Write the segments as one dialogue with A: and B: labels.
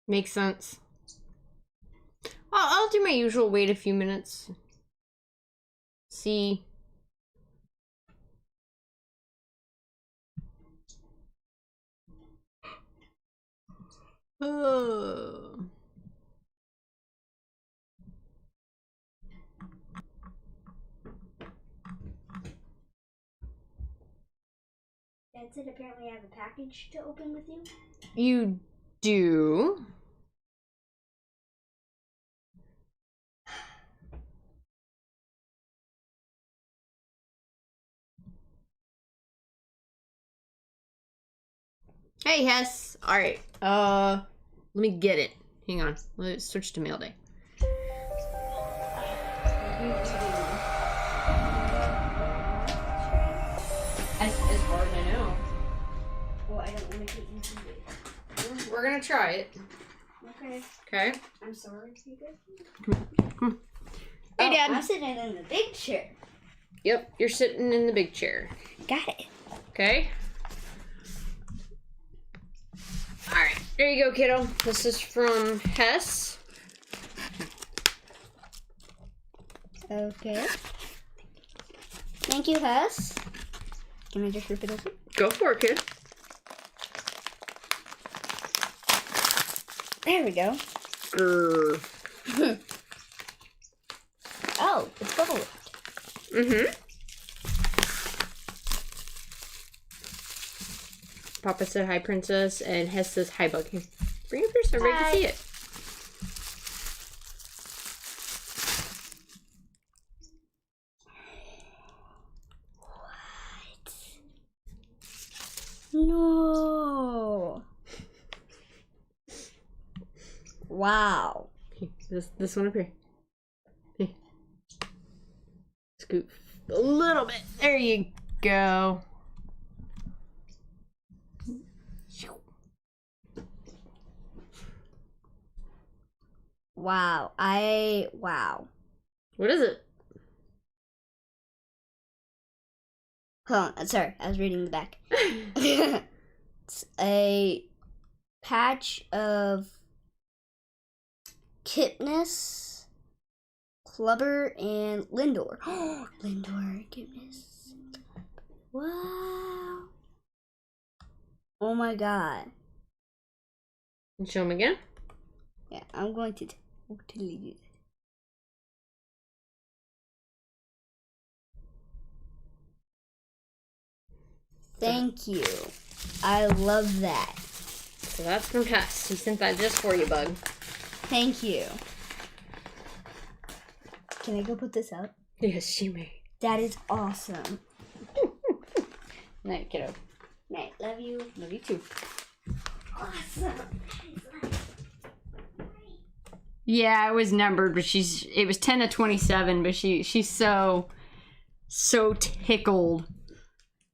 A: Makes sense. I'll do my usual wait a few minutes. See. Oh.
B: Dad said apparently I have a package to open with you.
A: You do? Hey, Hess. Alright. Let me get it. Hang on. Let's switch to mail day. As far as I know.
B: Well, I don't want to get easy.
A: We're gonna try it.
B: Okay.
A: Okay.
B: I'm sorry, Peter.
A: Come on. Hey, Dad.
B: I'm sitting in the big chair.
A: Yep, you're sitting in the big chair.
B: Got it.
A: Okay. Alright, there you go, kiddo. This is from Hess.
B: Okay. Thank you, Hess. Can I just rip it open?
A: Go for it, kid.
B: There we go.
A: Grr.
B: Oh, it's bubble.
A: Mm-hmm. Papa said hi, Princess, and Hess says hi, Bug. Here, bring it here so everybody can see it.
B: No. Wow.
A: Here, this one up here. Here. Scoop a little bit. There you go.
B: Wow. Wow.
A: What is it?
B: Hold on. Sorry, I was reading the back. It's a patch of Kipnis, Clubber, and Lindor. Lindor, Kipnis. Wow. Oh my god.
A: And show him again.
B: Yeah, I'm going to totally do that. Thank you. I love that.
A: So that's from Hess. He sent that just for you, Bug.
B: Thank you. Can I go put this up?
A: Yes, she may.
B: That is awesome.
A: Night, kiddo.
B: Night. Love you.
A: Love you too.
B: Awesome.
A: Yeah, it was numbered, but it was 10 to 27, but she's so tickled.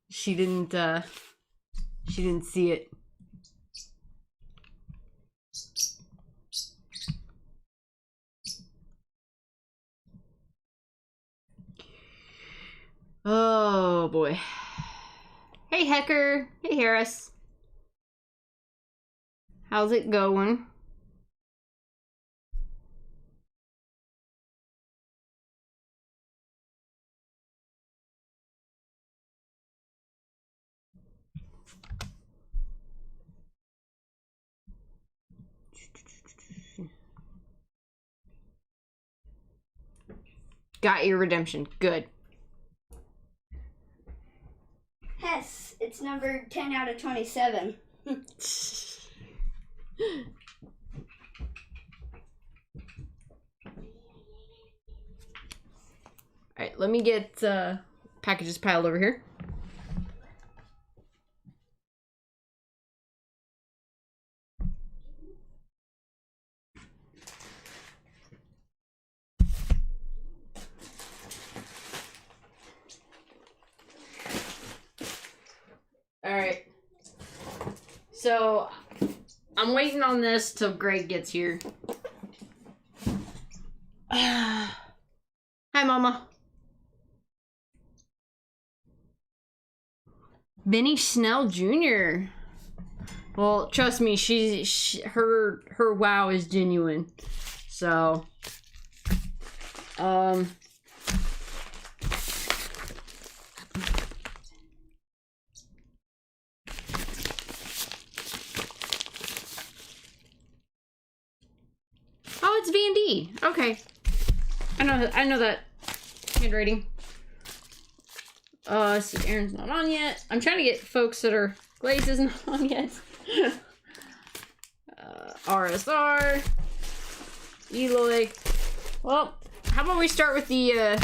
A: She didn't see it. Oh boy. Hey Hecker. Hey Harris. How's it going? Got your redemption. Good.
B: Hess, it's number 10 out of 27.
A: Alright, let me get packages piled over here. Alright. So, I'm waiting on this till Greg gets here. Hi, Mama. Benny Snell Jr. Well, trust me, her wow is genuine. So, oh, it's V&D. Okay. I know that handwriting. Let's see, Aaron's not on yet. I'm trying to get folks that are Glaze isn't on yet. RSR. Eloy. Well, how about we start with the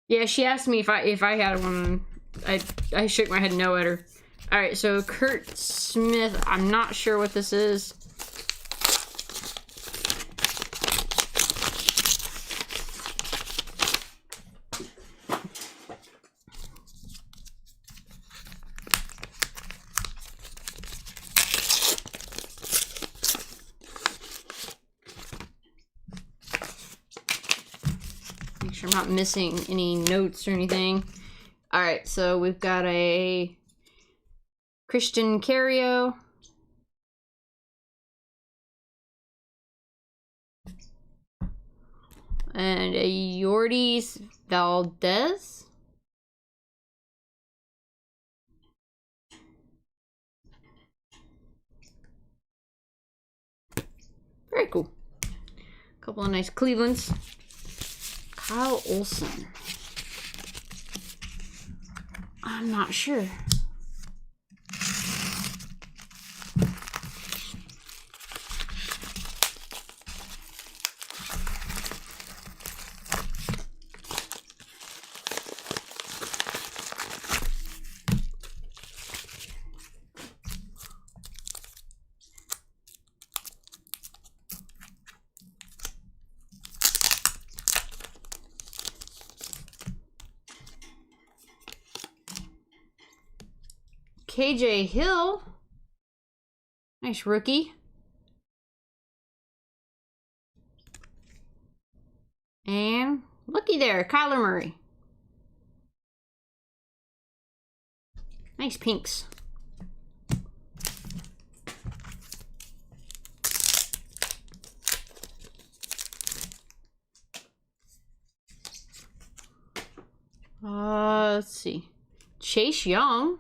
A: yeah, she asked me if I had one. I shook my head no at her. All right, so Kurt Smith. I'm not sure what this is. Make sure I'm not missing any notes or anything. All right, so we've got a Christian Cario. And a Yordis Valdez. Very cool. A couple of nice Clevelands. Kyle Olson. I'm not sure. KJ Hill. Nice rookie. And looky there, Kyler Murray. Nice pinks. Let's see. Chase Young.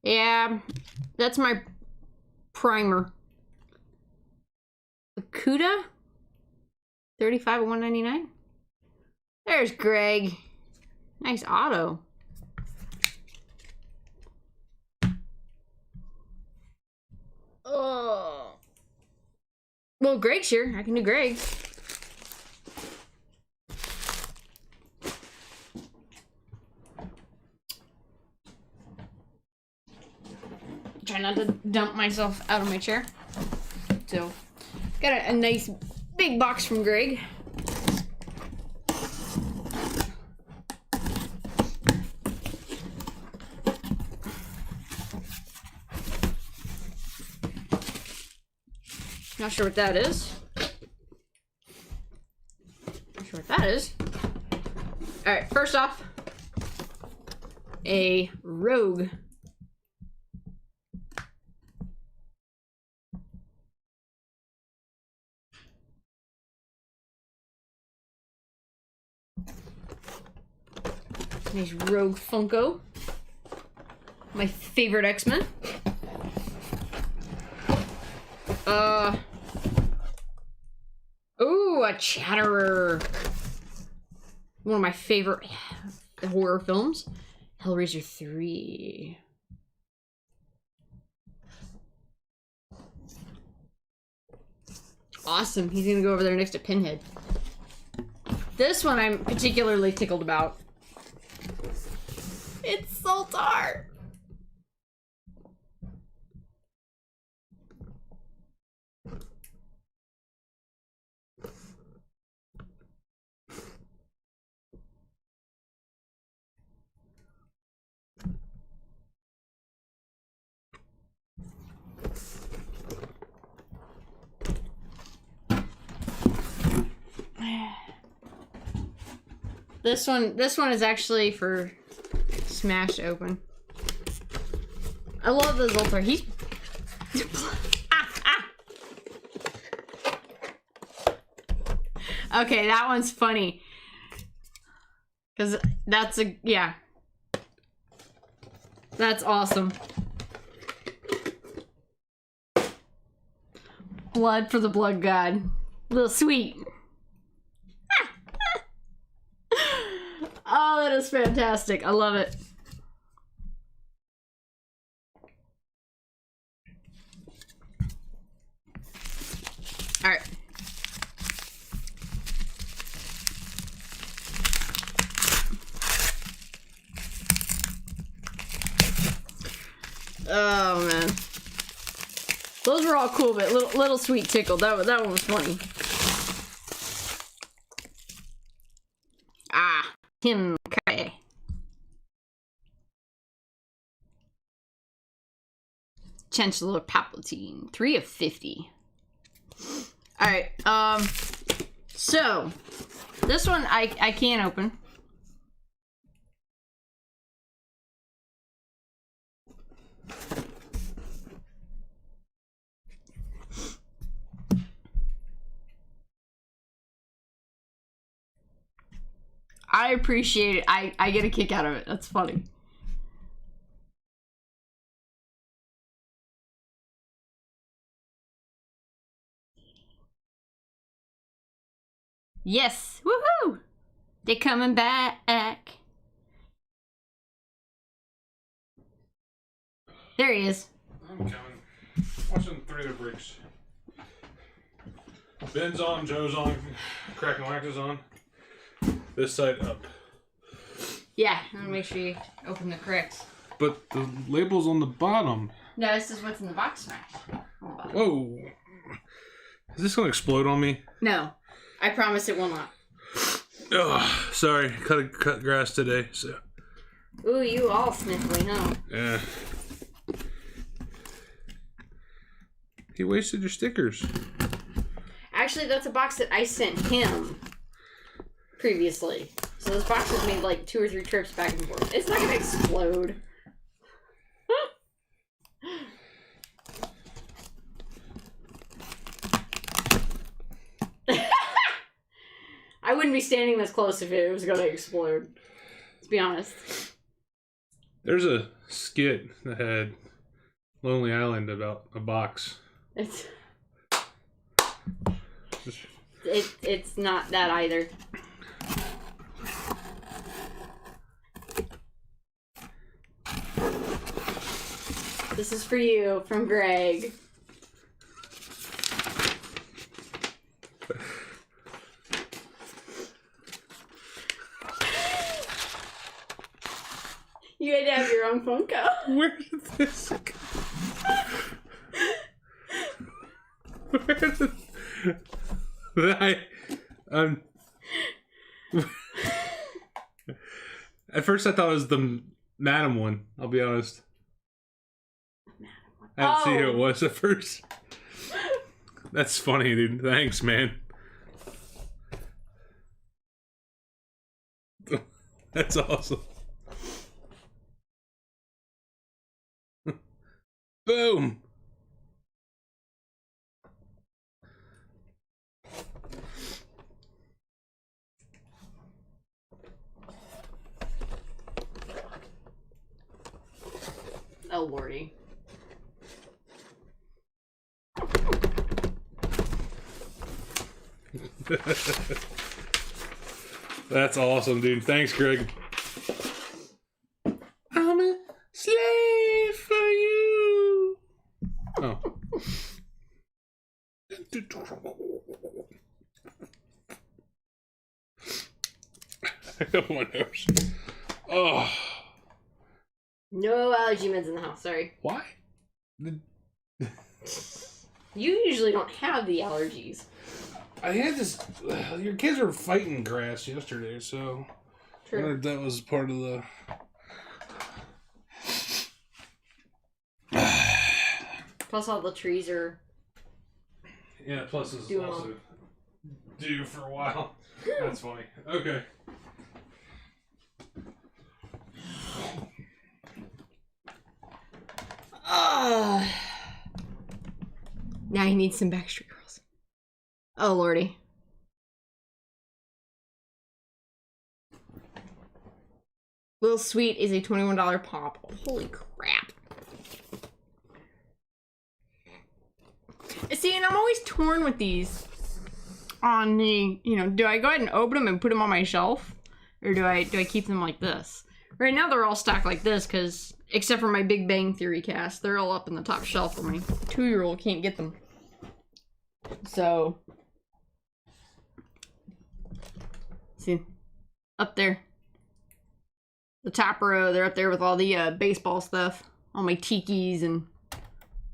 A: Yeah, that's my primer. Akuda? 35 of 199. There's Greg. Nice auto. Oh. Well, Greg's here. I can do Greg's. Try not to dump myself out of my chair. So, got a nice big box from Greg. Not sure what that is. Not sure what that is. Alright, first off, a Rogue. Nice Rogue Funko. My favorite X-Men. Ooh, a Chatterer. One of my favorite horror films. Hellraiser 3. Awesome. He's gonna go over there next to Pinhead. This one I'm particularly tickled about. It's Zoltar. This one is actually for smashed open. I love the Zoltar. He's Okay, that one's funny. Cause that's that's awesome. Blood for the blood god. A little sweet. Oh, that is fantastic. I love it. All right. Oh man, those were all cool, but little sweet tickle. That one was funny. Ah, Tim Kai. Chancellor Palpatine, 3 of 50. All right, so this one I can't open. I appreciate it. I get a kick out of it. That's funny. Yes! Woohoo! They're coming back. There he is.
C: I'm coming. Watching 3 of the bricks. Ben's on, Joe's on, Crack and Wax is on. This side up.
A: Yeah, I'm gonna make sure you open the correct.
C: But the label's on the bottom.
A: No, this is what's in the box smash.
C: Whoa. Is this gonna explode on me?
A: No. I promise it will not.
C: Oh, sorry. Cut grass today, so.
A: Ooh, you all sniffly, huh?
C: Yeah. He wasted your stickers.
A: Actually, that's a box that I sent him previously. So this box has made like 2 or 3 trips back and forth. It's not gonna explode. I wouldn't be standing this close if it was gonna explode. Let's be honest.
C: There's a skit that had Lonely Island about a box.
A: It's not that either. This is for you from Greg. You had to have your own Funko.
C: Where did this go? Where did... At first I thought it was the Madam one, I'll be honest. I didn't see who it was at first. That's funny, dude. Thanks, man. That's awesome. Boom!
A: Oh, lordy.
C: That's awesome, dude. Thanks, Greg. I'm a slave for you. Oh. I got one nose. Oh.
A: No allergy meds in the house, sorry.
C: Why?
A: You usually don't have the allergies.
C: I had this. Your kids were fighting grass yesterday, so I wondered if that was part of the.
A: Plus, all the trees are.
C: Yeah, plus it's
A: Due
C: also due for a while. That's funny. Okay.
A: Now he needs some Backstreet Girls. Oh, lordy. Little Sweet is a $21 pop. Holy crap. See, and I'm always torn with these on the, you know, do I go ahead and open them and put them on my shelf? Or do I keep them like this? Right now they're all stacked like this because, except for my Big Bang Theory cast, they're all up in the top shelf where my 2-year-old can't get them. So, see, up there. The top row, they're up there with all the baseball stuff. All my tikis and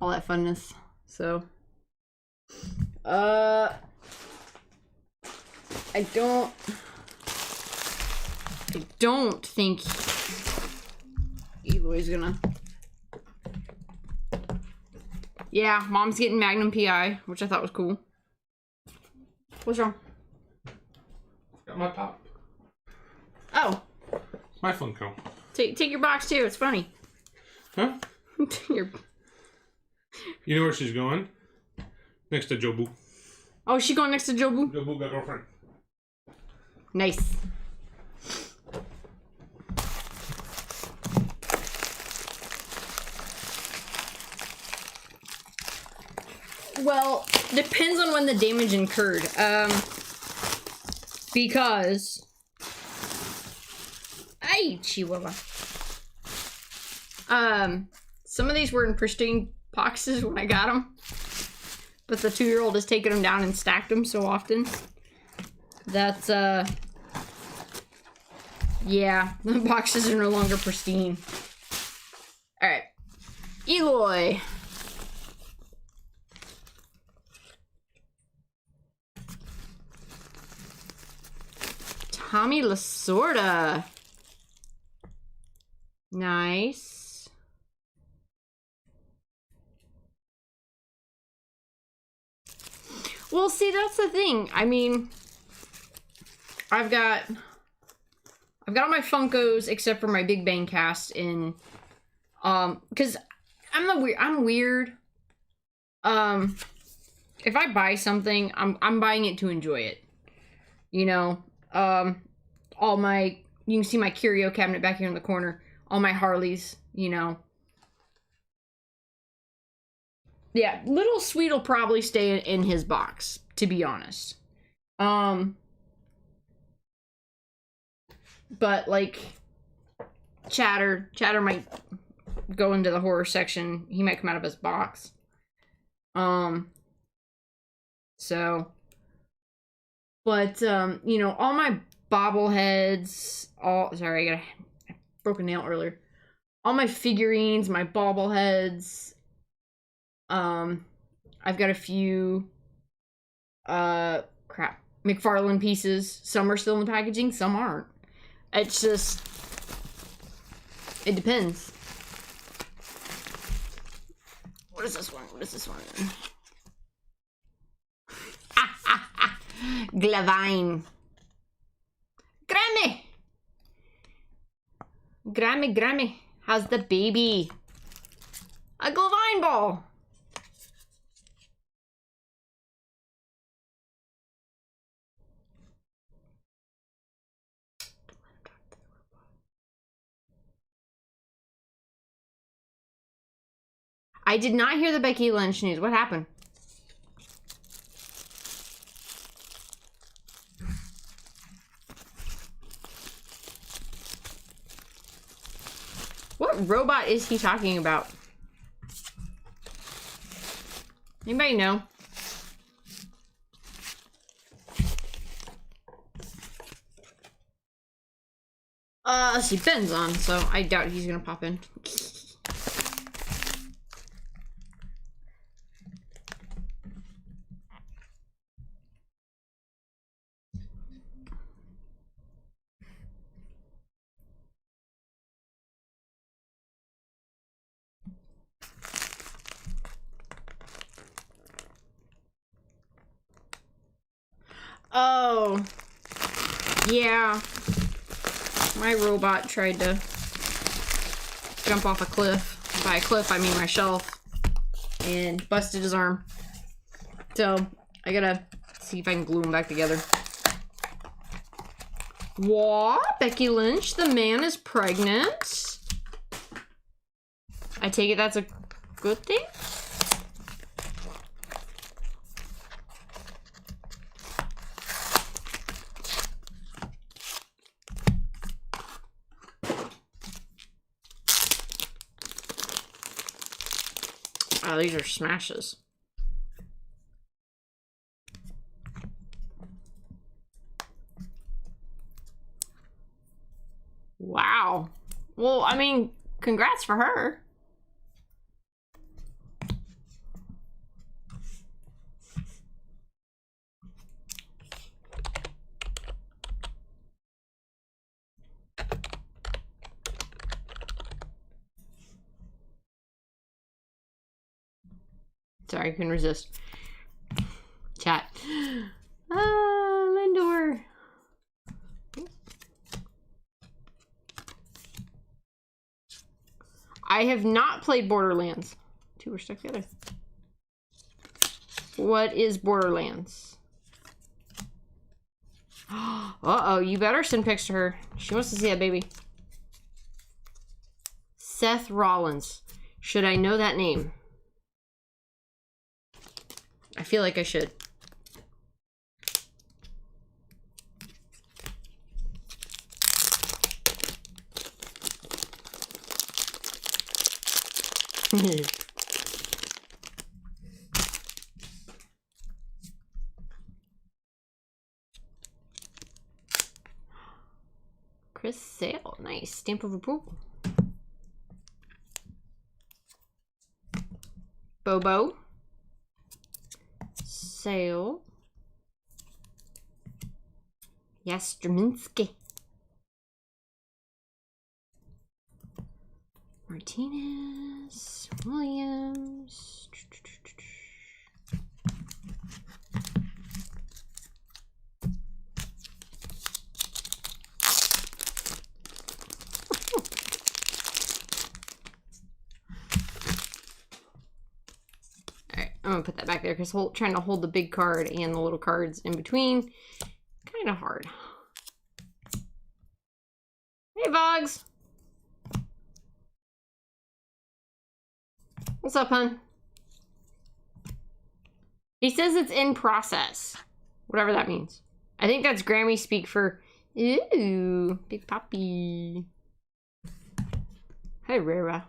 A: all that funness. So, I don't think Eloy's gonna. Yeah, Mom's getting Magnum PI, which I thought was cool. What's wrong?
C: Got my pop.
A: Oh.
C: My Funko.
A: Take your box too, it's funny.
C: Huh?
A: You
C: know where she's going? Next to Jobu.
A: Oh, she going next to Jobu?
C: Jobu got girlfriend.
A: Nice. Well, depends on when the damage incurred. Because... Ay, Chihuahua. Some of these were in pristine boxes when I got them. But the 2-year-old has taken them down and stacked them so often. That's, yeah, the boxes are no longer pristine. Alright. Eloy. Tommy Lasorda. Nice. Well, see, that's the thing. I mean, I've got all my Funkos except for my Big Bang cast in, because I'm weird. If I buy something, I'm buying it to enjoy it. You know, all my, you can see my curio cabinet back here in the corner. All my Harleys, you know. Yeah, Little Sweet will probably stay in his box, to be honest. But, like, Chatter might go into the horror section. He might come out of his box. So, but, you know, all my bobbleheads, sorry, I broke a nail earlier. All my figurines, my bobbleheads, I've got a few, McFarlane pieces. Some are still in the packaging, some aren't. It's just, it depends. What is this one? What is this one? Glavine. Grammy. How's the baby? A Glavine ball. I did not hear the Becky Lynch news. What happened? What robot is he talking about? Anybody know? Let's see, Ben's on, so I doubt he's gonna pop in. Oh, yeah, my robot tried to jump off a cliff. By a cliff, I mean my shelf. and busted his arm. So I gotta see if I can glue them back together. What? Becky Lynch, the man is pregnant? I take it that's a good thing? Oh, these are smashes. Wow. Well, I mean, congrats for her. Sorry, I couldn't resist. Chat. Lindor. I have not played Borderlands. Two were stuck together. What is Borderlands? Uh-oh, you better send pics to her. She wants to see that baby. Seth Rollins. Should I know that name? I feel like I should. Chris Sale. Nice. Stamp of approval. Bobo. Sale. Yastreminsky. Martinez. Williams. Alright, I'm gonna put that back there because trying to hold the big card and the little cards in between, kind of hard. Hey, Vogs. What's up, hon? He says it's in process. Whatever that means. I think that's Grammy speak for, ooh, big puppy. Hi, Rara.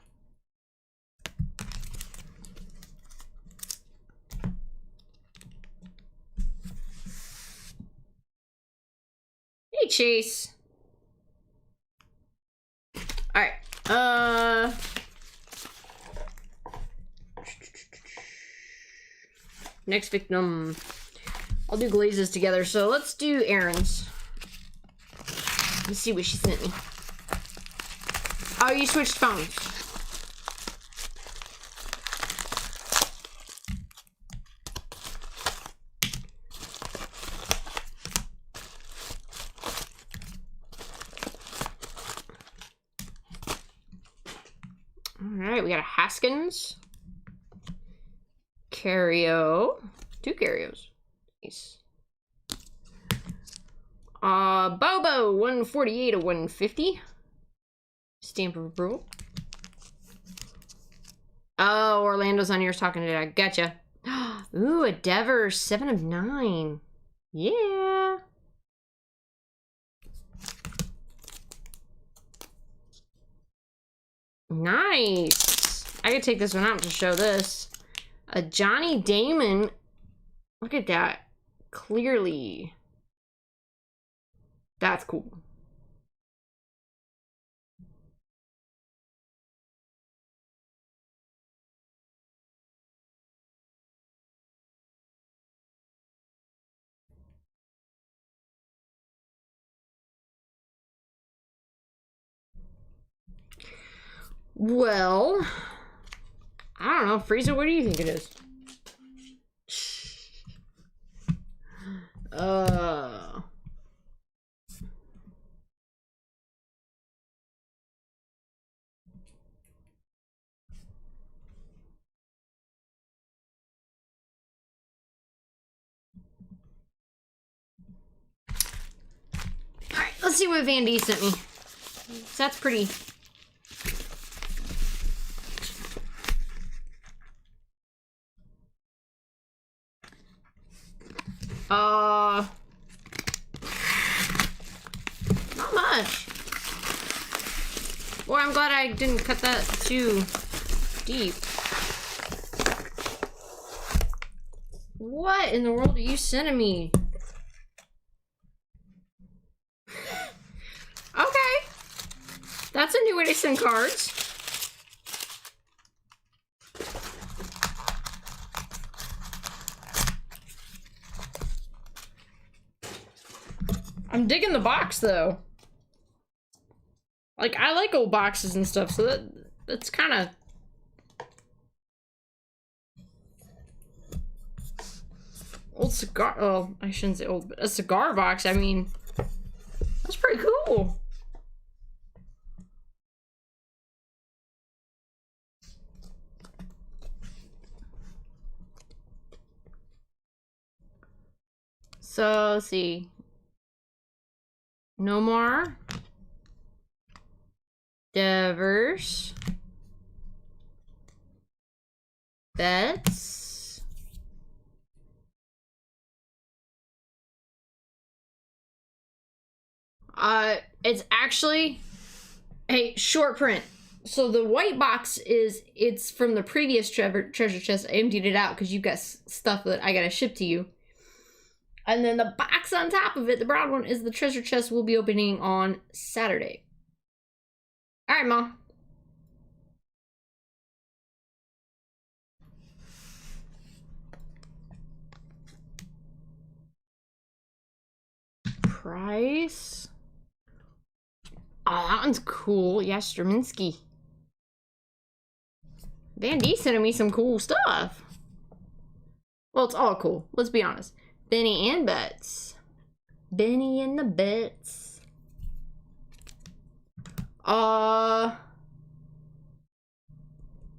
A: Hey, Chase. Alright, next victim. I'll do glazes together, so let's do errands. Let's see what she sent me. Oh, you switched phones. Alright, we got a Haskins. Cario. Two Carios. Nice. Bobo, 148 of 150. Stamp of approval. Oh, Orlando's on yours talking to Dad. Gotcha. Ooh, a Devers, 7 of 9. Yeah. Nice. I could take this one out to show this. A Johnny Damon. Look at that. Clearly. That's cool. Well, I don't know. Frieza, what do you think it is? let's see what Van D sent me. That's pretty. Not much. Boy, I'm glad I didn't cut that too deep. What in the world are you sending me? Okay. That's a new way to send cards. I'm digging the box though. Like, I like old boxes and stuff, so that's kind of... Old cigar... Oh, I shouldn't say old, but a cigar box, I mean... That's pretty cool. So, let's see. No more. Devers. Bets. It's actually a short print. So the white box it's from the previous treasure chest. I emptied it out because you've got stuff that I gotta ship to you. And then the box on top of it, the brown one, is the treasure chest we'll be opening on Saturday. All right, Ma. Price. Oh, that one's cool. Yeah, Straminsky. Van D sending me some cool stuff. Well, it's all cool. Let's be honest. Benny and Bets. Benny and the Bets.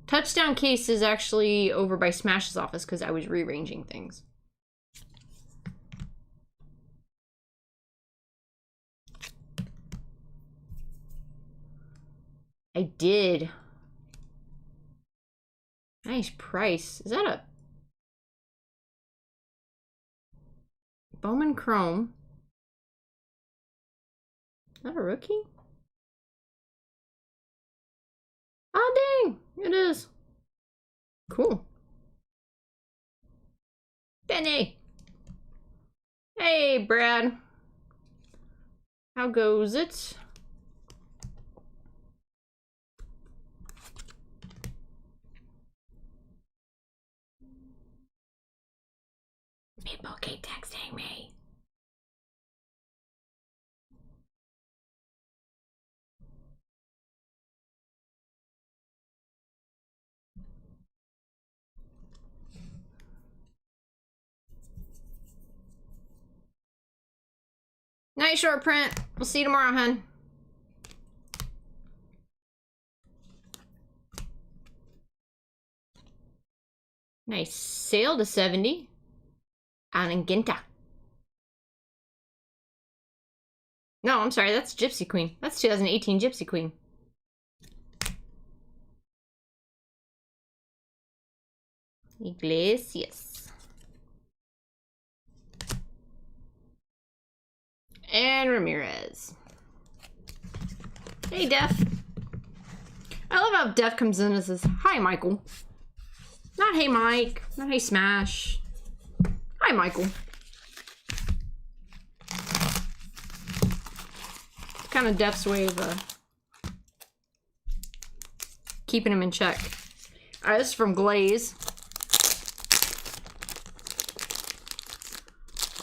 A: Touchdown case is actually over by Smash's office because I was rearranging things. I did. Nice price. Is that a Bowman Chrome? Is that a rookie? Oh, dang. It is. Cool. Benny. Hey, Brad. How goes it? People keep texting me. Night short print. We'll see you tomorrow, hun. Nice sale to 70. On Ginta. No, I'm sorry, that's Gypsy Queen. That's 2018 Gypsy Queen. Iglesias. And Ramirez. Hey, Def. I love how Def comes in and says, hi, Michael. Not hey, Mike. Not hey, Smash. Hi, Michael. Kind of Def's way of keeping him in check. All right, this is from Glaze.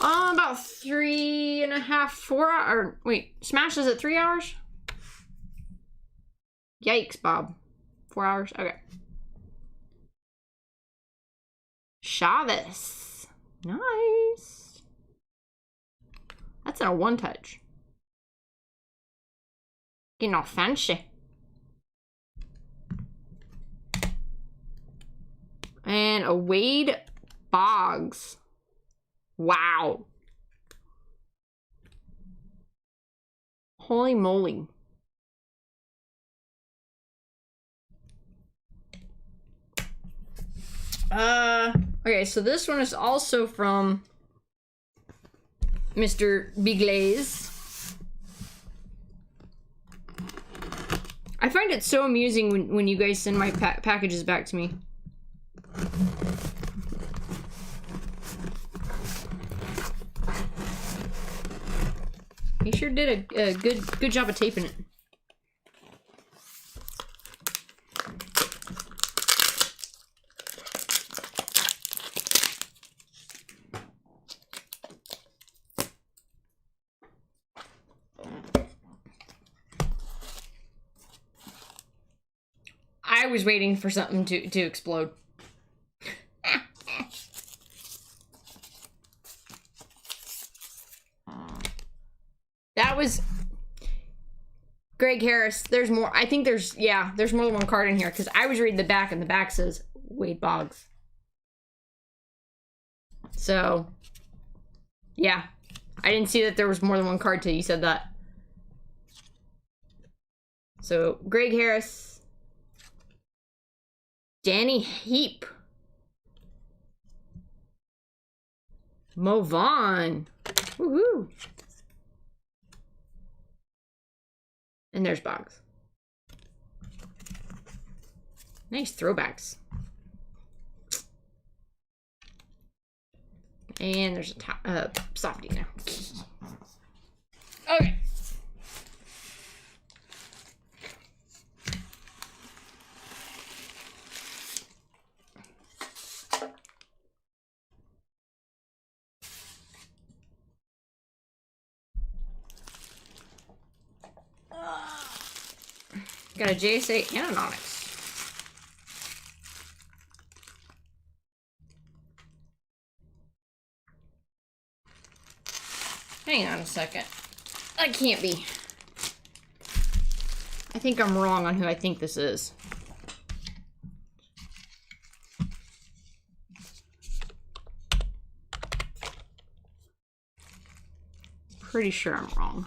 A: About 3.5, 4 hours. Wait, Smash is at 3 hours? Yikes, Bob. 4 hours? Okay. Chavez. Nice. That's in a one touch. Getting all fancy. And a Wade Boggs. Wow. Holy moly. Okay, so this one is also from Mr. Biglaze. I find it so amusing when you guys send my packages back to me. He sure did a good job of taping it. I was waiting for something to explode. That was Greg Harris. There's more. I think there's more than one card in here because I was reading the back and the back says Wade Boggs. So, yeah. I didn't see that there was more than one card till you said that. So, Greg Harris. Danny Heap. Mo Vaughn. Woohoo. And there's Boggs. Nice throwbacks. And there's a softie now. Okay. Got a JSA and an Onyx. Hang on a second. That can't be. I think I'm wrong on who I think this is. Pretty sure I'm wrong.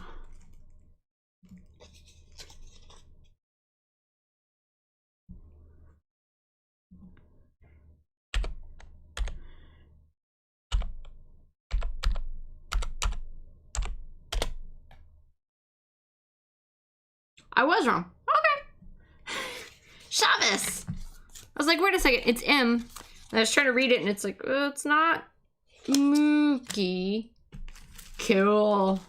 A: I was wrong. Okay. Chavez. I was like, wait a second. It's M. And I was trying to read it, and it's like, oh, it's not Mookie. Cool.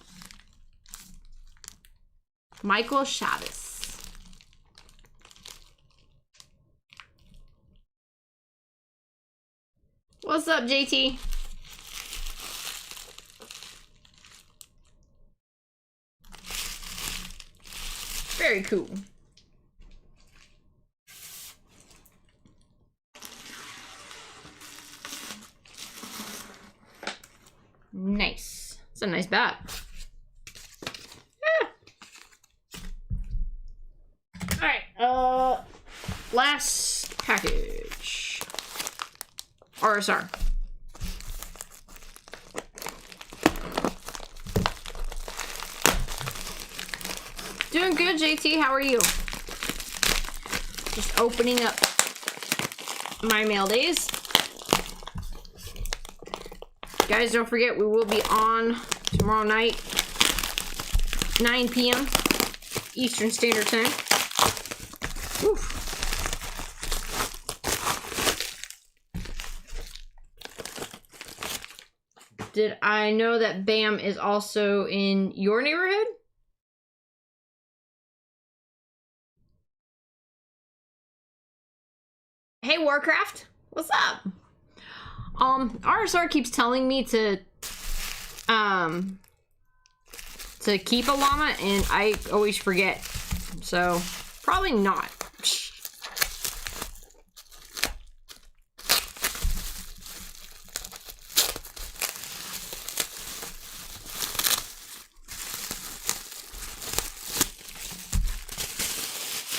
A: Michael Chavez. What's up, JT? Very cool. Nice. It's a nice bat. Yeah. Alright, last package. RSR. Doing good, JT. How are you? Just opening up my mail days. Guys, don't forget, we will be on tomorrow night, 9 p.m. Eastern Standard Time. Oof. Did I know that BAM is also in your neighborhood? Hey, Warcraft, what's up? RSR keeps telling me to keep a llama, and I always forget. So, probably not.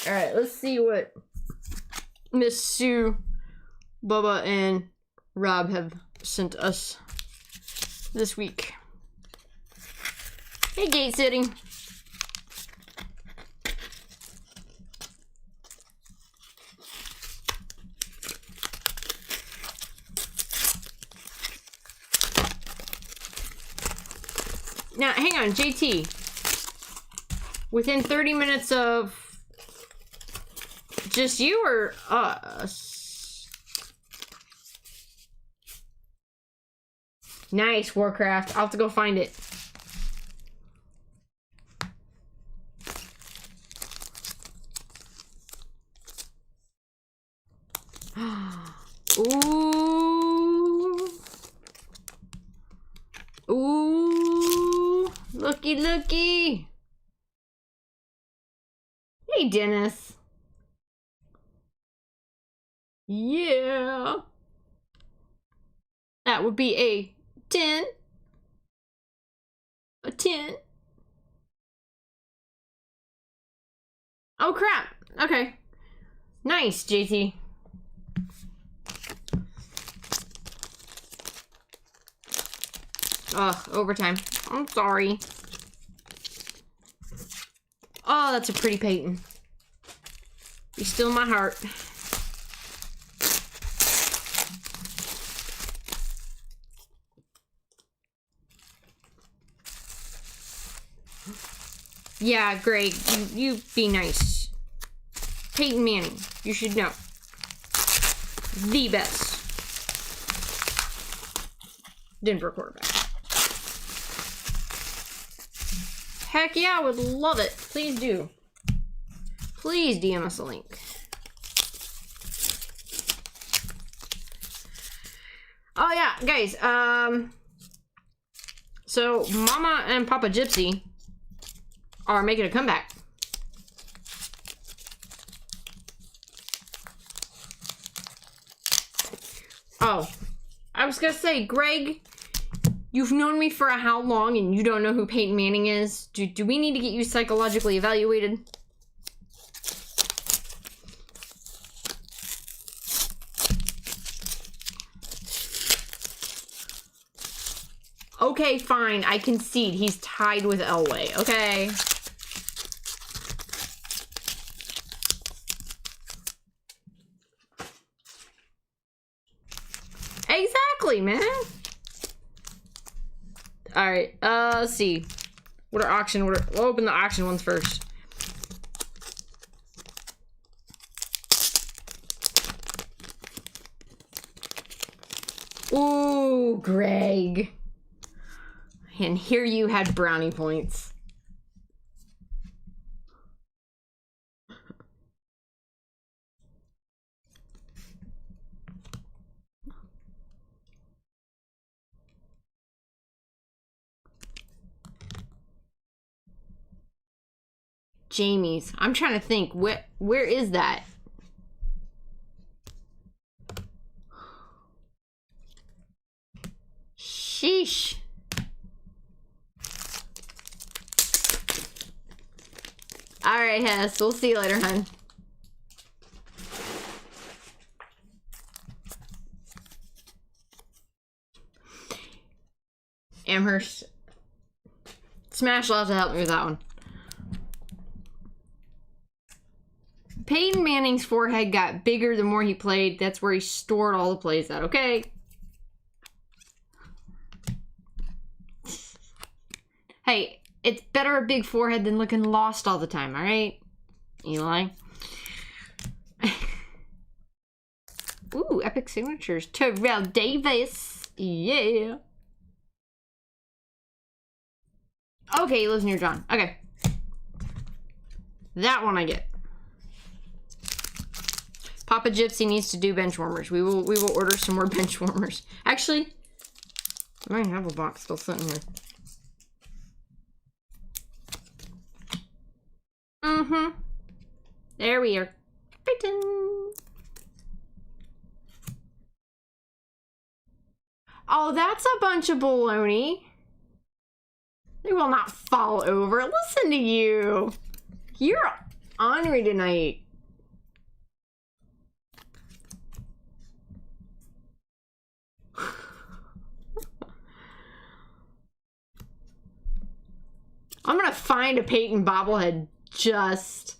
A: Alright, let's see what Miss Sue, Bubba, and Rob have sent us this week. Hey, Gate City. Now, hang on, JT. Within 30 minutes of just you or us? Nice, Warcraft. I'll have to go find it. Ooh. Ooh. Looky, looky. Hey, Dennis. Yeah. That would be a 10. A 10. Oh, crap. Okay. Nice, JT. Ugh, overtime. I'm sorry. Oh, that's a pretty Peyton. You're still in my heart. Yeah, Greg, you be nice. Peyton Manning, you should know. The best Denver quarterback. Heck yeah, I would love it. Please do. Please DM us a link. Oh yeah, guys, so Mama and Papa Gypsy are making a comeback. Oh, I was gonna say, Greg, you've known me for how long and you don't know who Peyton Manning is? Do we need to get you psychologically evaluated? Okay, fine, I concede. He's tied with Elway, okay? Exactly, man. Alright, let's see. We'll open the auction ones first. Ooh, Greg. And here you had brownie points. Jamie's. I'm trying to think. Where is that? Sheesh. Alright, Hess. We'll see you later, hun. Amherst. Smash will have to help me with that one. Peyton Manning's forehead got bigger the more he played. That's where he stored all the plays at, okay? Hey, it's better a big forehead than looking lost all the time, alright? Eli. Ooh, epic signatures. Terrell Davis. Yeah. Okay, he lives near John. Okay. That one I get. Papa Gypsy needs to do bench warmers. We will order some more bench warmers. Actually, I might have a box still sitting here. Mm-hmm. There we are. Peyton. Oh, that's a bunch of baloney. They will not fall over. Listen to you. You're ornery tonight. I'm gonna find a Peyton bobblehead just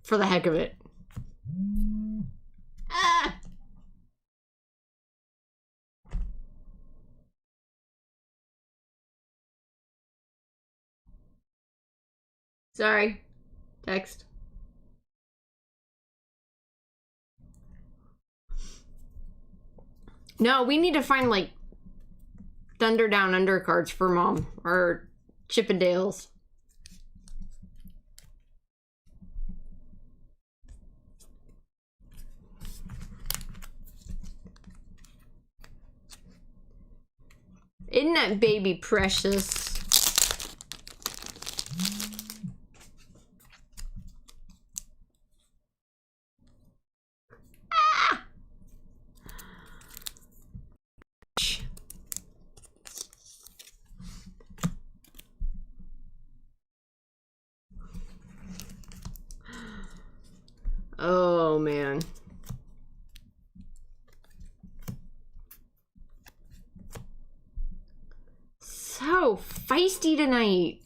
A: for the heck of it. Ah! Sorry. Text. No, we need to find, like, Thunder Down Under cards for Mom. Or Chippendales. Isn't that baby precious? Ah! Oh, man. So feisty tonight.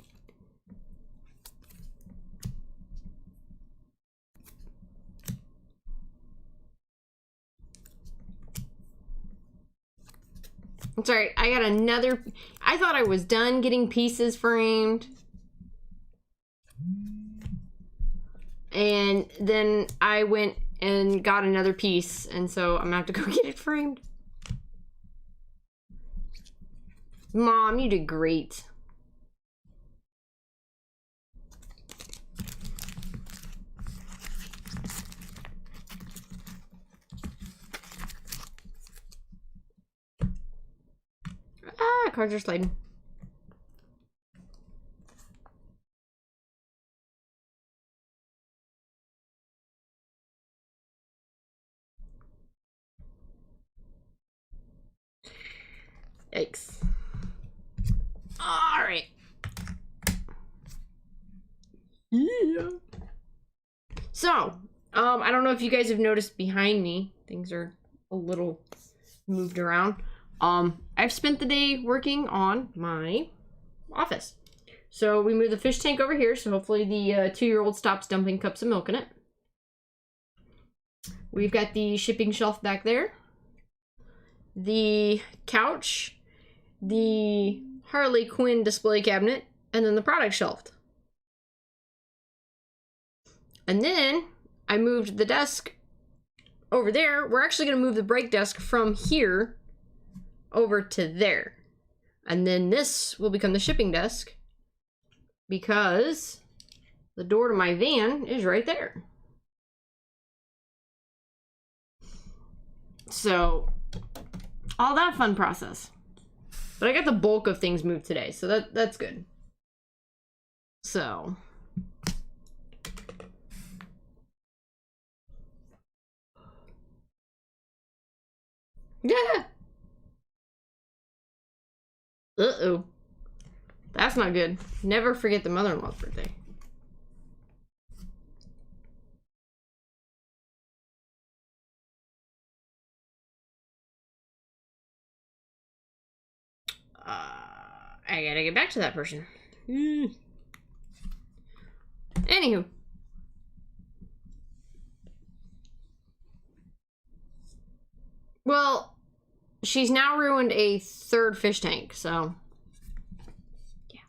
A: I'm sorry, I got another... I thought I was done getting pieces framed. And then I went and got another piece, and so I'm gonna have to go get it framed. Mom, you did great. Ah, cards are sliding. Yikes. All right. Yeah. So, I don't know if you guys have noticed behind me, things are a little moved around. I've spent the day working on my office. So we moved the fish tank over here, so hopefully the 2-year-old stops dumping cups of milk in it. We've got the shipping shelf back there, the couch, the Harley Quinn display cabinet, and then the product shelf. And then I moved the desk over there. We're actually going to move the break desk from here over to there. And then this will become the shipping desk because the door to my van is right there. So, all that fun process. But I got the bulk of things moved today, so that's good. So, yeah. Uh-oh. That's not good. Never forget the mother-in-law's birthday. I gotta get back to that person. Anywho. Well, she's now ruined a 3rd fish tank, so... yeah.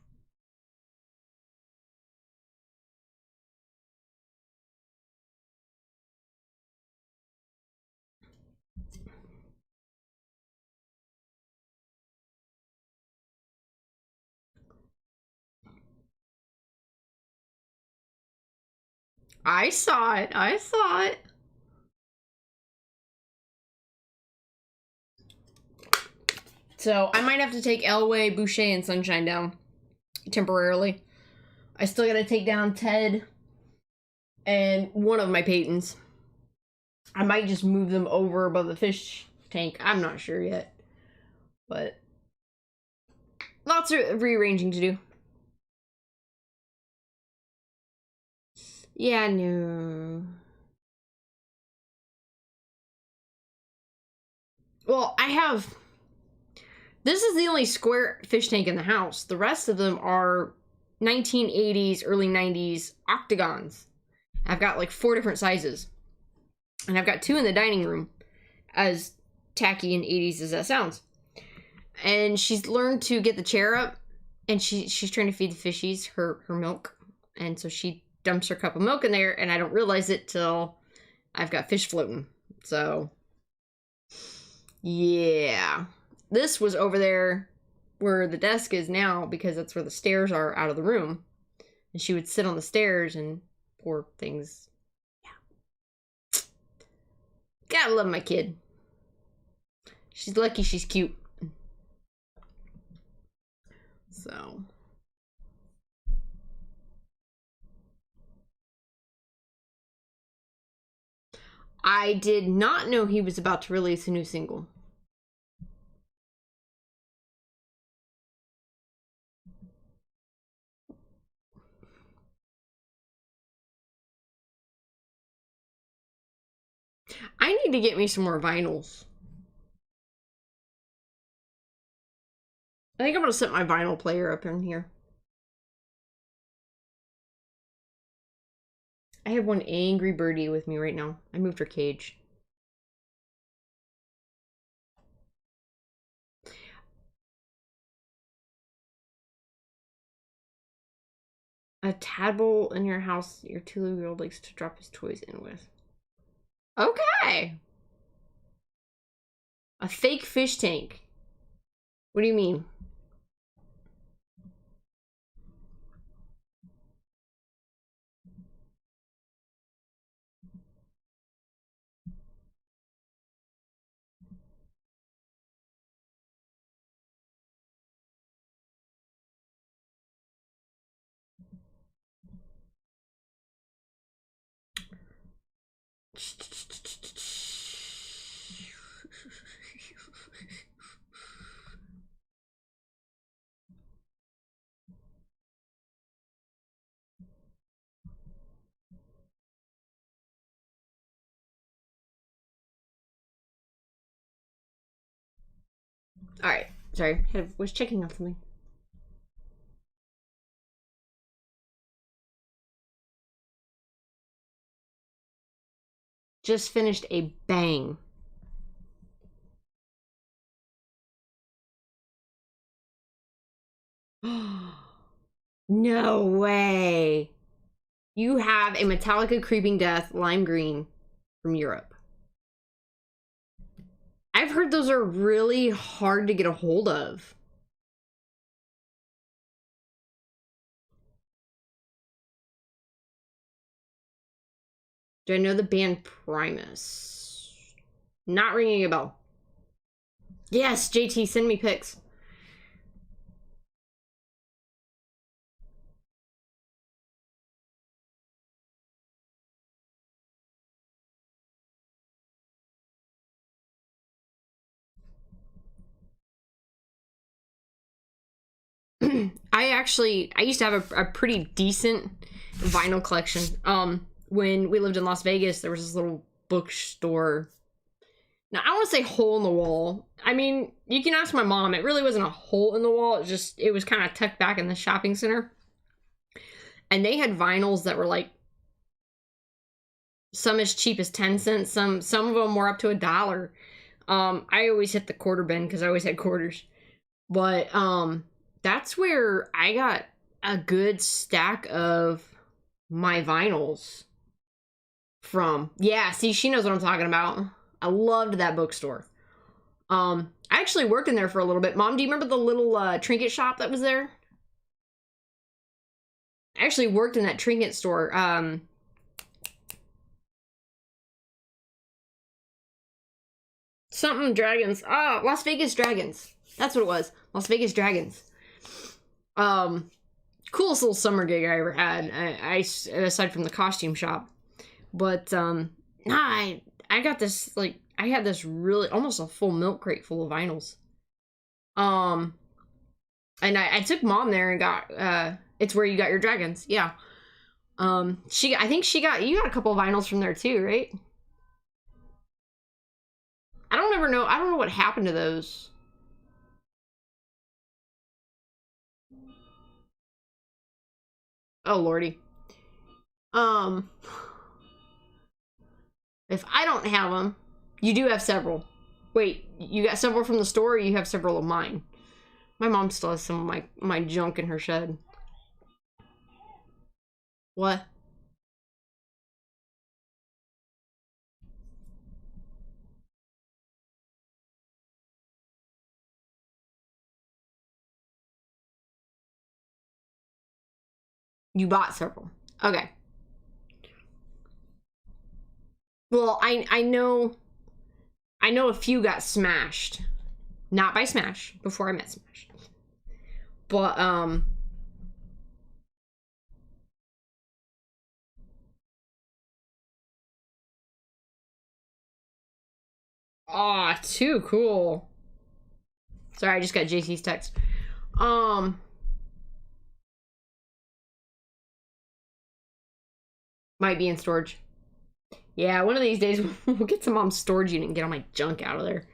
A: I saw it. I saw it. So I might have to take Elway, Boucher, and Sunshine down temporarily. I still gotta take down Ted and one of my Peytons. I might just move them over above the fish tank. I'm not sure yet. But lots of rearranging to do. Yeah, no. Well, I have... this is the only square fish tank in the house. The rest of them are 1980s, early 90s octagons. I've got like 4 different sizes. And I've got 2 in the dining room, as tacky and 80s as that sounds. And she's learned to get the chair up, and she's trying to feed the fishies her milk. And so she dumps her cup of milk in there, and I don't realize it till I've got fish floating. So, yeah. This was over there where the desk is now, because that's where the stairs are out of the room. And she would sit on the stairs and pour things. Yeah. Gotta love my kid. She's lucky she's cute. So. I did not know he was about to release a new single. I need to get me some more vinyls. I think I'm going to set my vinyl player up in here. I have one angry birdie with me right now. I moved her cage. A tadpole in your house your 2-year-old likes to drop his toys in with. Okay. A fake fish tank. What do you mean? All right. Sorry. Was checking on something. Just finished a bang. No way. You have a Metallica Creeping Death lime green from Europe. I've heard those are really hard to get a hold of. Do I know the band Primus? Not ringing a bell. Yes, JT, send me pics. I used to have a pretty decent vinyl collection. When we lived in Las Vegas, there was this little bookstore. Now, I don't want to say hole in the wall. I mean, you can ask my mom. It really wasn't a hole in the wall. It was kind of tucked back in the shopping center. And they had vinyls that were like, some as cheap as 10 cents. Some of them were up to $1. I always hit the quarter bin because I always had quarters. But, that's where I got a good stack of my vinyls from. Yeah, see, she knows what I'm talking about. I loved that bookstore. I actually worked in there for a little bit. Mom, do you remember the little trinket shop that was there? I actually worked in that trinket store. Something Dragons. Oh, Las Vegas Dragons. That's what it was. Las Vegas Dragons. Coolest little summer gig I ever had. I aside from the costume shop, but I got this, like, I had this really almost a full milk crate full of vinyls. And I took Mom there and got it's where you got your dragons, yeah. I think you got a couple of vinyls from there too, right? I don't know what happened to those. Oh, lordy. If I don't have them, you do have several. Wait, you got several from the store, or you have several of mine? My mom still has some of my junk in her shed. What? You bought several. Okay. Well, I know a few got smashed. Not by Smash, before I met Smash. But aw, too cool. Sorry, I just got JC's text. Might be in storage. Yeah, one of these days we'll get to mom's storage unit and get all my junk out of there.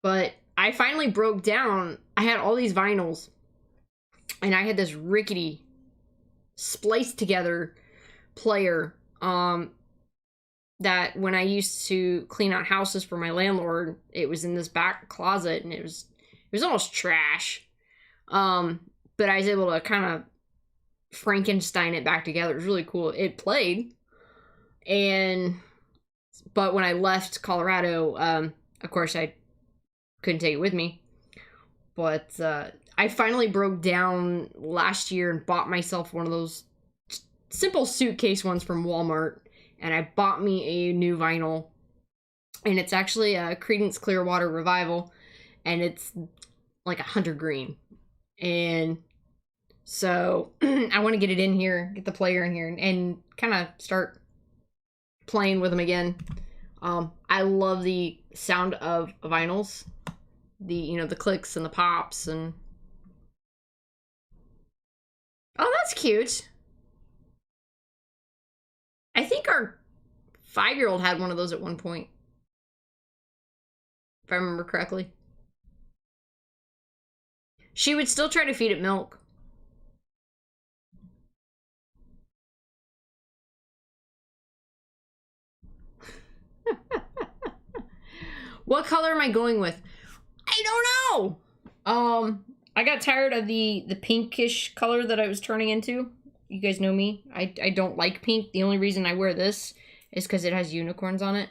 A: But I finally broke down. I had all these vinyls, and I had this rickety, spliced together player. That when I used to clean out houses for my landlord, it was in this back closet, and it was almost trash. But I was able to kind of Frankenstein it back together. It was really cool. It played, but when I left Colorado, of course I couldn't take it with me. But I finally broke down last year and bought myself one of those simple suitcase ones from Walmart, and I bought me a new vinyl, and it's actually a Creedence Clearwater Revival, and it's like 100 green, and so I want to get it in here, get the player in here, and kind of start playing with them again. I love the sound of vinyls, the clicks and the pops, and oh, that's cute. I think our 5-year-old had one of those at one point, if I remember correctly. She would still try to feed it milk. What color am I going with? I don't know. I got tired of the pinkish color that I was turning into. You guys know me. I don't like pink. The only reason I wear this is because it has unicorns on it.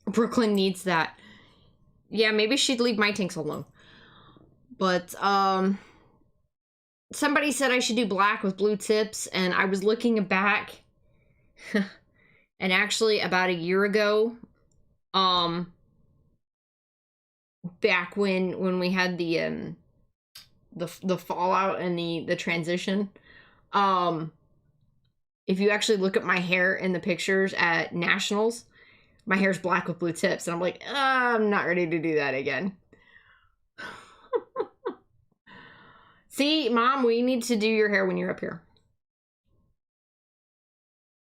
A: Brooklyn needs that. Yeah, maybe she'd leave my tanks alone. But somebody said I should do black with blue tips, and I was looking back. And actually, about a year ago, back when we had the fallout and the transition, if you actually look at my hair in the pictures at nationals, my hair's black with blue tips, and I'm like, I'm not ready to do that again. See, Mom, we need to do your hair when you're up here.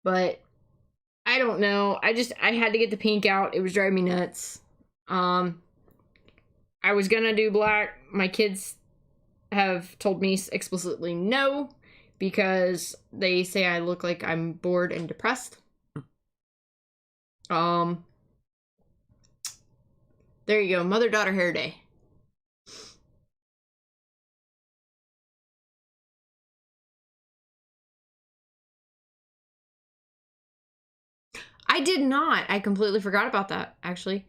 A: But I don't know. I had to get the pink out. It was driving me nuts. I was gonna do black. My kids have told me explicitly no, because they say I look like I'm bored and depressed. There you go. Mother-daughter hair day. I did not. I completely forgot about that, actually.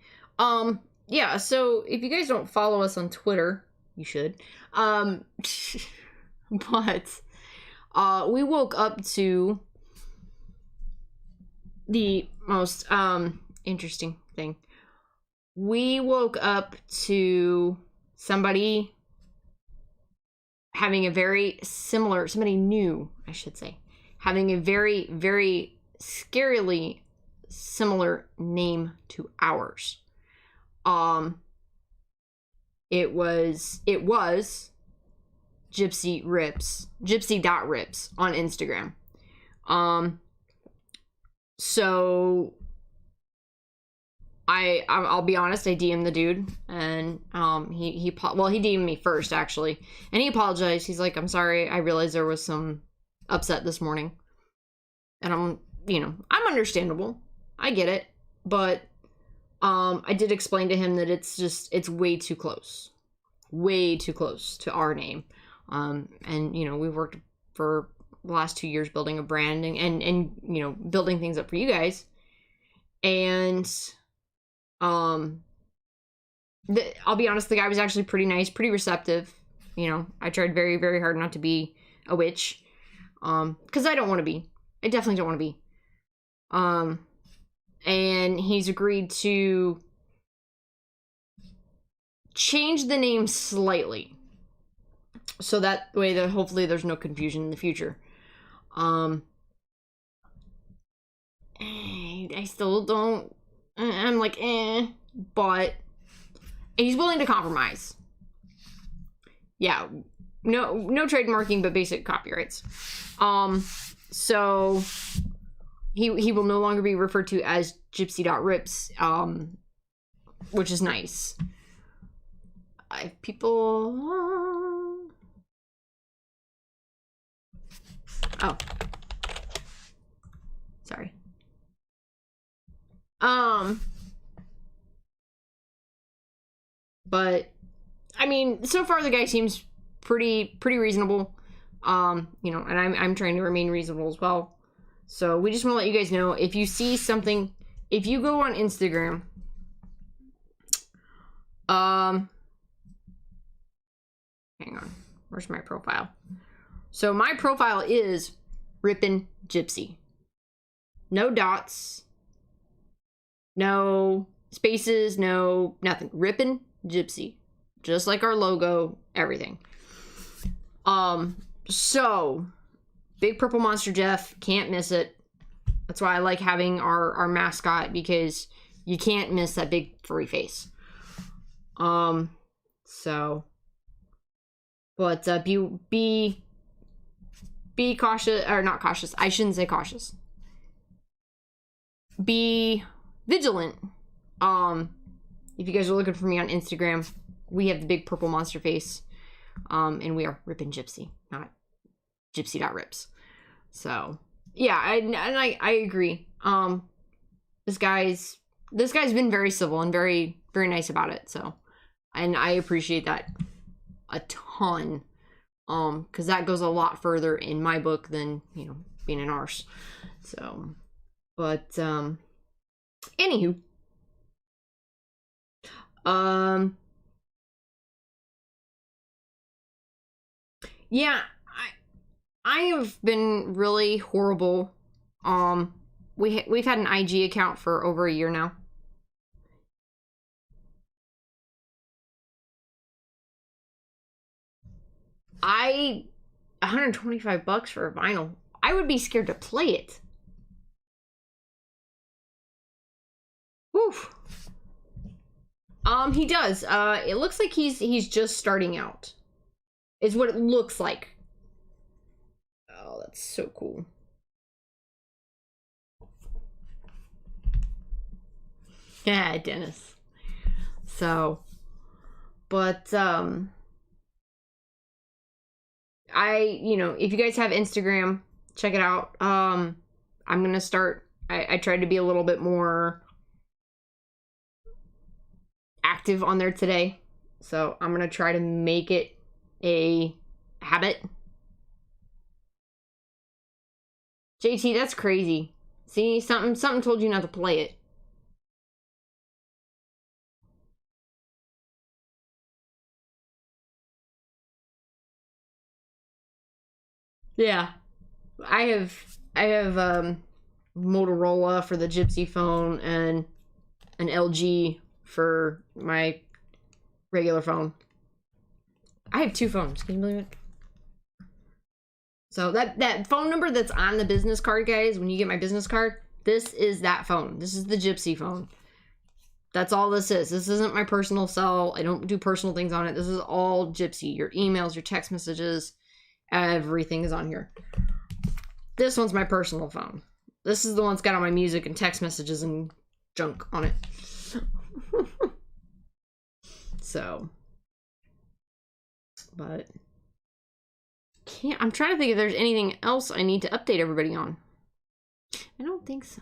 A: Yeah, so if you guys don't follow us on Twitter, you should. But we woke up to the most interesting thing. We woke up to somebody having a very similar, somebody new, I should say, having a very, very scarily similar name to ours. It was Gypsy Rips, Gypsy.rips on Instagram. So I'll be honest, I DM'd the dude, and he DM'd me first, actually, and he apologized. He's like, I'm sorry, I realized there was some upset this morning, and I'm understandable, I get it, but I did explain to him that it's way too close. Way too close to our name. And, you know, we've worked for the last 2 years building a brand and you know, building things up for you guys. And, I'll be honest, the guy was actually pretty nice, pretty receptive. You know, I tried very, very hard not to be a witch. Because I don't want to be. I definitely don't want to be. And he's agreed to change the name slightly. So that way that hopefully there's no confusion in the future. I still don't, I'm like, but he's willing to compromise. Yeah, no trademarking, but basic copyrights. So he will no longer be referred to as Gypsy.rips, which is nice. People. Oh, sorry. But I mean, so far the guy seems pretty reasonable. You know, and I'm trying to remain reasonable as well. So we just want to let you guys know, if you see something, if you go on Instagram, hang on, where's my profile? So my profile is Rippin' Gypsy. No dots, no spaces, no nothing. Rippin' Gypsy. Just like our logo, everything. So Big Purple Monster Jeff, can't miss it. That's why I like having our mascot, because you can't miss that big furry face. So, but be cautious, or not cautious. I shouldn't say cautious. Be vigilant. If you guys are looking for me on Instagram, we have the Big Purple Monster face. And we are Rippin' Gypsy, not Gypsy.rips. So yeah, I agree. This guy's been very civil and very, very nice about it. So, and I appreciate that a ton. Because that goes a lot further in my book than, you know, being an arse. So, but anywho, yeah, I have been really horrible. We've had an IG account for over a year now. $125 for a vinyl. I would be scared to play it. Woof. He does. It looks like he's just starting out. Is what it looks like. Oh, that's so cool. Yeah, Dennis. So, but, you know, if you guys have Instagram, check it out. I'm gonna start, I tried to be a little bit more active on there today. So I'm gonna try to make it a habit. JT, that's crazy. See, something told you not to play it. Yeah. I have Motorola for the Gypsy phone and an LG for my regular phone. I have 2 phones. Can you believe it? So that phone number that's on the business card, guys, when you get my business card, this is that phone. This is the Gypsy phone. That's all this is. This isn't my personal cell. I don't do personal things on it. This is all Gypsy. Your emails, your text messages, everything is on here. This one's my personal phone. This is the one that's got all my music and text messages and junk on it. So, but I'm trying to think if there's anything else I need to update everybody on. I don't think so.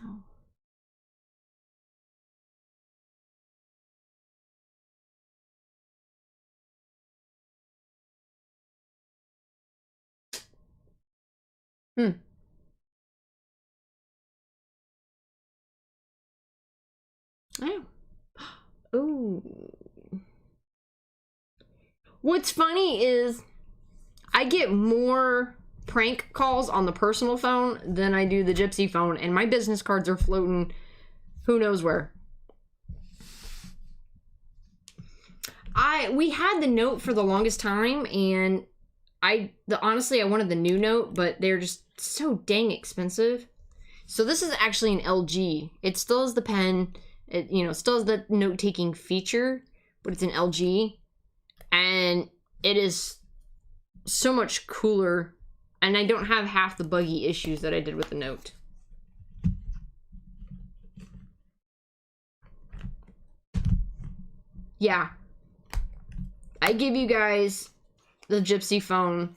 A: Hmm. Oh. Ooh. What's funny is I get more prank calls on the personal phone than I do the Gypsy phone, and my business cards are floating who knows where. We had the Note for the longest time, and honestly I wanted the new Note, but they're just so dang expensive. So this is actually an LG. It still has the pen, it still has the note-taking feature, but it's an LG, and it is so much cooler, and I don't have half the buggy issues that I did with the Note. Yeah. I give you guys the Gypsy phone.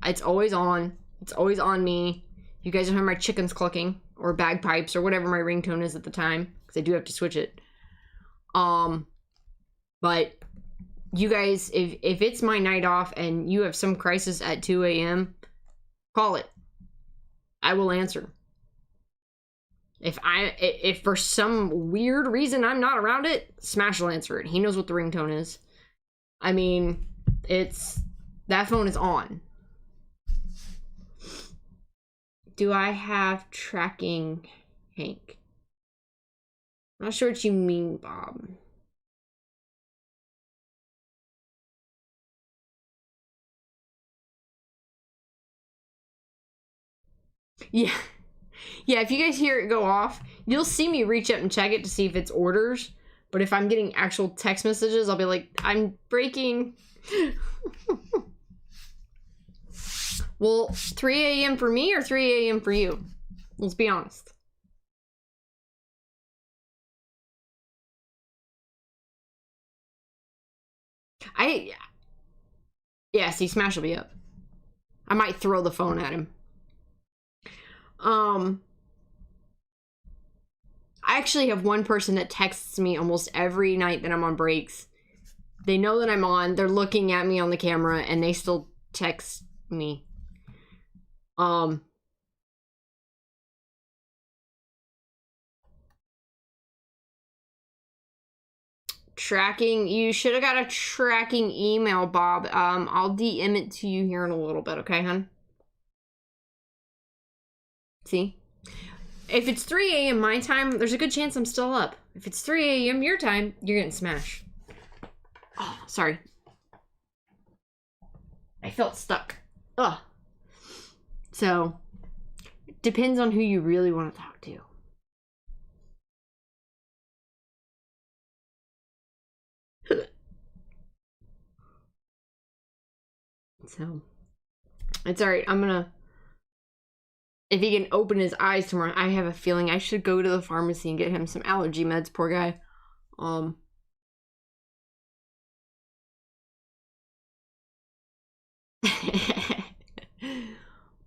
A: It's always on. It's always on me. You guys don't hear my chickens clucking or bagpipes or whatever my ringtone is at the time, because I do have to switch it. But you guys, if it's my night off and you have some crisis at 2 a.m., call it. I will answer. If for some weird reason I'm not around it, Smash will answer it. He knows what the ringtone is. I mean, that phone is on. Do I have tracking, Hank? Not sure what you mean, Bob. Yeah. Yeah, if you guys hear it go off, you'll see me reach up and check it to see if it's orders. But if I'm getting actual text messages, I'll be like, I'm breaking. Well, 3 a.m. for me or 3 a.m. for you? Let's be honest. Yeah, see, Smash will be up. I might throw the phone at him. I actually have one person that texts me almost every night that I'm on breaks. They know that I'm on, they're looking at me on the camera, and they still text me. Tracking, you should have got a tracking email, Bob. I'll DM it to you here in a little bit, okay, hon? See? If it's 3 a.m. my time, there's a good chance I'm still up. If it's 3 a.m. your time, you're getting Smash. Oh, sorry. I felt stuck. Ugh. So, depends on who you really want to talk to. So, it's alright. If he can open his eyes tomorrow, I have a feeling I should go to the pharmacy and get him some allergy meds, poor guy.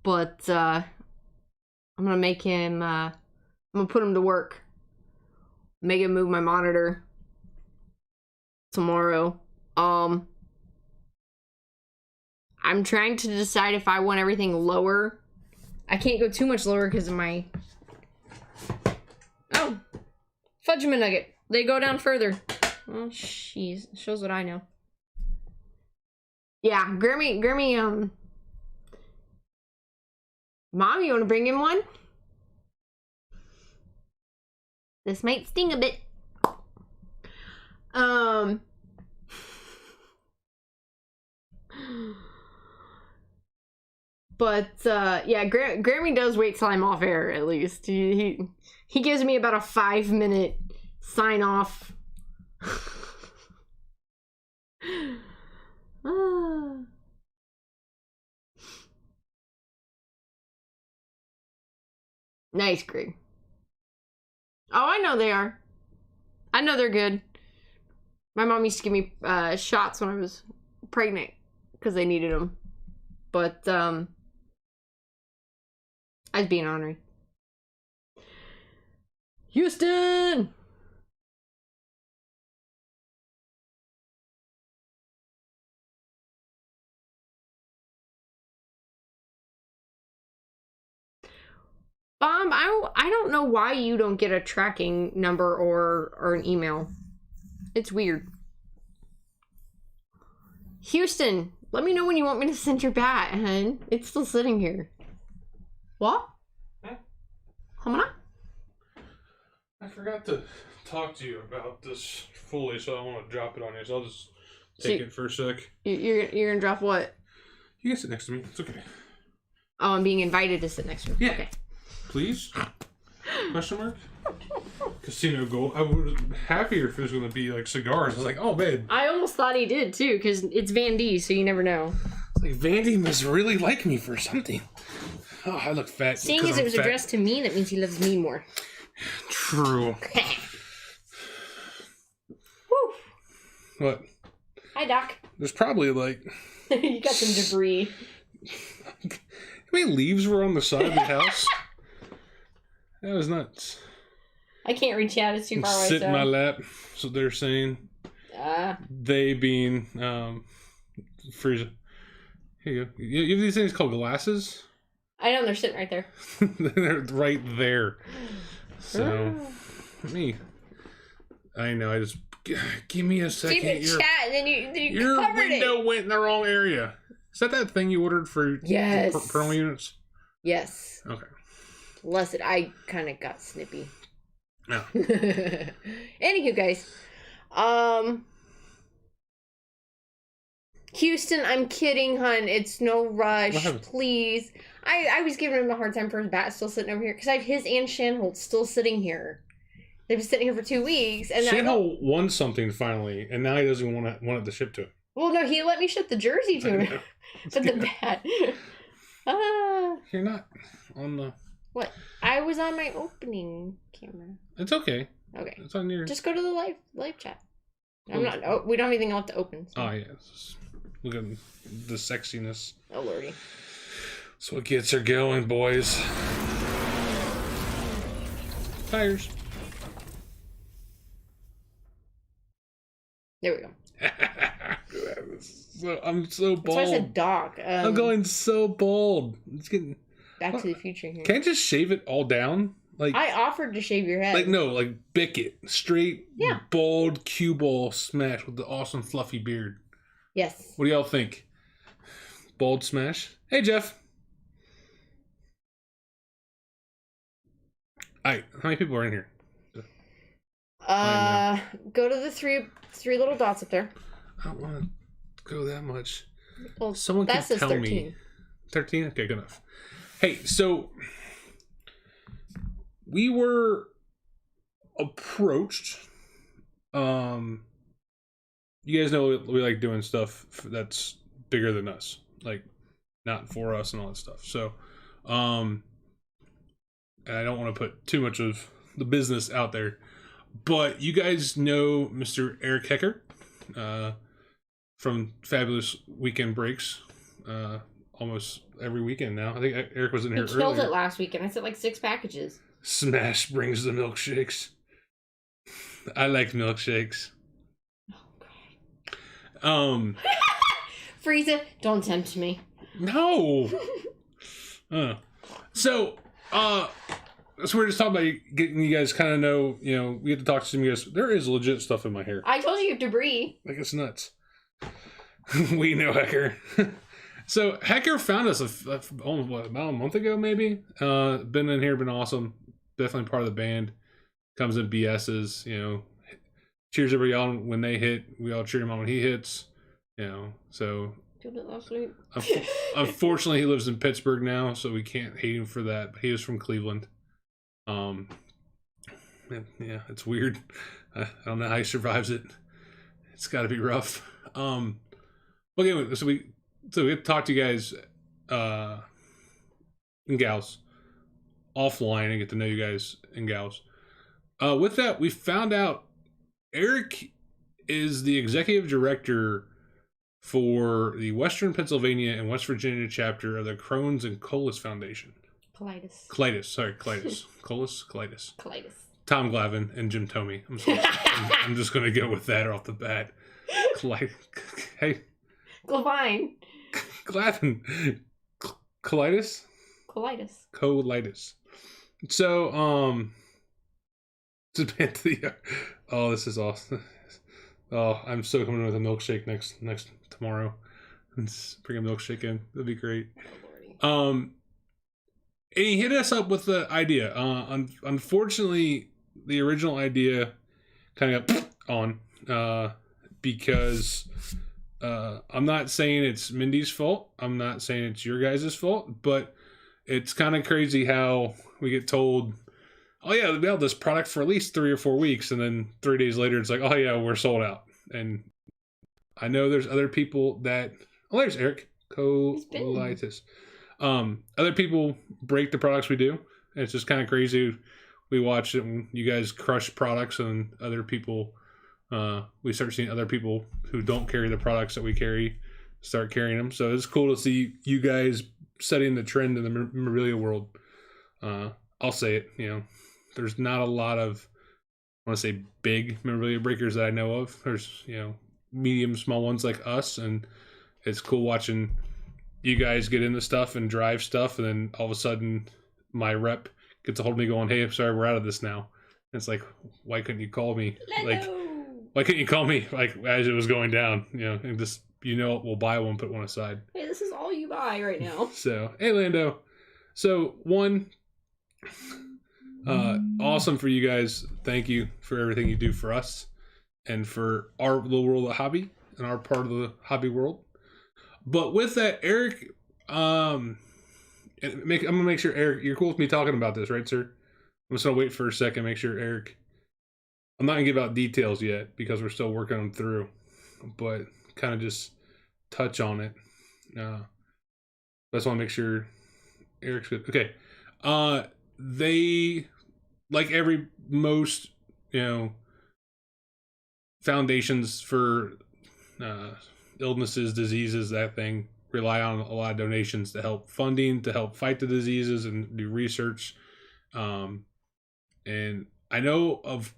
A: But, I'm gonna make him, I'm gonna put him to work. Make him move my monitor tomorrow. I'm trying to decide if I want everything lower. I can't go too much lower because of my... Oh! Fudgman Nugget. They go down further. Oh, jeez. Shows what I know. Yeah, Grammy, Mom, you want to bring him one? This might sting a bit. But, yeah, Grammy does wait till I'm off air, at least. He gives me about a 5-minute sign-off. Nice, Greg. Oh, I know they are. I know they're good. My mom used to give me shots when I was pregnant because they needed them. But, I was being ornery. Houston! I don't know why you don't get a tracking number or an email. It's weird. Houston, let me know when you want me to send your bat, hun. It's still sitting here. What?
C: Huh?
A: Hamana?
C: I forgot to talk to you about this fully, so I don't want to drop it on you. So I'll just take it for a sec.
A: You're gonna drop what?
C: You can sit next to me. It's okay.
A: Oh, I'm being invited to sit next to you.
C: Yeah.
A: Okay.
C: Please? Question mark? Casino gold. I was happier if it was going to be like cigars. I was like, oh man.
A: I almost thought he did too, because it's Van D, so you never know.
C: Like Vandy must really like me for something. Oh, I look fat.
A: Seeing as it was addressed to me, that means he loves me more.
C: True.
A: Woo.
C: What?
A: Hi, Doc.
C: There's probably like...
A: You got some debris.
C: How many leaves were on the side of the house? That was nuts.
A: I can't reach out. It's too far away.
C: Sit in my lap. That's what they're saying. They being Frieza. Here you go. You have these things called glasses?
A: I know, they're sitting right there.
C: They're right there. So, I know, I just... Give me a second.
A: Keep it chat, and then you
C: your
A: covered
C: window
A: it.
C: went in the wrong area. Is that thing you ordered for parental units?
A: Yes.
C: Okay.
A: Bless it. I kind of got snippy.
C: No.
A: Anywho, guys. Houston, I'm kidding, hun. It's no rush. Please. I was giving him a hard time for his bat still sitting over here. Because I have his and Shanholtz still sitting here. They've been sitting here for 2 weeks. And
C: Shanholtz won something finally, and now he doesn't want it to ship to him.
A: Well, no, he let me ship the jersey to him. But the bat.
C: You're not on the...
A: What? I was on my opening camera.
C: It's okay.
A: Okay.
C: It's on your...
A: Just go to the live chat. I'm not... Oh, we don't have anything left to open. So.
C: Oh, yeah. Look at the sexiness.
A: Oh, lordy.
C: That's what gets her going, boys. Tires.
A: There we go.
C: I'm so bald.
A: That's why I said Doc.
C: I'm going so bald. It's getting...
A: Back to the Future here.
C: Can't I just shave it all down? Like
A: I offered to shave your head.
C: Like no, like bick it. Straight,
A: yeah.
C: Bald cue ball smash with the awesome fluffy beard.
A: Yes.
C: What do y'all think? Bald smash? Hey Jeff. Alright, how many people are in here?
A: Go to the three little dots up there.
C: I don't want to go that much.
A: Well,
C: someone can tell
A: 13.
C: me. 13? Okay, good enough. Hey, so we were approached. You guys know we like doing stuff that's bigger than us, like not for us and all that stuff. So, and I don't want to put too much of the business out there, but you guys know Mr. Eric Hecker from Fabulous Weekend Breaks. Almost every weekend now. I think Eric was in here earlier.
A: He killed it last weekend. I sent like 6 packages.
C: Smash brings the milkshakes. I like milkshakes.
A: Oh, God. Frieza, don't tempt me.
C: No. So we're just talking about getting you guys kind of know, we have to talk to some of you guys. There is legit stuff in my hair.
A: I told you you have debris.
C: Like it's nuts. We know Hecker. So Hecker found us about a month ago, maybe. Been in here, been awesome. Definitely part of the band. Comes in BS's, cheers everybody on when they hit. We all cheer him on when he hits. So.
A: Did it last week.
C: Unfortunately, he lives in Pittsburgh now, so we can't hate him for that. But he was from Cleveland. Yeah, it's weird. I don't know how he survives it. It's got to be rough. Okay, so we have to talk to you guys and gals offline and get to know you guys and gals. With that, we found out Eric is the executive director for the Western Pennsylvania and West Virginia chapter of the Crohn's and Colitis Foundation.
A: Colitis.
C: Colitis.
A: Tom
C: Glavine and Jim Tomey. I'm just going to go with that off the bat. Hey.
A: Glavine.
C: Glavine. Colitis. So, to Banter, oh, this is awesome. Oh, I'm so coming with a milkshake next tomorrow. Let's bring a milkshake in. That'd be great. And he hit us up with the idea. Unfortunately, the original idea kind of got on because I'm not saying it's Mindy's fault. I'm not saying it's your guys' fault, but it's kind of crazy how we get told, oh yeah, we have this product for at least 3 or 4 weeks, and then 3 days later it's like, oh yeah, we're sold out. And I know there's other people that, oh, there's Eric, colitis. Other people break the products we do. It's just kind of crazy. We watch it when you guys crush products, and other people, we start seeing other people who don't carry the products that we carry start carrying them. So it's cool to see you guys setting the trend in the memorabilia world. I'll say it, there's not a lot of, I want to say, big memorabilia breakers that I know of. There's, medium, small ones like us, and it's cool watching you guys get into stuff and drive stuff, and then all of a sudden my rep gets a hold of me going, hey, I'm sorry, we're out of this now. And it's like, why couldn't you call me? Why couldn't you call me as it was going down? And just, we'll buy one, put one aside.
A: Hey, this is all you buy right now.
C: So, hey, Lando. So, one, awesome for you guys. Thank you for everything you do for us and for our little world of hobby and our part of the hobby world. But with that, Eric, I'm gonna make sure, Eric, you're cool with me talking about this, right, sir? I'm just gonna wait for a second, make sure, Eric. I'm not gonna give out details yet because we're still working them through, but kind of just touch on it. I just want to make sure Eric's good. Okay. They, like most, foundations for illnesses, diseases, that thing, rely on a lot of donations to help funding, to help fight the diseases and do research. And I know of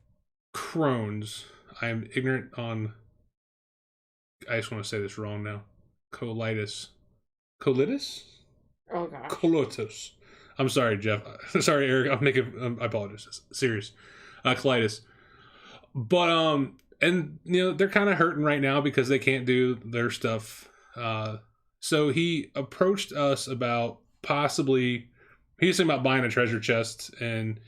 C: Crohn's. I'm ignorant on, I just want to say this wrong now. Colitis?
A: Oh gosh.
C: Colitis. I'm sorry, Jeff. Sorry, Eric. I apologize. Serious. Colitis. But, and, they're kind of hurting right now because they can't do their stuff. So he approached us about possibly, he was thinking about buying a treasure chest and,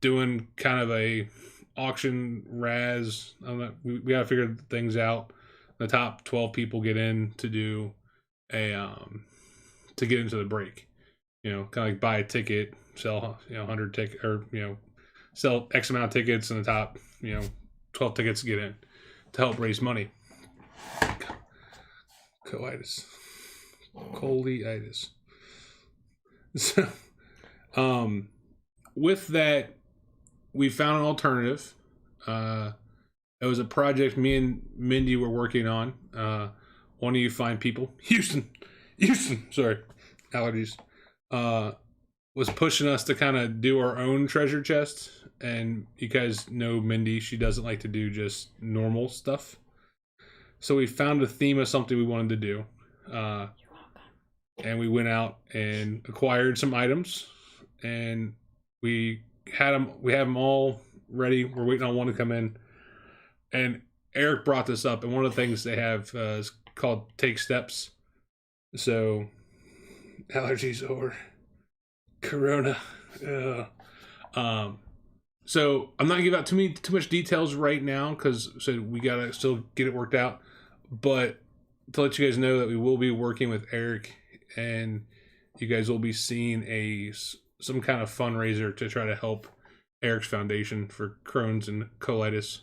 C: doing kind of a auction Raz. We got to figure things out. The top 12 people get in to do to get into the break. Kind of like buy a ticket, sell, 100 tickets, or, sell X amount of tickets, and the top, 12 tickets to get in to help raise money. Colitis. So, with that, we found an alternative. It was a project me and Mindy were working on. One of you fine people, Houston, sorry, allergies, was pushing us to kind of do our own treasure chest. And you guys know Mindy, she doesn't like to do just normal stuff. So we found a theme of something we wanted to do. And we went out and acquired some items, and we have them all ready. We're waiting on one to come in. And Eric brought this up, and one of the things they have is called Take Steps. So, allergies or Corona. So I'm not gonna give out too much details right now because we gotta still get it worked out. But to let you guys know that we will be working with Eric, and you guys will be seeing some kind of fundraiser to try to help Eric's foundation for Crohn's and colitis,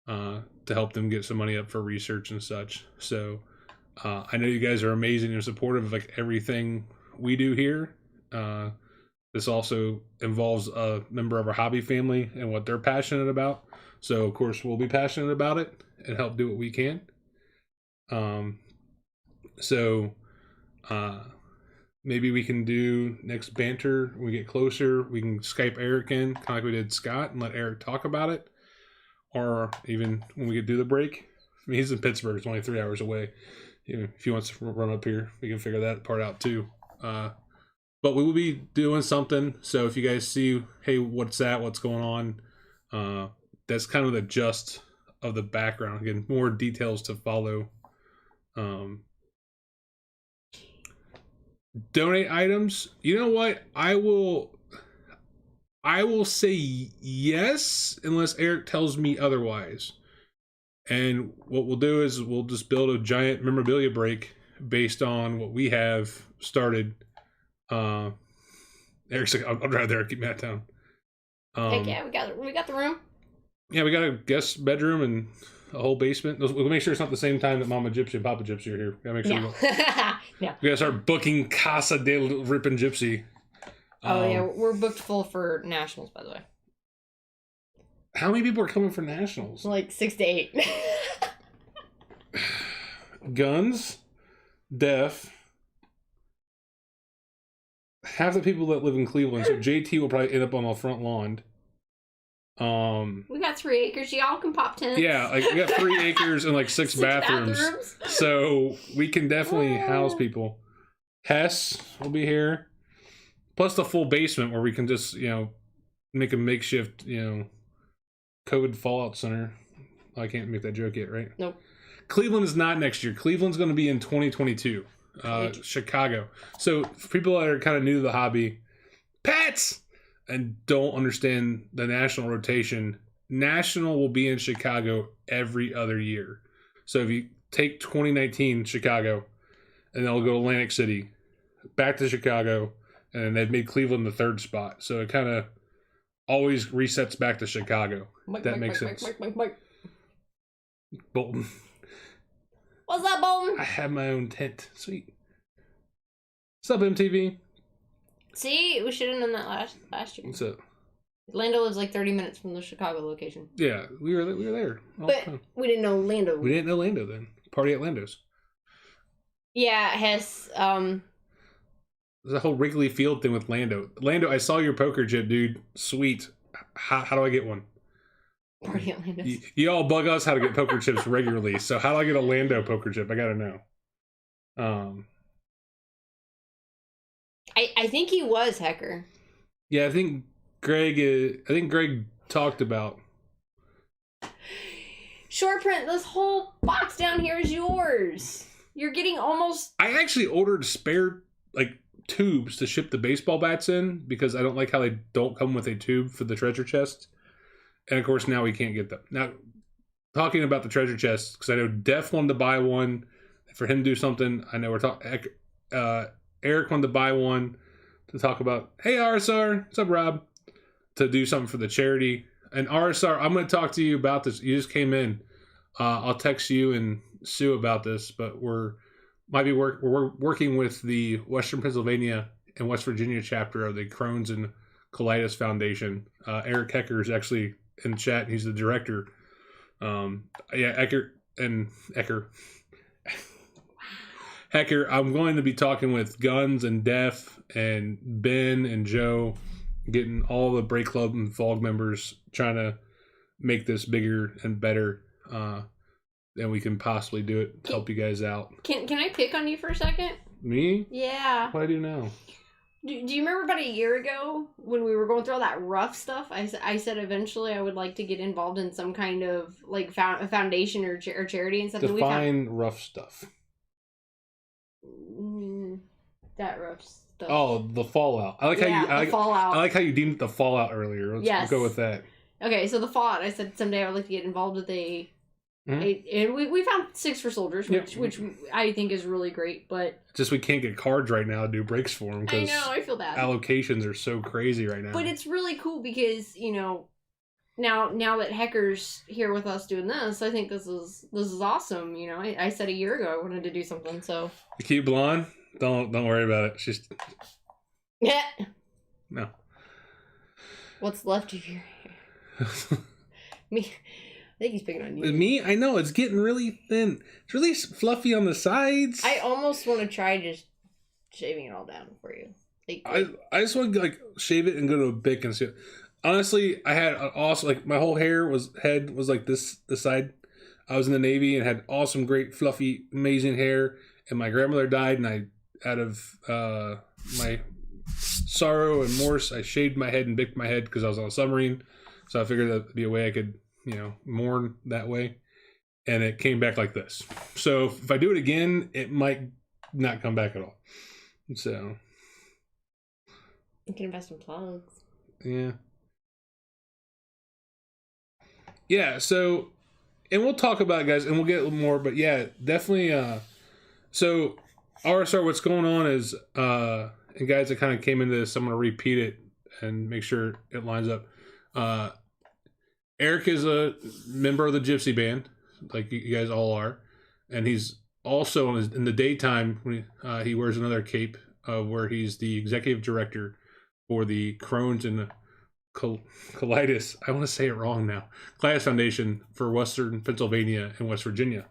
C: to help them get some money up for research and such. So I know you guys are amazing and supportive of everything we do here. This also involves a member of our hobby family and what they're passionate about. So of course we'll be passionate about it and help do what we can. Maybe we can do next Banter when we get closer. We can Skype Eric in, kind of like we did Scott, and let Eric talk about it. Or even when we could do the break. I mean, he's in Pittsburgh. It's only 3 hours away. If he wants to run up here, we can figure that part out too. But we will be doing something. So if you guys see, hey, what's that? What's going on? That's kind of the gist of the background. Again, more details to follow. Donate items. You know what? I will say yes unless Eric tells me otherwise. And what we'll do is we'll just build a giant memorabilia break based on what we have started. Eric's like, I'll drive there. Keep me out of town.
A: Heck yeah, we got the room.
C: Yeah, we got a guest bedroom and a whole basement. We'll make sure it's not the same time that Mama Gypsy and Papa Gypsy are here. Gotta make sure.
A: No. No.
C: We gotta start booking Casa de Rippin' Gypsy.
A: Oh yeah, we're booked full for nationals, by the way.
C: How many people are coming for nationals?
A: Like 6 to 8.
C: Guns, deaf. Half the people that live in Cleveland, so JT will probably end up on the front lawn.
A: We got 3 acres. Y'all can pop tents.
C: Yeah, like we got 3 acres and like 6 bathrooms. So we can definitely house people. Hess will be here. Plus the full basement where we can just, make a makeshift, COVID Fallout Center. I can't make that joke yet, right?
A: Nope.
C: Cleveland is not next year. Cleveland's going to be in 2022. Chicago. So for people that are kind of new to the hobby, pets, and don't understand the national rotation, national will be in Chicago every other year. So if you take 2019 Chicago, and they'll go to Atlantic City, back to Chicago, and they've made Cleveland the 3rd spot. So it kind of always resets back to Chicago. That makes sense.
A: Mike.
C: Bolton.
A: What's up, Bolton?
C: I have my own tent. Sweet. What's up, MTV?
A: See, we should have done that last year.
C: What's up?
A: Lando lives like 30 minutes from the Chicago location.
C: Yeah, we were there.
A: But we didn't know Lando.
C: We didn't know Lando then. Party at Lando's.
A: Yeah, Hess.
C: There's a whole Wrigley Field thing with Lando. Lando, I saw your poker chip, dude. Sweet. How do I get one?
A: Party at Lando's.
C: You all bug us how to get poker chips regularly. So how do I get a Lando poker chip? I gotta know.
A: I think he was Hecker.
C: Yeah, I think Greg talked about.
A: Short print, this whole box down here is yours. You're getting almost...
C: I actually ordered spare, tubes to ship the baseball bats in because I don't like how they don't come with a tube for the treasure chest. And, of course, now we can't get them. Now, talking about the treasure chest, because I know Def wanted to buy one for him to do something. I know we're talking... Eric wanted to buy one to talk about, hey, RSR, what's up, Rob? To do something for the charity. And RSR, I'm going to talk to you about this. You just came in. I'll text you and Sue about this, but we're working with the Western Pennsylvania and West Virginia chapter of the Crohn's and Colitis Foundation. Eric Hecker is actually in chat. He's the director. Hecker. Hecker, I'm going to be talking with Guns and Def and Ben and Joe, getting all the Break Club and Fog members, trying to make this bigger and better than we can possibly do it to help you guys out.
A: Can I pick on you for a second?
C: Me?
A: Yeah.
C: What do I do now?
A: Do you remember about a year ago when we were going through all that rough stuff? I said eventually I would like to get involved in some kind of a foundation or charity and stuff.
C: Define rough stuff.
A: That rough stuff.
C: Oh, the fallout. I like
A: fallout.
C: I like how you deemed the fallout earlier. Let's go with that.
A: Okay, so the fallout. I said someday I would like to get involved with and we found 6 for soldiers, which I think is really great. But
C: just we can't get cards right now to do breaks for them.
A: I know, I feel bad.
C: Allocations are so crazy right now.
A: But it's really cool because now that Hecker's here with us doing this, I think this is awesome. I said a year ago I wanted to do something. So
C: you keep blonde. Don't worry about it. She's no.
A: What's left of your hair? Me. I think he's picking on you.
C: Me? I know, it's getting really thin. It's really fluffy on the sides.
A: I almost want to try just shaving it all down for you.
C: I just want to shave it and go to a Bic and see it. Honestly, I had an awesome, my whole head was like this side. I was in the Navy and had awesome, great, fluffy, amazing hair. And my grandmother died, and out of my sorrow and remorse, I shaved my head and bicked my head because I was on a submarine. So I figured that'd be a way I could, mourn that way. And it came back like this. So if I do it again, it might not come back at all. So
A: You can invest in plugs.
C: yeah. Yeah, so, and we'll talk about it, guys, and we'll get a little more, but yeah, definitely, so, RSR, what's going on is, and guys that kind of came into this, I'm going to repeat it and make sure it lines up. Eric is a member of the Gypsy band, like you guys all are, and he's also, in the daytime, when he wears another cape, where he's the executive director for the Crohn's and the colitis, I want to say it wrong now, Colitis Foundation for Western Pennsylvania and West Virginia.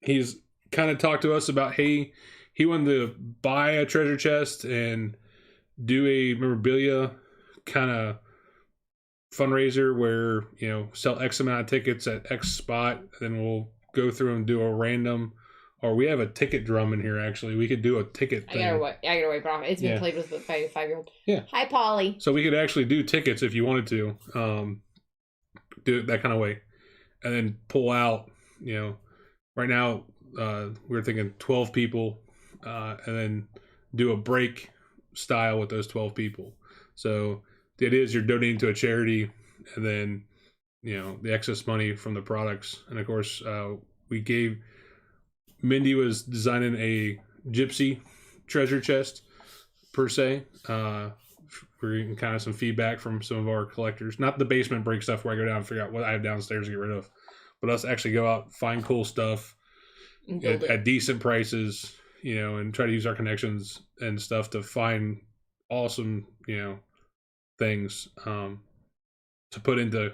C: He's kind of talked to us about, hey, he wanted to buy a treasure chest and do a memorabilia kind of fundraiser where, sell X amount of tickets at X spot, then we'll go through and do a random, or we have a ticket drum in here, actually. We could do a ticket thing.
A: I gotta wipe it off. It's been played with by a 5-year-old.
C: Yeah.
A: Hi, Polly.
C: So we could actually do tickets if you wanted to, do it that kind of way. And then pull out, right now, we're thinking 12 people, and then do a break style with those 12 people. So the idea is you're donating to a charity, and then, the excess money from the products. And of course, Mindy was designing a Gypsy treasure chest, per se. We're getting kind of some feedback from some of our collectors. Not the basement break stuff where I go down and figure out what I have downstairs to get rid of, but us actually go out, find cool stuff at decent prices, and try to use our connections and stuff to find awesome, things to put into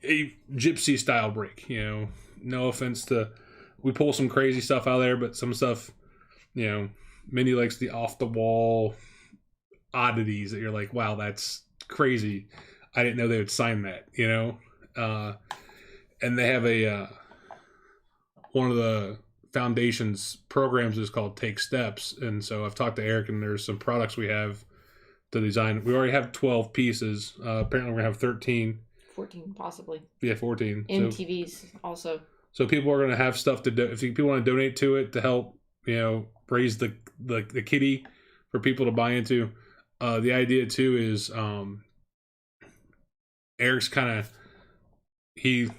C: a Gypsy style break. No offense to, we pull some crazy stuff out of there, but some stuff, Mindy likes the off the wall oddities that you're like, wow, that's crazy. I didn't know they would sign that, and they have a one of the foundation's programs is called Take Steps, and so I've talked to Eric, and there's some products we have to design. We already have 12 pieces. Apparently we're gonna have 13,
A: 14 possibly.
C: Yeah, 14
A: MTVs also.
C: So people are going to have stuff to do. If people want to donate to it to help, raise the kitty for people to buy into. The idea too is Eric's he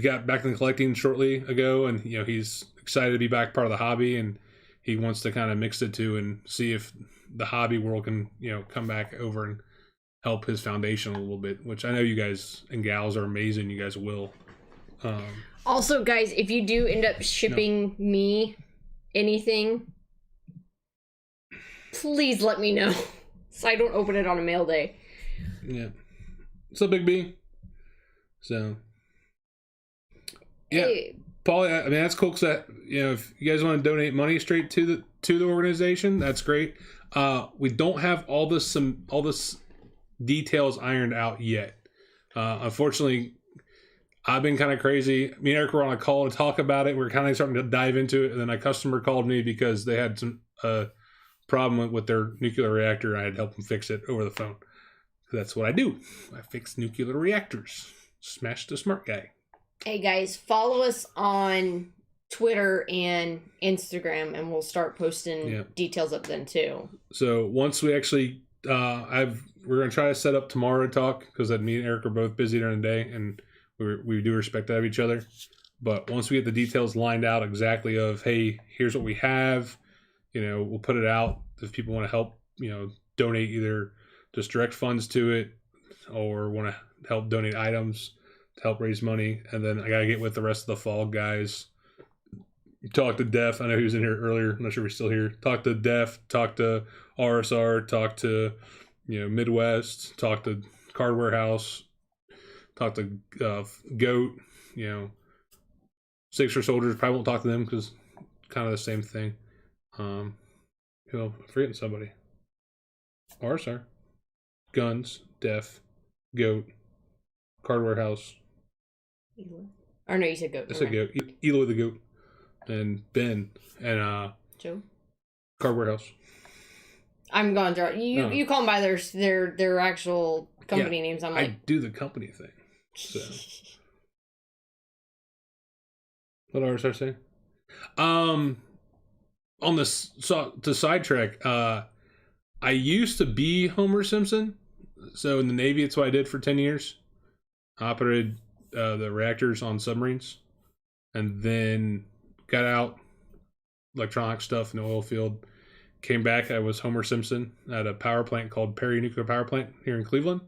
C: got back into collecting shortly ago, and he's excited to be back part of the hobby, and he wants to kind of mix the two and see if the hobby world can come back over and help his foundation a little bit. Which I know you guys and gals are amazing. You guys will.
A: Also, guys, if you do end up shipping me anything, please let me know so I don't open it on a mail day.
C: Yeah. What's up, Big B? So, yeah. Hey. Paul, I mean, that's cool because if you guys want to donate money straight to the organization, that's great. We don't have all this details ironed out yet. Unfortunately, I've been kind of crazy. Me and Eric were on a call to talk about it. We're kind of starting to dive into it. And then a customer called me because they had some problem with their nuclear reactor. I had to help them fix it over the phone. That's what I do. I fix nuclear reactors. Smash the smart guy.
A: Hey, guys, follow us on Twitter and Instagram, and we'll start posting details up then, too. So
C: once we actually... we're going to try to set up tomorrow to talk because me and Eric are both busy during the day, and we do respect that of each other. But once we get the details lined out exactly of, hey, here's what we have, we'll put it out. If people want to help, donate either just direct funds to it or want to help donate items to help raise money. And then I got to get with the rest of the fall guys. Talk to Def. I know he was in here earlier. I'm not sure if he's still here. Talk to Def. Talk to RSR. Talk to, Midwest. Talk to Card Warehouse. Talk to Goat, Sixer Soldiers. Probably won't talk to them because kind of the same thing. I'm forgetting somebody. RSR, Guns, Def, Goat, Card Warehouse.
A: Or no, you said Goat.
C: I said Goat. Eloy the Goat, and Ben, and
A: Joe.
C: Card Warehouse.
A: I'm going to you.
C: No.
A: You call them by their actual company names. I'm
C: I
A: like,
C: do the company thing. So, what ours are saying? On this, so to sidetrack, I used to be Homer Simpson. So in the Navy, it's what I did for 10 years. I operated the reactors on submarines, and then got out, electronic stuff in the oil field. Came back, I was Homer Simpson at a power plant called Perry Nuclear Power Plant here in Cleveland.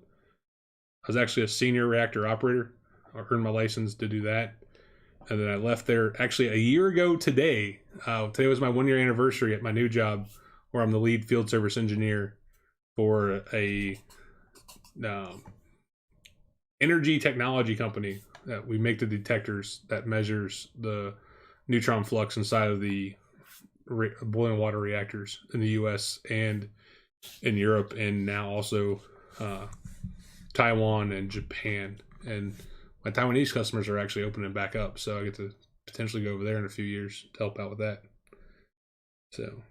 C: I was actually a senior reactor operator. I earned my license to do that. And then I left there actually a year ago today. Today was my 1 year anniversary at my new job, where I'm the lead field service engineer for a energy technology company that we make the detectors that measures the neutron flux inside of the boiling water reactors in the U.S. and in Europe, and now also Taiwan and Japan. And my Taiwanese customers are actually opening back up, so I get to potentially go over there in a few years to help out with that. So,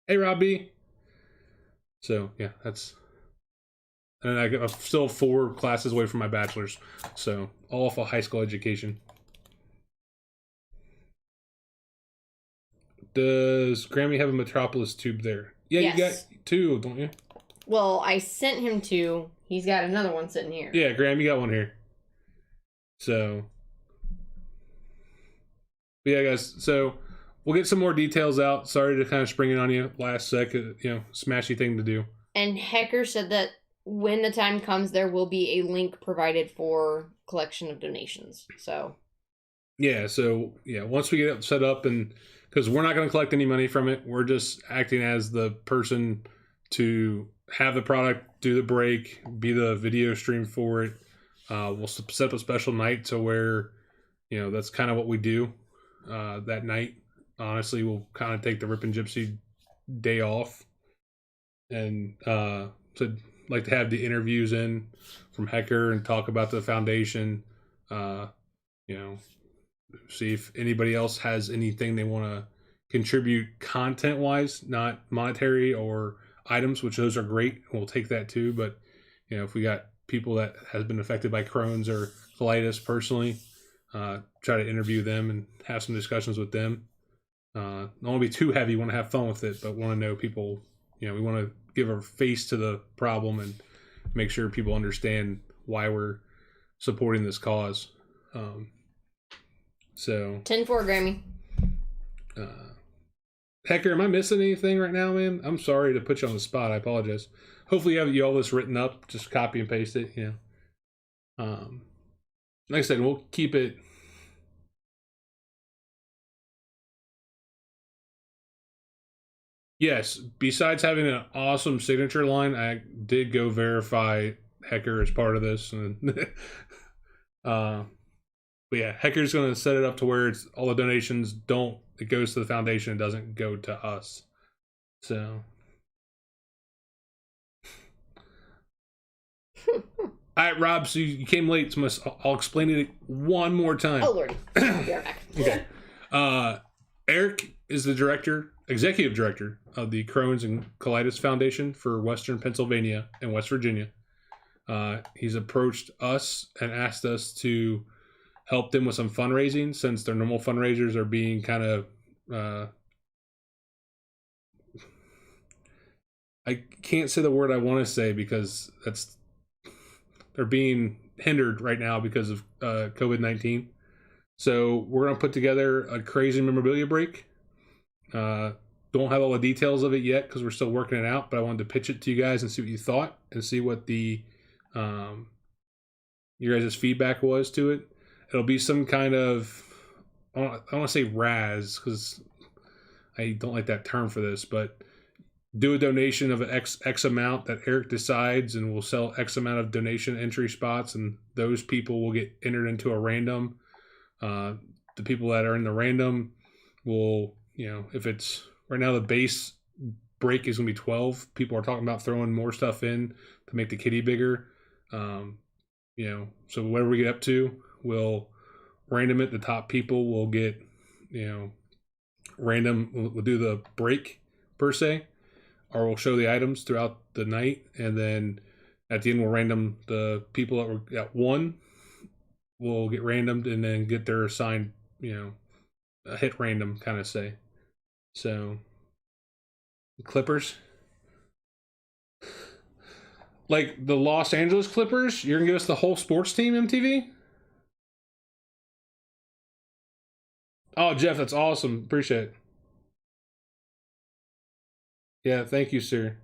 C: hey, Robbie. So yeah, that's. And I'm still 4 classes away from my bachelor's, so all off a high school education. Does Grammy have a Metropolis tube there? Yeah,
A: yes.
C: You got 2, don't you?
A: Well, I sent him 2. He's got another one sitting here.
C: Yeah, Graham, you got one here. So, but yeah, guys. So we'll get some more details out. Sorry to kind of spring it on you last second. Smashy thing to do.
A: And Hecker said that when the time comes, there will be a link provided for collection of donations. So.
C: Yeah. So yeah, once we get it set up, and because we're not going to collect any money from it, we're just acting as the person to have the product, do the break, be the video stream for it. We'll set up a special night to where, that's kind of what we do that night. Honestly, we'll kind of take the Rip and Gypsy day off, and to like to have the interviews in from Hecker and talk about the foundation. See if anybody else has anything they want to contribute content wise, not monetary or items, which those are great. We'll take that too. But if we got people that has been affected by Crohn's or colitis personally, try to interview them and have some discussions with them. Don't want to be too heavy. Want to have fun with it, but want to know people. We want to give a face to the problem and make sure people understand why we're supporting this cause. So
A: 10-4, Grammy.
C: Hecker, am I missing anything right now, man? I'm sorry to put you on the spot. I apologize. Hopefully you have all this written up. Just copy and paste it. Like I said, we'll keep it. Yes, besides having an awesome signature line, I did go verify Hecker as part of this. And but yeah, Hecker's going to set it up to where it's all the donations it goes to the foundation. It doesn't go to us. So. All right, Rob, so you came late, so I'll explain it one more time.
A: Oh, Lordy. I'll be right back.
C: Okay. Eric is the executive director of the Crohn's and Colitis Foundation for Western Pennsylvania and West Virginia. He's approached us and asked us to help them with some fundraising, since their normal fundraisers are being kind of I can't say the word I want to say because they're being hindered right now because of COVID-19. So we're going to put together a crazy memorabilia break. Don't have all the details of it yet because we're still working it out, but I wanted to pitch it to you guys and see what you thought and see what the your guys' feedback was to it. It'll be some kind of, I don't want to say Raz because I don't like that term for this, but do a donation of X amount that Eric decides, and we'll sell X amount of donation entry spots, and those people will get entered into a random. The people that are in the random will, if it's right now, the base break is going to be 12. People are talking about throwing more stuff in to make the kitty bigger. So whatever we get up to, we'll random it. The top people will get, random. We'll do the break per se. or we'll show the items throughout the night, and then at the end we'll random the people that were at 1. We'll get randomed and then get their assigned, a hit random kind of say. So, Clippers. Like the Los Angeles Clippers, you're going to give us the whole sports team, MTV? Oh, Jeff, that's awesome. Appreciate it. Yeah, thank you, sir.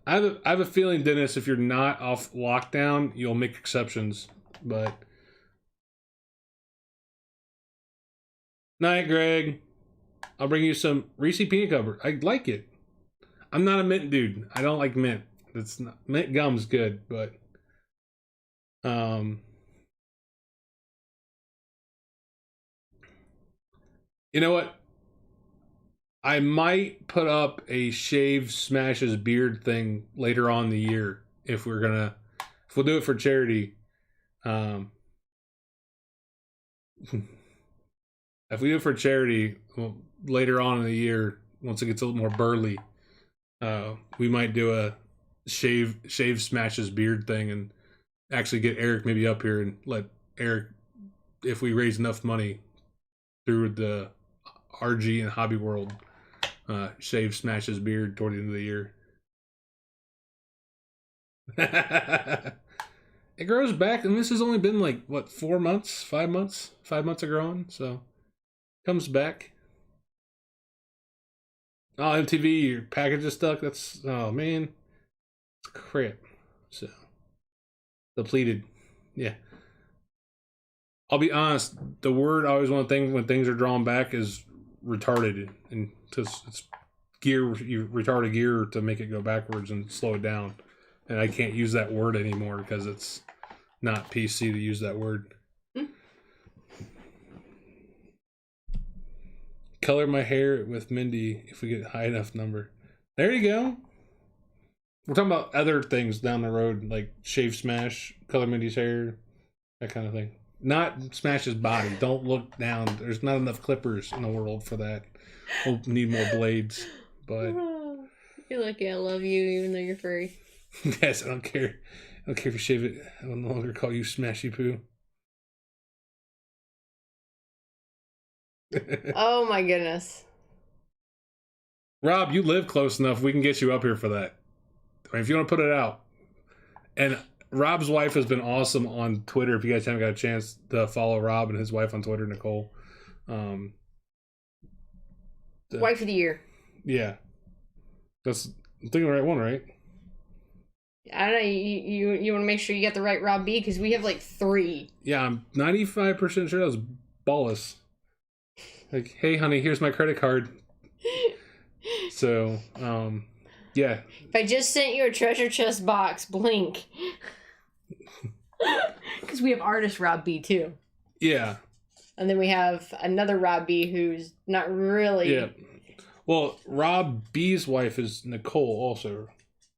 C: I have a feeling, Dennis, if you're not off lockdown, you'll make exceptions. But night, Greg. I'll bring you some Reese peanut cover. I like it. I'm not a mint dude. I don't like mint. It's not, mint gum's good, but you know what? I might put up a shave smashes beard thing later on in the year if we'll do it for charity. If we do it for charity, well, later on in the year, once it gets a little more burly, we might do a shave smashes beard thing and actually get Eric maybe up here and let Eric, if we raise enough money through the RG and Hobby World, shave smashes beard toward the end of the year. It grows back, and this has only been like what, 4 months, 5 months, 5 months of growing, so comes back. Oh, MTV, your package is stuck. That's, oh man, it's crap. So depleted. Yeah. I'll be honest. The word I always want to think when things are drawn back is retarded, and it's gear, you retarded gear to make it go backwards and slow it down. And I can't use that word anymore because it's not PC to use that word. Color my hair with Mindy if we get a high enough number. There you go. We're talking about other things down the road, like shave smash, color Mindy's hair, that kind of thing. Not smash his body. Don't look down. There's not enough clippers in the world for that. We'll need more blades. But
A: you're lucky I love you even though you're furry.
C: Yes, I don't care. I don't care if you shave it. I will no longer call you Smashy Poo.
A: Oh my goodness.
C: Rob, you live close enough. We can get you up here for that. I mean, if you want to put it out. And Rob's wife has been awesome on Twitter. If you guys haven't got a chance to follow Rob and his wife on Twitter, Nicole.
A: Wife of the year.
C: Yeah. I'm thinking the right one, right?
A: I don't know. You want to make sure you get the right Rob B because we have like 3.
C: Yeah, I'm 95% sure that was Bolus. Like, hey, honey, here's my credit card. So, yeah.
A: If I just sent you a treasure chest box, blink. Because we have artist Rob B too.
C: Yeah.
A: And then we have another Rob B who's not really.
C: Yeah. Well, Rob B's wife is Nicole also,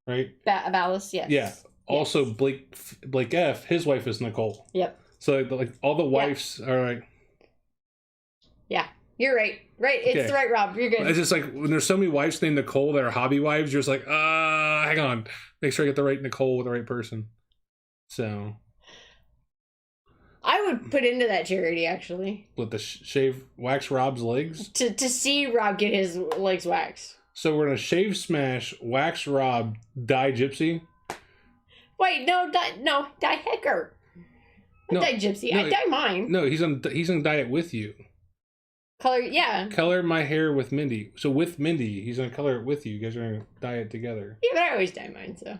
C: right?
A: Ballas, yes.
C: Yeah. Also, yes. Blake F, his wife is Nicole.
A: Yep.
C: So, like, all the wives are like.
A: Yeah. You're right. Right. It's
C: okay.
A: the right Rob. You're good.
C: It's just like when there's so many wives named Nicole that are hobby wives, you're just like, hang on. Make sure I get the right Nicole with the right person. So.
A: I would put into that charity, actually.
C: With the wax Rob's legs?
A: To see Rob get his legs waxed.
C: So we're going to shave smash, wax Rob, dye Gypsy?
A: Wait, no, dye Hecker. No, dye Gypsy. I dye mine.
C: No, he's gonna dye it with you.
A: Color, yeah.
C: Color my hair with Mindy. So with Mindy, he's gonna color it with you. You guys are gonna dye it together.
A: Yeah, but I always dye mine, so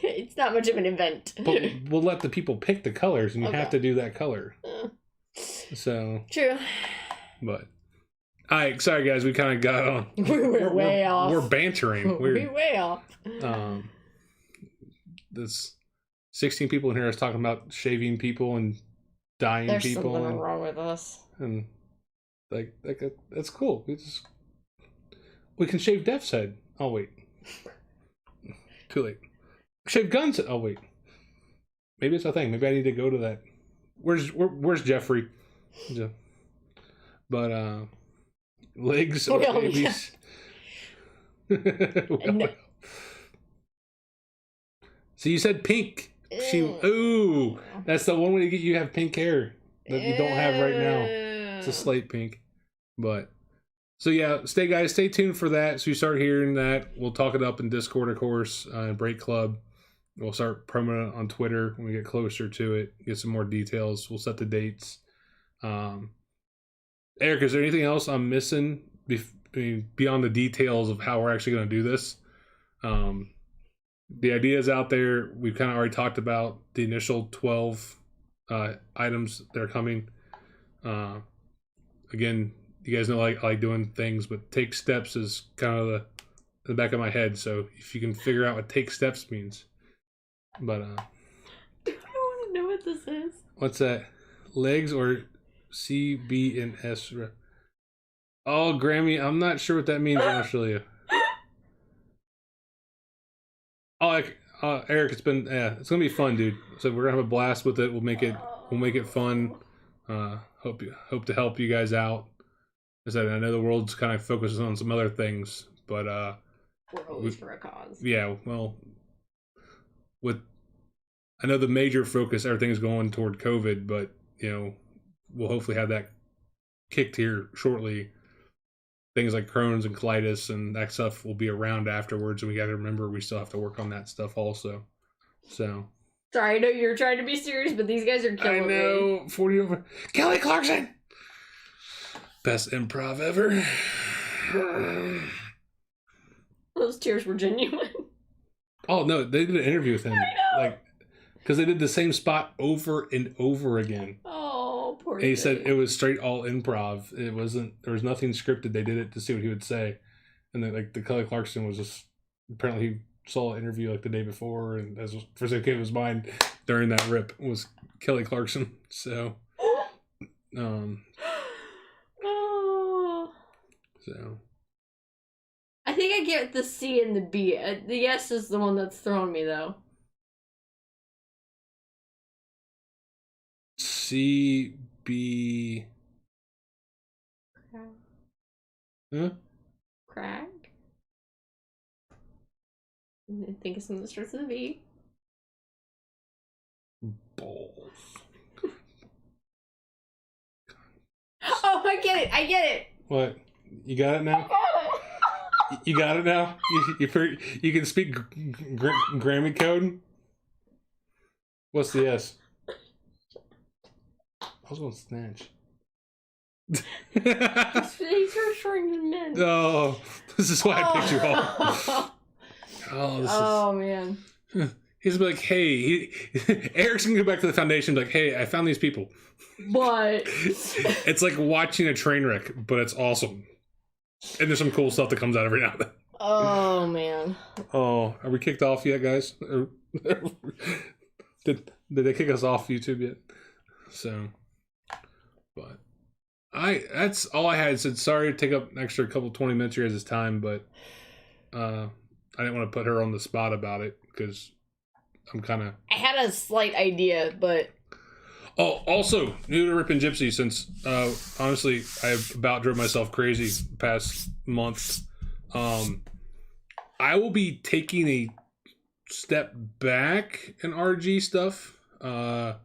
A: it's not much of an event.
C: But we'll let the people pick the colors, and you have to do that color. So
A: true.
C: But all right, sorry guys, we kind of got on.
A: We're way off.
C: We're bantering.
A: We're way off.
C: There's 16 people in here is talking about shaving people and dyeing
A: There's
C: people.
A: There's something wrong with us.
C: And like that's cool. We can shave Def's head. Oh wait, too late. Shave Gun's head. Oh wait, maybe it's a thing. Maybe I need to go to that. Where's Jeffrey? But legs or
A: Well,
C: babies. Well,
A: No.
C: So you said pink. Ooh, that's the one way to get you to have pink hair that you don't have right now. It's a slate pink. But so yeah, stay tuned for that. So you start hearing that. We'll talk it up in Discord, of course, Break Club. We'll start promoting it on Twitter when we get closer to it. Get some more details. We'll set the dates. Eric, is there anything else I'm missing beyond the details of how we're actually going to do this? The idea is out there. We've kind of already talked about the initial 12 items that are coming. Again, you guys know I like doing things, but take steps is kind of the back of my head. So if you can figure out what take steps means. But
A: I don't want to know what this is.
C: What's that? Legs or C, B, and S? Oh, Grammy, I'm not sure what that means in Australia. Oh, Eric, it's gonna be fun, dude. So we're gonna have a blast with it. We'll make it fun. Hope to help you guys out. As I said, I know the world's kind of focuses on some other things, but
A: we're always for a cause.
C: Yeah, well, I know the major focus, everything's going toward COVID, but we'll hopefully have that kicked here shortly. Things like Crohn's and colitis and that stuff will be around afterwards, and we got to remember we still have to work on that stuff also. So
A: sorry, I know you're trying to be serious, but these guys are killing me.
C: I know. 40 over. Kelly Clarkson, best improv ever.
A: Those tears were genuine.
C: Oh no, they did an interview with him, because they did the same spot over and over again.
A: Oh, poor
C: And he
A: thing.
C: said it was straight all improv. There was nothing scripted. They did it to see what he would say. And then the Kelly Clarkson was just, apparently he saw an interview the day before, and as first thing came to his mind during that rip was Kelly Clarkson. So
A: Oh.
C: So
A: I think I get the C and the B. The S is the one that's throwing me though.
C: C, B. Huh?
A: Crack. I think it's something that starts with a V.
C: Balls.
A: Oh, I get it.
C: What? You got it now? You got it now? You can speak Grammy code? What's the S? I was going to snatch.
A: He's referring to men.
C: Oh, this is why I picked you all.
A: Oh, man.
C: He's like, hey, Eric's gonna go back to the foundation and be like, hey, I found these people.
A: But
C: It's like watching a train wreck, but it's awesome. And there's some cool stuff that comes out every now and then.
A: oh, man.
C: Oh, are we kicked off yet, guys? Did they kick us off YouTube yet? So, but that's all I had. Said sorry to take up an extra couple 20 minutes here as his time, but I didn't want to put her on the spot about it because I'm kind of.
A: I had a slight idea, but.
C: Oh, also, new to Rippin' Gypsy, since honestly, I about drove myself crazy the past month. I will be taking a step back in RG stuff. I'll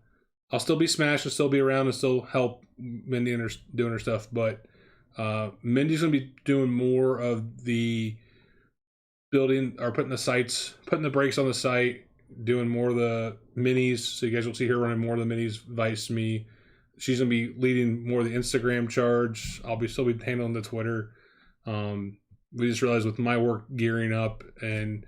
C: still be Smash and still be around and still help Mindy and doing her stuff, but Mindy's going to be doing more of the building or putting the brakes on the site, doing more of the minis, so you guys will see her running more of the minis, vice me. She's gonna be leading more of the Instagram charge. I'll still be handling the Twitter. We just realized with my work gearing up, and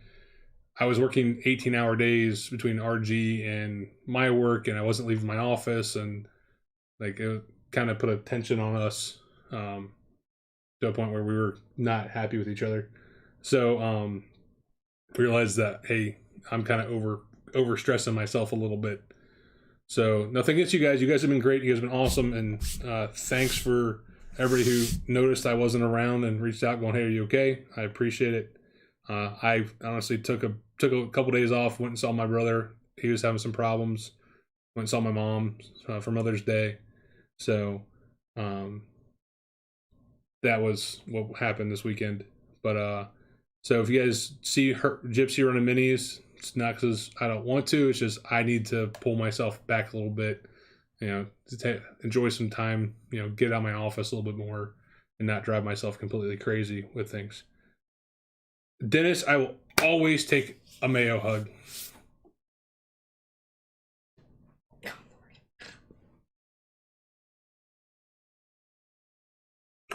C: I was working 18-hour days between RG and my work, and I wasn't leaving my office, and it kind of put a tension on us to a point where we were not happy with each other. So realized that, hey, I'm kind of over stressing myself a little bit. So nothing against you guys. You guys have been great. You guys have been awesome. And thanks for everybody who noticed I wasn't around and reached out going, hey, are you okay? I appreciate it. I honestly took a couple days off, went and saw my brother. He was having some problems. Went and saw my mom for Mother's Day. So that was what happened this weekend. But so if you guys see Gypsy running minis, it's not because I don't want to. It's just I need to pull myself back a little bit, to enjoy some time, get out of my office a little bit more and not drive myself completely crazy with things. Dennis, I will always take a Mayo hug.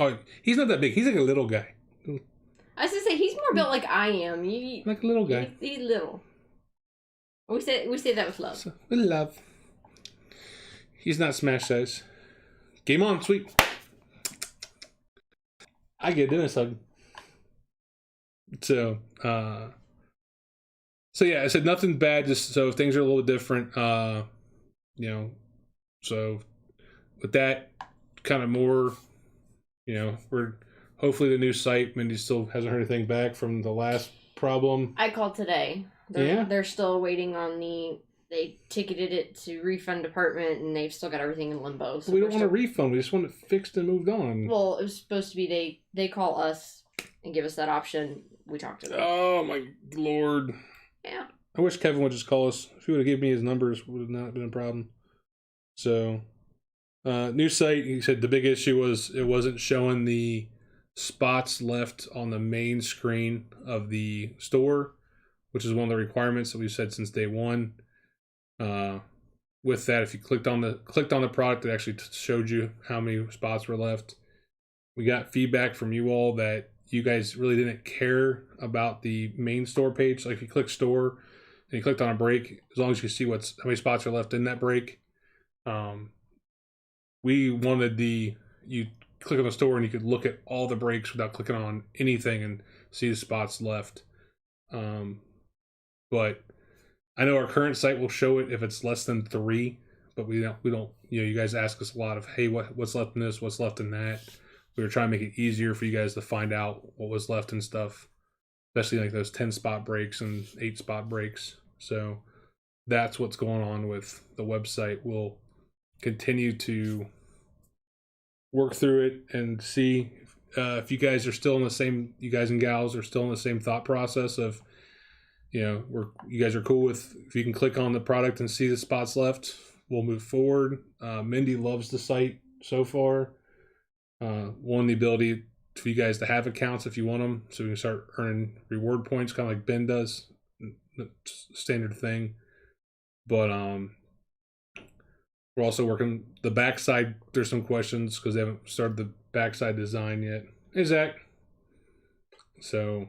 C: Oh, he's not that big. He's like a little guy.
A: I was gonna say he's more built like I am.
C: Like a little guy.
A: He's little. We say that with love.
C: So, with love. He's not smash size. Game on, sweet. I get Dennis hug. So yeah, I said nothing bad. Just so things are a little different. So with that, kind of more. We're hopefully the new site. Mindy still hasn't heard anything back from the last problem.
A: I called today. They're still waiting on they ticketed it to refund department and they've still got everything in limbo. So
C: we don't want a refund. We just want it fixed and moved on.
A: Well, it was supposed to be they call us and give us that option. We talk to them.
C: Oh my Lord.
A: Yeah.
C: I wish Kevin would just call us. If he would have given me his numbers, would have not been a problem. So, new site. He said the big issue was it wasn't showing the spots left on the main screen of the store, which is one of the requirements that we've said since day one. With that, if you clicked on the product, it actually showed you how many spots were left. We got feedback from you all that you guys really didn't care about the main store page. Like if you click store and you clicked on a break, as long as you see how many spots are left in that break. We wanted you click on the store and you could look at all the breaks without clicking on anything and see the spots left. But I know our current site will show it if it's less than 3, but we don't. You guys ask us a lot of, hey, what's left in this, what's left in that. We were trying to make it easier for you guys to find out what was left and stuff, especially like those 10 spot breaks and 8 spot breaks. So that's what's going on with the website. We'll continue to work through it and see if you guys are still in the same, you guys and gals are still in the same thought process of, you guys are cool with, if you can click on the product and see the spots left, we'll move forward. Mindy loves the site so far. One, the ability for you guys to have accounts if you want them, so we can start earning reward points, kind of like Ben does, standard thing. But we're also working the backside. There's some questions because they haven't started the backside design yet. Hey, Zach. So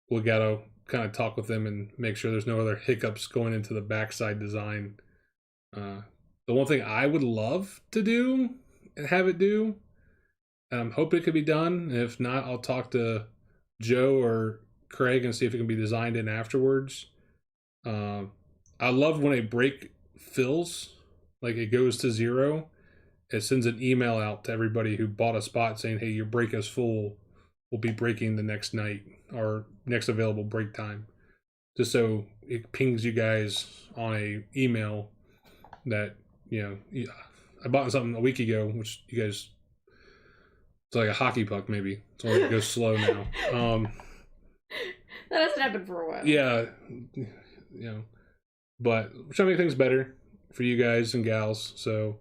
C: we gotta kind of talk with them and make sure there's no other hiccups going into the backside design. The one thing I would love to do and have it do, and I'm hoping it could be done. If not, I'll talk to Joe or Craig and see if it can be designed in afterwards. I love when a break fills, like it goes to 0. It sends an email out to everybody who bought a spot saying, hey, your break is full. We'll be breaking the next night or next available break time. Just so it pings you guys on a email that, I bought something a week ago, which you guys, it's like a hockey puck maybe. It's only it goes slow now.
A: That hasn't happened for a while.
C: Yeah. But we're trying to make things better for you guys and gals. So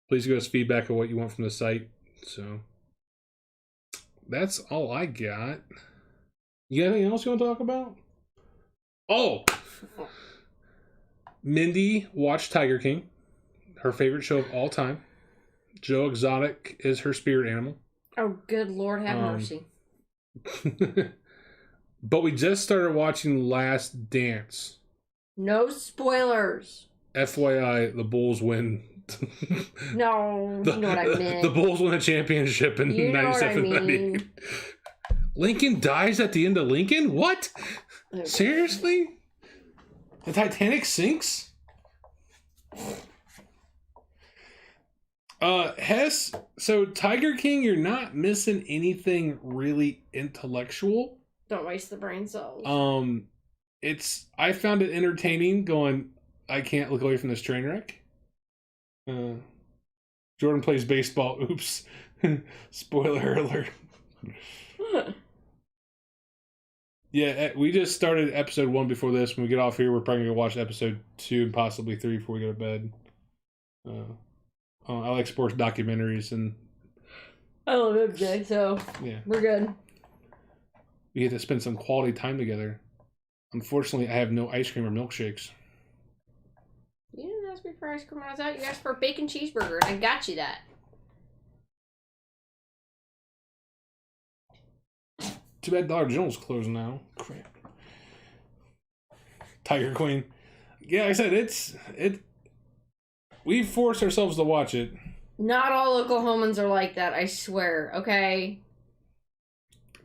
C: please give us feedback on what you want from the site. So that's all I got. You got anything else you want to talk about? Oh! Mindy watched Tiger King. Her favorite show of all time. Joe Exotic is her spirit animal.
A: Oh, good Lord, have mercy.
C: But we just started watching Last Dance.
A: No spoilers.
C: FYI, the Bulls win.
A: No, you know what I meant.
C: The Bulls win a championship in 97, 98. Lincoln dies at the end of Lincoln? What?
A: Okay.
C: Seriously? The Titanic sinks? Hess, so Tiger King, you're not missing anything really intellectual.
A: Don't waste the brain cells.
C: I found it entertaining going, I can't look away from this train wreck. Jordan plays baseball. Oops. Spoiler alert. Yeah, we just started episode 1 before this. When we get off here, we're probably going to watch episode 2 and possibly 3 before we go to bed. I like sports documentaries, and
A: I love MJ, so
C: yeah,
A: we're good.
C: we get to spend some quality time together. Unfortunately, I have no ice cream or milkshakes.
A: You didn't ask me for ice cream when I was out. You asked for a bacon cheeseburger, and I got you that.
C: Too bad Dollar General's closed now. Crap. Tiger Queen. Yeah, like I said, we forced ourselves to watch it.
A: Not all Oklahomans are like that, I swear, okay?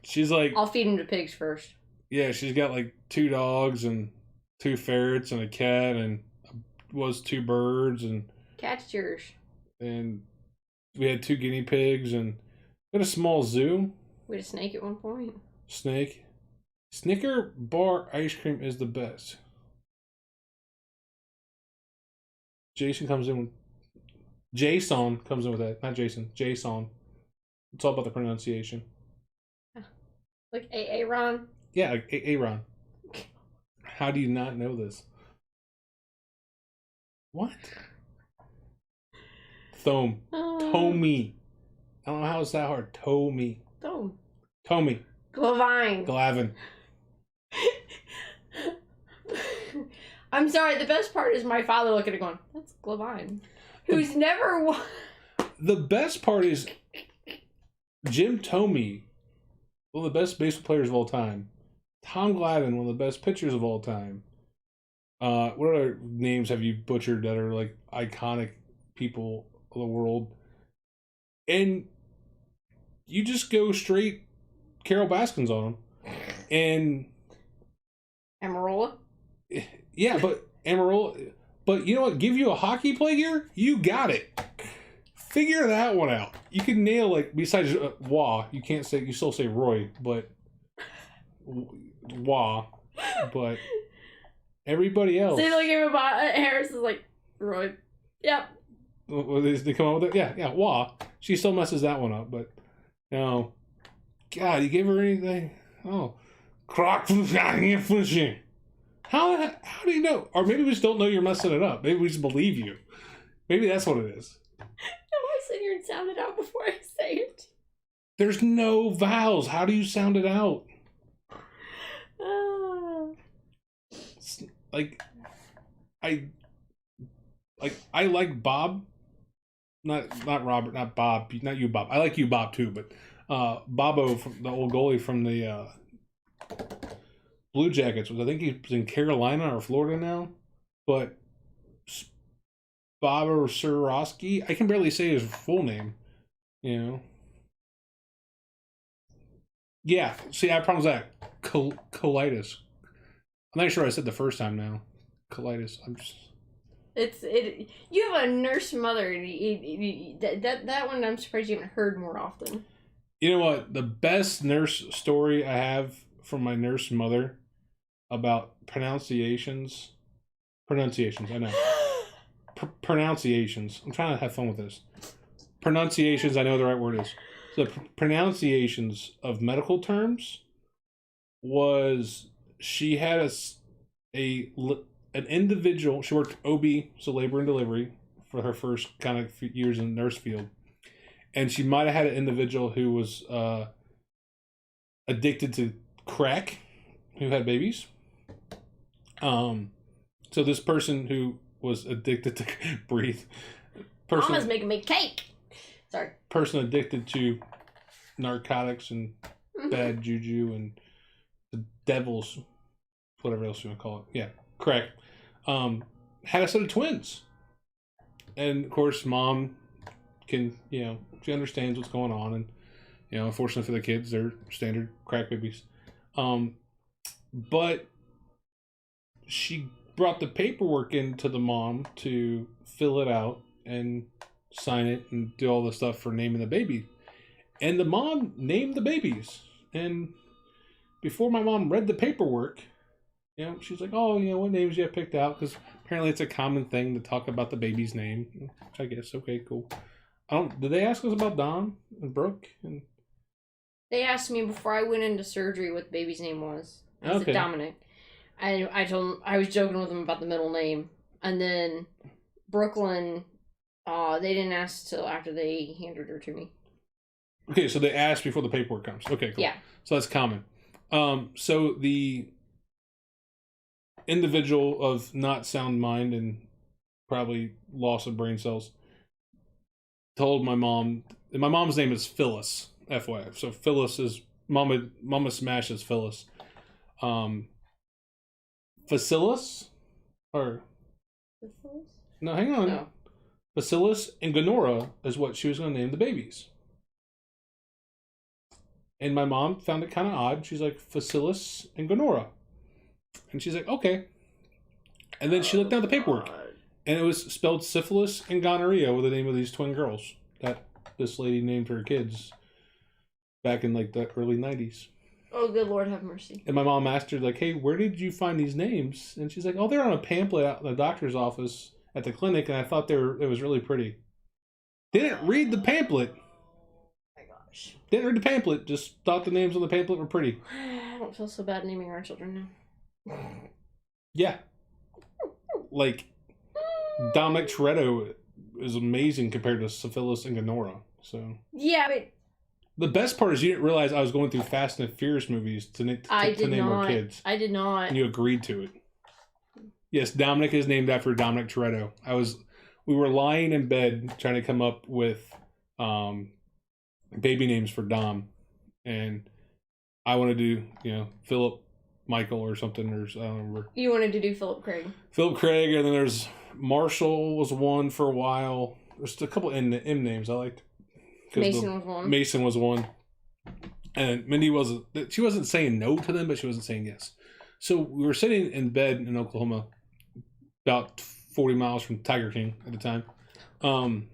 C: She's like...
A: I'll feed them to pigs first.
C: Yeah, she's got like 2 dogs and 2 ferrets and a cat and 2 birds and...
A: Cat's yours.
C: And we had 2 guinea pigs and we had a small zoo.
A: We had a snake at one point.
C: Snake. Snicker bar ice cream is the best. Jason comes in with that. Not Jason. Jason. It's all about the pronunciation.
A: Like Aaron?
C: Yeah, like Aaron. How do you not know this? What? Thome. Tommy. I don't know how it's that hard. Tommy. Tommy.
A: Glavine. I'm sorry, the best part is my father looking at it going, that's Glavine. Who's never won.
C: The best part is Jim Thome, one of the best baseball players of all time. Tom Glavine, one of the best pitchers of all time. What other names have you butchered that are like iconic people of the world? And you just go straight Carol Baskins on them. And
A: Amarola?
C: yeah, but Amarola. But you know what? Give you a hockey player, you got it. Figure that one out. You can nail like besides Wah. You can't say you still say Roy, but Wah. But everybody else.
A: Say like about Harris is like Roy. Yep.
C: They come up with it. Yeah. Wah. She still messes that one up, but you know, God, you give her anything? Oh, crock fishing. How do you know? Or maybe we just don't know you're messing it up. Maybe we just believe you. Maybe that's what it is.
A: No, I sit here and sound it out before I say it.
C: There's no vowels. How do you sound it out? Like, I like Bob. Not Robert. Not Bob. Not you, Bob. I like you, Bob, too. But Bobo, from the old goalie from the Blue Jackets, I think he's in Carolina or Florida now. But Bobo Soroski, I can barely say his full name. You know. Yeah. See, I have problems with that. Colitis. I'm not sure I said the first time now. Colitis. I'm just.
A: You have a nurse mother, and that one I'm surprised you haven't heard more often.
C: You know what? The best nurse story I have from my nurse mother about pronunciations. I know. Pronunciations. I'm trying to have fun with this. Pronunciations. I know the right word is. So the pronunciations of medical terms was she had an individual. She worked OB, so labor and delivery, for her first kind of years in the nurse field. And she might have had an individual who was addicted to crack, who had babies. So this person who was addicted to
A: Mama's making me cake. Sorry.
C: Person addicted to narcotics and bad juju and the devil's, whatever else you want to call it. Yeah, crack. Had a set of twins. And of course, mom can, she understands what's going on, and unfortunately for the kids, they're standard crack babies. But she brought the paperwork into the mom to fill it out and sign it and do all the stuff for naming the baby. And the mom named the babies. And before my mom read the paperwork, she's like, oh, what names you have picked out? Because apparently it's a common thing to talk about the baby's name. Which I guess, okay, cool. Did they ask us about Don and Brooke? And
A: They asked me before I went into surgery what the baby's name was. I said
C: Okay.
A: Dominic. I told them, I was joking with them about the middle name. And then Brooklyn, they didn't ask till after they handed her to me.
C: Okay, so they asked before the paperwork comes. Okay, cool.
A: Yeah.
C: So that's common. So the individual of not sound mind and probably loss of brain cells told my mom, and my mom's name is Phyllis, FYI. So Phyllis is Mama Smash is Phyllis. Facilis? Or no, hang on.
A: No.
C: Facilis and Gonora is what she was going to name the babies. And my mom found it kind of odd. She's like, Facilis and Gonora. And she's like, okay. And then she looked down the paperwork. And it was spelled syphilis and gonorrhea were the name of these twin girls that this lady named her kids back in like the early 90s.
A: Oh, good Lord, have mercy.
C: And my mom asked her, like, hey, where did you find these names? And she's like, oh, they're on a pamphlet out in the doctor's office at the clinic, and I thought it was really pretty. Didn't read the pamphlet.
A: Oh my gosh.
C: Didn't read the pamphlet, just thought the names on the pamphlet were pretty.
A: I don't feel so bad naming our children now.
C: Yeah. Like, Dominic Toretto is amazing compared to Syphilis and Gonora. So
A: Yeah, but
C: the best part is you didn't realize I was going through Fast and Furious movies to name our kids.
A: I did not.
C: And you agreed to it. Yes, Dominic is named after Dominic Toretto. We were lying in bed trying to come up with baby names for Dom, and I wanted to do, Philip Michael or something, or I don't remember.
A: You wanted to do Philip Craig.
C: Philip Craig, and then there's Marshall was one for a while. There's a couple M names I liked.
A: Mason was one.
C: Mason was one. And Mindy she wasn't saying no to them, but she wasn't saying yes. So we were sitting in bed in Oklahoma, about 40 miles from Tiger King at the time. I'm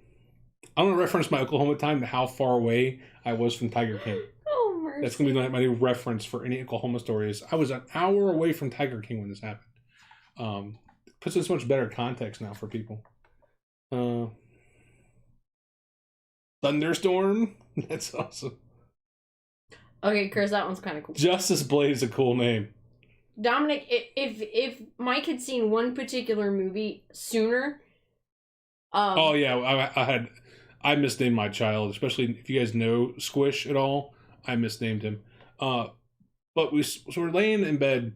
C: going to reference my Oklahoma time to how far away I was from Tiger King.
A: Oh, mercy.
C: That's going to be my new reference for any Oklahoma stories. I was an hour away from Tiger King when this happened. Puts this much better context now for people. Thunderstorm? That's awesome.
A: Okay, Chris, that one's kind of cool.
C: Justice Blade is a cool name.
A: Dominic, if Mike had seen one particular movie sooner,
C: oh yeah, I misnamed my child, especially if you guys know Squish at all. I misnamed him. But we're laying in bed,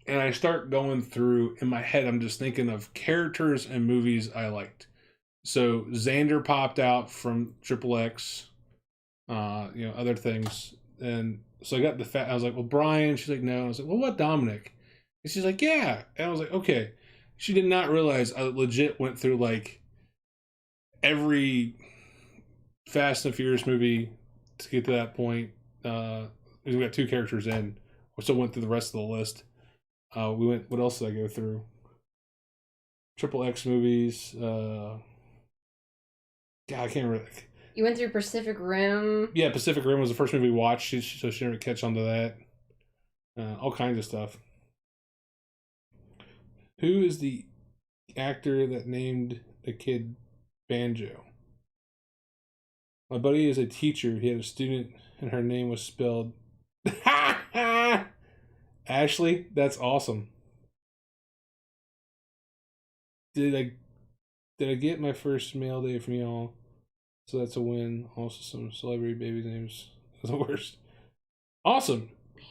C: and I start going through in my head. I'm just thinking of characters and movies I liked. So Xander popped out from Triple X, other things, and so I got I was like, well, Brian. She's like, no. I was like, well, what Dominic? And she's like, yeah. And I was like, okay. She did not realize I legit went through like every Fast and Furious movie to get to that point. We got 2 characters in. We still went through the rest of the list. What else did I go through? Triple X movies. God, I can't remember.
A: You went through Pacific Rim.
C: Yeah, Pacific Rim was the first movie we watched, so she didn't catch on to that. All kinds of stuff. Who is the actor that named the kid Banjo? My buddy is a teacher. He had a student, and her name was spelled Ashley. That's awesome. Did I get my first mail day from y'all? So that's a win. Also, some celebrity baby names. The worst. Awesome.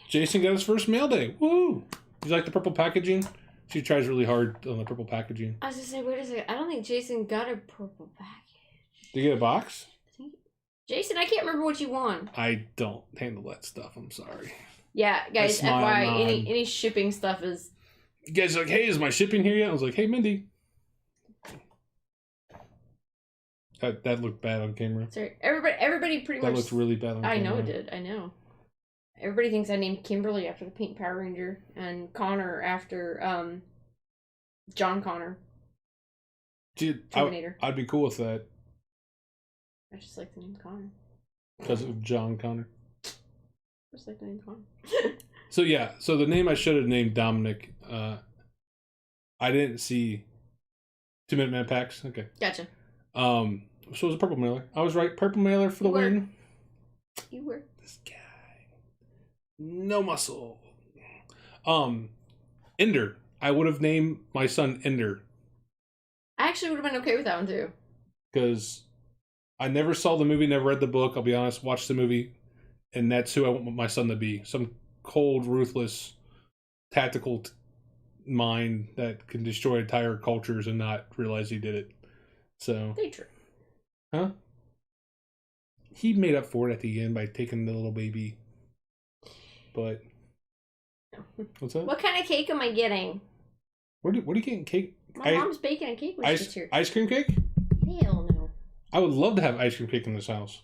C: Jason got his first mail day. Woo! You like the purple packaging? She tries really hard on the purple packaging.
A: I was gonna say, wait a second. I don't think Jason got a purple package.
C: Did you get a box?
A: Jason, I can't remember what you won.
C: I don't handle that stuff. I'm sorry.
A: Yeah, guys,
C: smile
A: FYI,
C: nod.
A: any shipping stuff is...
C: You guys are like, hey, is my shipping here yet? I was like, hey, Mindy. That looked bad on camera.
A: Sorry, everybody pretty much...
C: That looked really bad on camera.
A: I know it did, I know. Everybody thinks I named Kimberly after the Pink Power Ranger, and Connor after, John Connor.
C: Dude,
A: Terminator.
C: I'd be cool with that.
A: I just like the name Connor.
C: Because of John Connor.
A: Just like the name Connor.
C: So the name I should have named Dominic, I didn't see 2 Minute Man packs. Okay.
A: Gotcha.
C: So it was a purple mailer. I was right. Purple mailer for the win.
A: You were.
C: This guy. No muscle. Ender. I would have named my son Ender.
A: I actually would have been okay with that one too.
C: Because I never saw the movie, never read the book, I'll be honest, watched the movie, and that's who I want my son to be. Some cold, ruthless, tactical mind that can destroy entire cultures and not realize he did it. So,
A: They true.
C: huh? He made up for it at the end by taking the little baby. But what's that?
A: What kind of cake am I getting?
C: What are you getting? Cake?
A: My mom's baking a cake when she gets here.
C: Ice cream cake?
A: Hell no.
C: I would love to have ice cream cake in this house.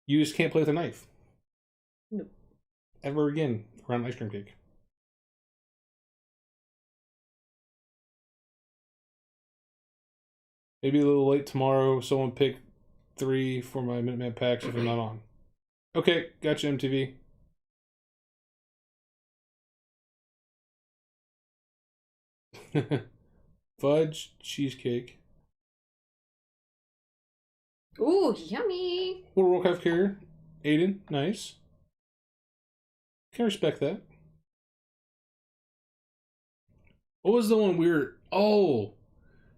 C: You just can't play with a knife.
A: Nope.
C: Ever again around ice cream cake. Maybe a little late tomorrow. Someone pick 3 for my Minuteman packs if I'm not on. Okay, gotcha, MTV. Fudge cheesecake.
A: Ooh, yummy.
C: Little roll craft carrier. Aiden, nice. Can respect that. What was the one we were... Oh,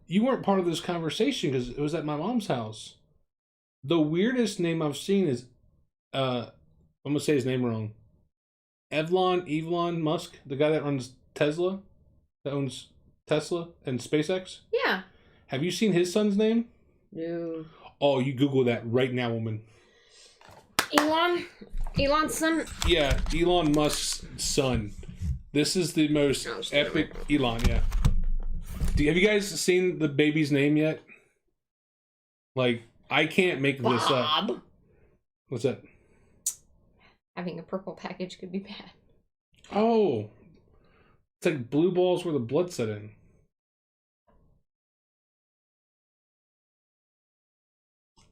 C: you weren't part of this conversation because it was at my mom's house. The weirdest name I've seen is... I'm going to say his name wrong. Elon Musk, the guy that runs Tesla, that owns Tesla and SpaceX.
A: Yeah.
C: Have you seen his son's name?
A: No.
C: Oh, you Google that right now, woman.
A: Elon's son.
C: Yeah, Elon Musk's son. This is the most epic Elon, yeah. Have you guys seen the baby's name yet? Like, I can't make this up.
A: Bob.
C: What's that?
A: Having a purple package could be bad.
C: Oh. It's like blue balls where the blood set in.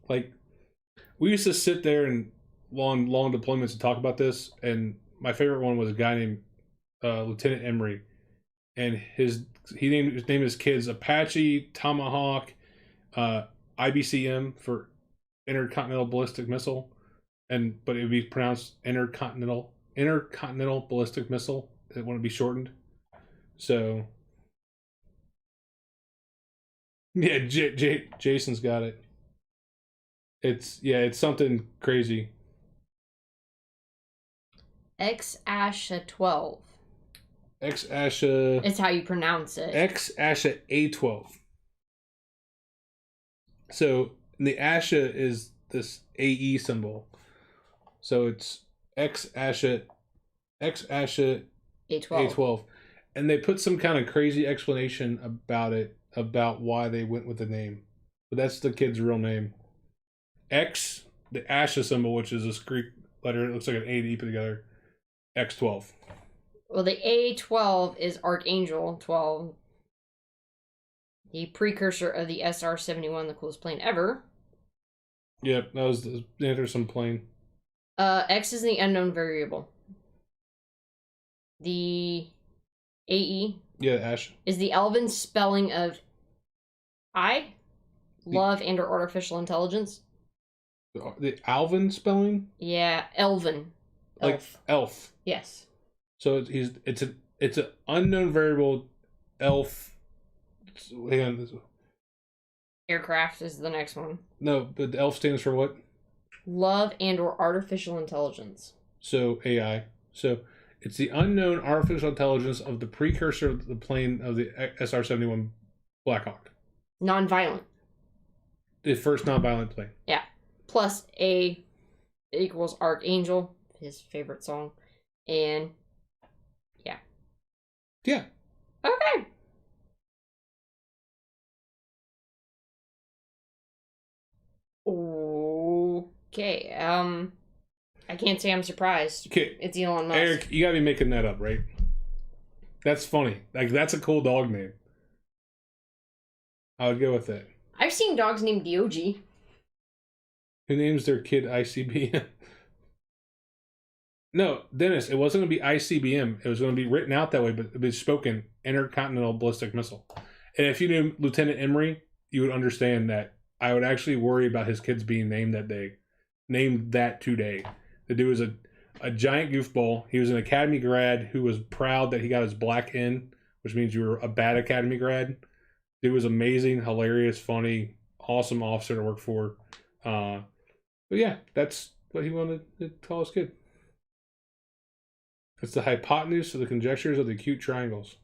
C: Like, we used to sit there and long deployments and talk about this, and my favorite one was a guy named Lieutenant Emery, and he named his kids Apache, Tomahawk, IBCM for Intercontinental Ballistic Missile, but it would be pronounced Intercontinental Ballistic Missile. It wouldn't be shortened. So, yeah, Jason's got it. It's something crazy.
A: X-Asha 12.
C: X-Asha...
A: It's how you pronounce it.
C: X-Asha A12. So, the Asha is this AE symbol. So, it's X-Asha A12. And they put some kind of crazy explanation about it, about why they went with the name. But that's the kid's real name. X, the Asha symbol, which is a Greek letter, it looks like an A and E put together. X12.
A: Well, the A12 is Archangel 12. The precursor of the SR-71, the coolest plane ever.
C: Yep, that was the Anderson plane.
A: X is the unknown variable. The AE
C: Ash
A: is the Elven spelling of I, love and or artificial intelligence.
C: The Alvin spelling?
A: Yeah, Elven.
C: Like elf.
A: Yes.
C: So it's an unknown variable elf. Hang on.
A: Aircraft is the next one.
C: No, but the elf stands for what?
A: Love and or artificial intelligence.
C: So AI. So it's the unknown artificial intelligence of the precursor of the plane of the SR-71 Blackhawk.
A: Non-violent.
C: The first non-violent plane.
A: Yeah. Plus A equals Archangel, his favorite song. And yeah.
C: Yeah.
A: Okay. Okay. I can't say I'm surprised.
C: Okay.
A: It's Elon Musk.
C: Eric, you gotta be making that up, right? That's funny. Like, that's a cool dog name. I would go with that.
A: I've seen dogs named Diogi.
C: Who names their kid ICBM? No, Dennis, it wasn't going to be ICBM. It was going to be written out that way, but it was spoken Intercontinental Ballistic Missile. And if you knew Lieutenant Emery, you would understand that I would actually worry about his kids being named that day. Named that today. The dude was a giant goofball. He was an Academy grad who was proud that he got his black in, which means you were a bad Academy grad. Dude was amazing, hilarious, funny, awesome officer to work for. But yeah, that's what he wanted to call his kid. It's the hypotenuse of the conjectures of the acute triangles.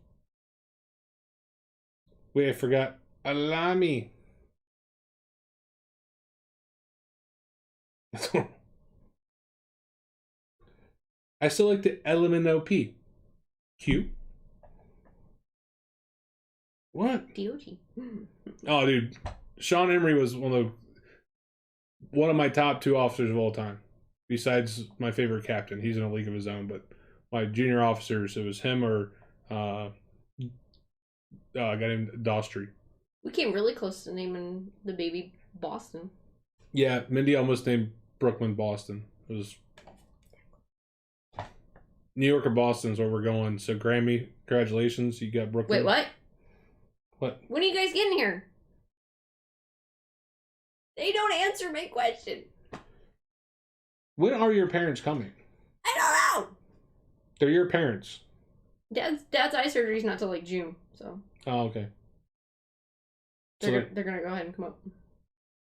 C: Wait, I forgot. Alami. I still like the LMNOP. Q? What?
A: DOT.
C: Oh, dude. Sean Emery was one of my top 2 officers of all time. Besides my favorite captain. He's in a league of his own, but my junior officers, it was him or a guy named Dostry.
A: We came really close to naming the baby Boston.
C: Yeah, Mindy almost named Brooklyn Boston. It was New York or Boston is where we're going. So Grammy, congratulations, you got Brooklyn.
A: Wait, what?
C: What?
A: When are you guys getting here? They don't answer my question.
C: When are your parents coming?
A: I don't know.
C: They're your parents.
A: Dad's eye surgery's not till like June, so
C: Oh, okay.
A: they're gonna go ahead and come up.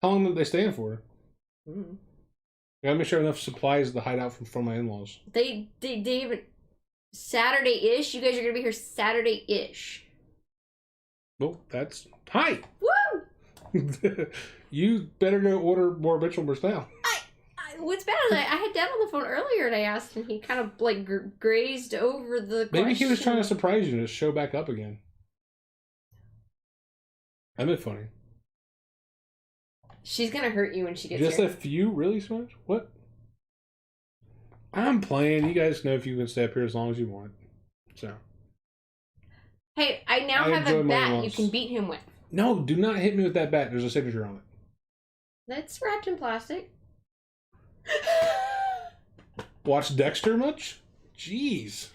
C: How long did they stay in for?
A: Mm.
C: I gotta make sure enough supplies to hide out from my in-laws.
A: They even Saturday-ish. You guys are gonna be here Saturday-ish.
C: Well, that's hi.
A: Woo!
C: You better go order more Mitchellmers now.
A: What's bad is I had Dad on the phone earlier and I asked and he kind of like grazed over the
C: Maybe
A: question.
C: he was trying to surprise you and just show back up again. That'd be funny.
A: She's gonna hurt you when she gets
C: Just
A: here.
C: a few, really, Smash? What? I'm playing. You guys know if you can stay up here as long as you want. So.
A: Hey, I now
C: I
A: have
C: enjoy
A: a
C: my
A: bat you
C: in-laws.
A: can beat him with.
C: No, do not hit me with that bat. There's a signature on it.
A: That's wrapped in plastic.
C: Watch Dexter much? Jeez.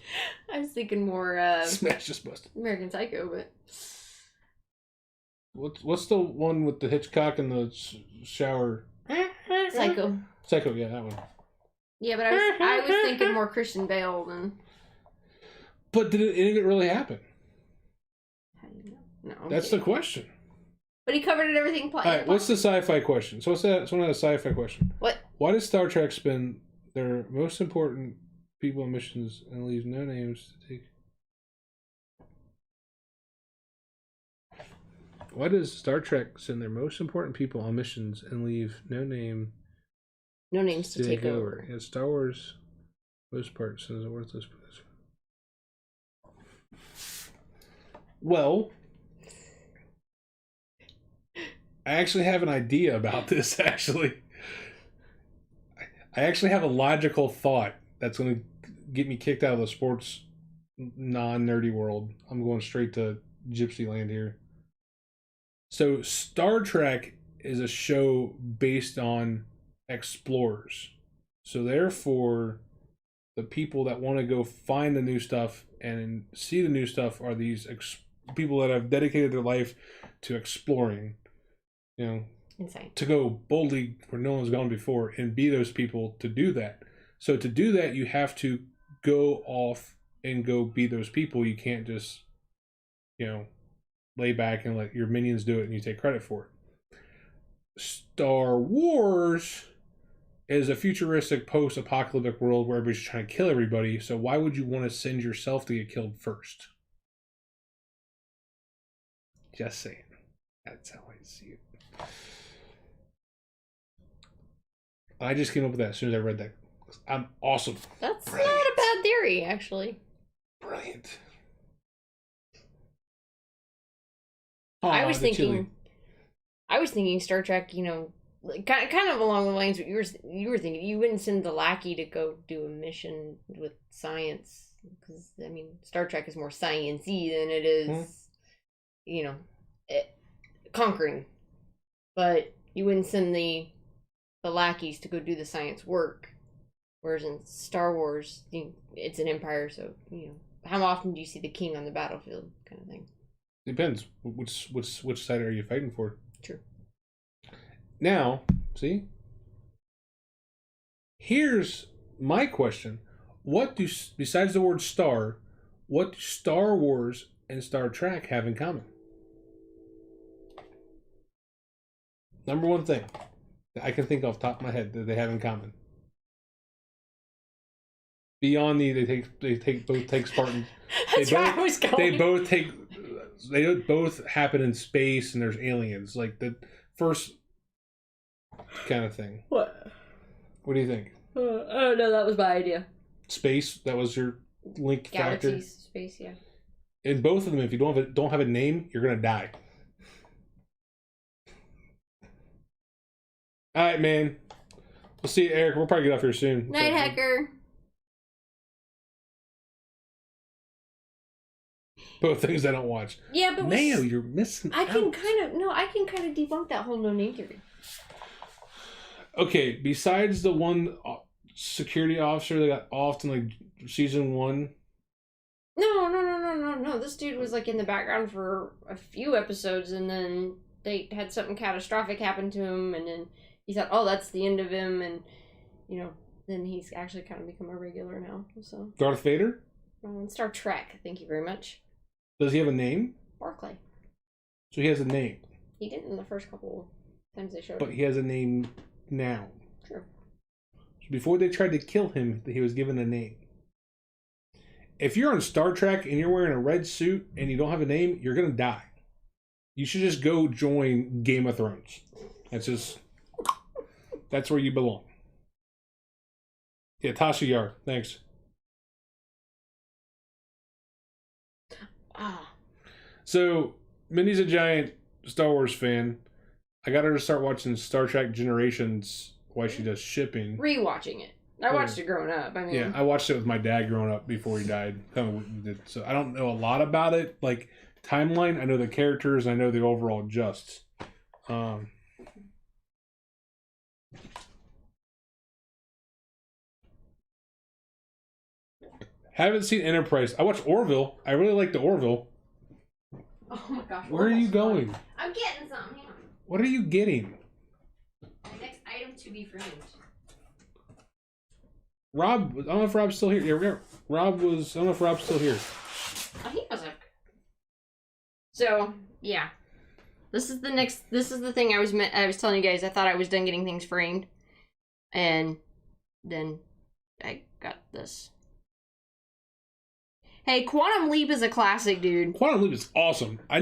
A: I was thinking more
C: Smash just busted.
A: American Psycho, but
C: What's the one with the Hitchcock and the shower?
A: Psycho.
C: Psycho, yeah, that one.
A: Yeah, but I was thinking more Christian Bale than.
C: But did any of it really happen?
A: How do you know? No. I'm
C: That's
A: kidding.
C: the question.
A: But he covered everything.
C: All right, what's the sci-fi question? So what's that? It's one of the sci-fi question.
A: What?
C: Why does Star Trek spend their most important people on missions and leave no names to take? Why does Star Trek send their most important people on missions and leave no names
A: to take over?
C: Yeah, Star Wars, most part sends a worthless person. Well, I actually have an idea about this, actually. I actually have a logical thought that's going to get me kicked out of the sports non-nerdy world. I'm going straight to Gypsy land here. So Star Trek is a show based on explorers. So therefore, the people that want to go find the new stuff and see the new stuff are these people that have dedicated their life to exploring. You know,
A: Insane.
C: to go boldly where no one's gone before and be those people to do that. So to do that, you have to go off and go be those people. You can't just, lay back and let your minions do it and you take credit for it. Star Wars is a futuristic post-apocalyptic world where everybody's trying to kill everybody. So why would you want to send yourself to get killed first? Just saying. That's how I see it. I just came up with that as soon as I read that. I'm awesome.
A: That's
C: Brilliant.
A: not a bad theory, actually.
C: Brilliant.
A: I was thinking Star Trek. Kind of along the lines what you were thinking. You wouldn't send the lackey to go do a mission with science because Star Trek is more science-y than it is, conquering. But you wouldn't send the lackeys to go do the science work. Whereas in Star Wars, it's an empire, so how often do you see the king on the battlefield, kind of thing.
C: Depends. Which side are you fighting for?
A: True. Now,
C: see? Here's my question: what do, besides the word star, what do Star Wars and Star Trek have in common? Number one thing that I can think off the top of my head that they have in common. Beyond they both take Spartans.
A: That's where I was going.
C: They both happen in space and there's aliens. Like the first kind of thing.
A: What?
C: What do you think?
A: Oh no, that was my idea.
C: Space, that was your link factor.
A: Galaxies, space, yeah.
C: In both of them, if you don't have a name, you're gonna die. All right, man. We'll see you, Eric. We'll probably get off here soon.
A: Night, Hacker.
C: Both things I don't watch.
A: Yeah, but
C: Mayo, you're missing
A: I can
C: out.
A: kind of debunk that whole no name theory.
C: Okay, besides the one security officer that got off in like season 1.
A: No. This dude was like in the background for a few episodes, and then they had something catastrophic happen to him, and then he thought, oh, that's the end of him, and then he's actually kind of become a regular now. So
C: Darth Vader?
A: Star Trek, thank you very much.
C: Does he have a name?
A: Barclay.
C: So he has a name.
A: He didn't in the first couple times they showed
C: But
A: him.
C: he has a name now.
A: True.
C: So before they tried to kill him, he was given a name. If you're on Star Trek and you're wearing a red suit and you don't have a name, you're gonna die. You should just go join Game of Thrones. That's where you belong. Yeah, Tasha Yar, thanks. So, Minnie's a giant Star Wars fan. I got her to start watching Star Trek Generations while she does shipping.
A: Rewatching it. I watched it growing up. I mean,
C: Yeah, I watched it with my dad growing up before he died. So I don't know a lot about it. Like, timeline, I know the characters, I know the overall justs. Haven't seen Enterprise. I watched Orville. I really like the Orville.
A: oh my gosh.
C: Where are you going?
A: Fun. I'm getting something. Hang on.
C: What are you getting?
A: My next item to be framed.
C: Rob, I don't know if Rob's still here. Yeah, I don't know if Rob's still here.
A: Oh, he was up. So, yeah. This is the thing I was telling you guys. I thought I was done getting things framed. And then I got this. Hey, Quantum Leap is a classic, dude.
C: Quantum Leap is awesome. I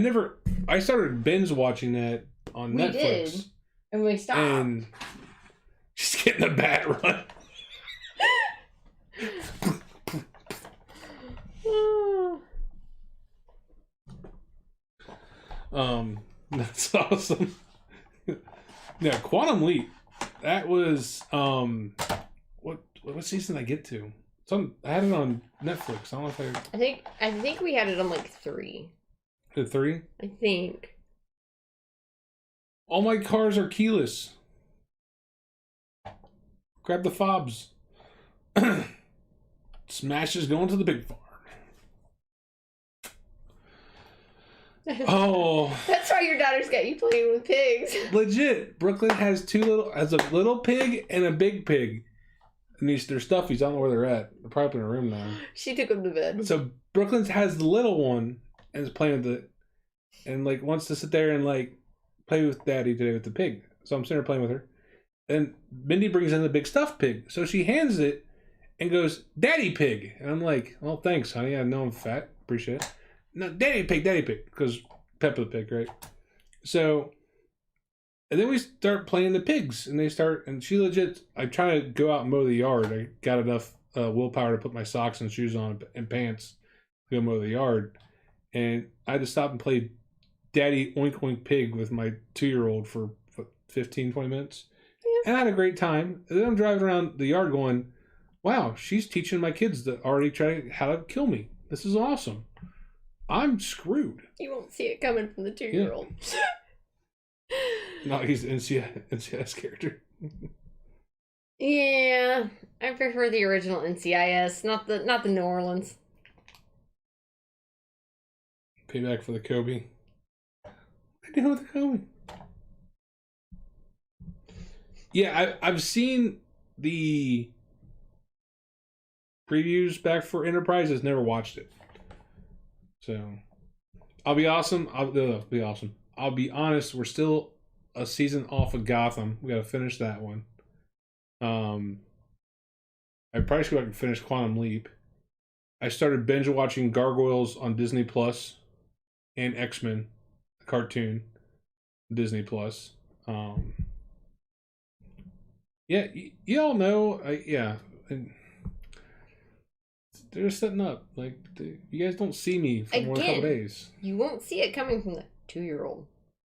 C: started binge watching that on Netflix.
A: Did. And we stopped.
C: And she's getting a bat run. That's awesome. Yeah, Quantum Leap. That was what season did I get to? I had it on Netflix. I don't know if
A: I think we had it on like 3.
C: The 3?
A: I think.
C: All my cars are keyless. Grab the fobs. Smash is going to the big farm. Oh.
A: That's why your daughter's got you playing with pigs.
C: Legit. Brooklyn has a little pig and a big pig. And they're stuffies. I don't know where they're at. They're probably in a room now.
A: She took them to bed.
C: So Brooklyn has the little one and is playing with it. And like wants to sit there and like play with Daddy today with the pig. So I'm sitting there playing with her. And Mindy brings in the big stuffed pig. So she hands it and goes, Daddy Pig. And I'm like, well, thanks, honey. I know I'm fat. Appreciate it. No, Daddy Pig. Because Peppa the Pig, right? So, and then we start playing the pigs. And she legit, I try to go out and mow the yard. I got enough willpower to put my socks and shoes on and pants to go mow the yard. And I had to stop and play Daddy Oink Oink Pig with my 2-year-old for 15, 20 minutes. And I had a great time. And then I'm driving around the yard going, wow, she's teaching my kids that already try how to kill me. This is awesome. I'm screwed.
A: You won't see it coming from the 2-year-old.
C: Yeah. No, he's an NCIS character.
A: Yeah, I prefer the original NCIS, not the New Orleans.
C: Payback for the Kobe. I did with the Kobe. Yeah, I've seen the previews back for Enterprise has never watched it. So I'll be awesome. I'll be awesome. I'll be honest, we're still a season off of Gotham. We gotta finish that one. I probably should go back and finish Quantum Leap. I started binge watching Gargoyles on Disney Plus and X-Men, the cartoon, Disney Plus. Yeah, y'all know. And they're setting up. Like, you guys don't see me for more than a couple days.
A: You won't see it coming from the 2-year-old.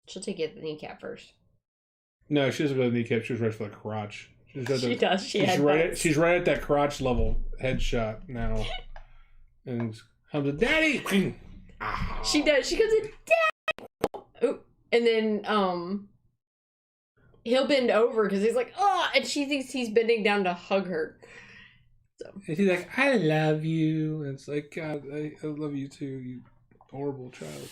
A: She'll take you at the kneecap first.
C: No, she doesn't go to the kneecap. She was right for the crotch.
A: She does.
C: She's right at that crotch level headshot now. And comes to Daddy.
A: She does. She goes to Daddy. Oh, and then he'll bend over because he's like, oh, and she thinks he's bending down to hug her. So
C: and he's like, I love you. And it's like, God, I love you too, you horrible child.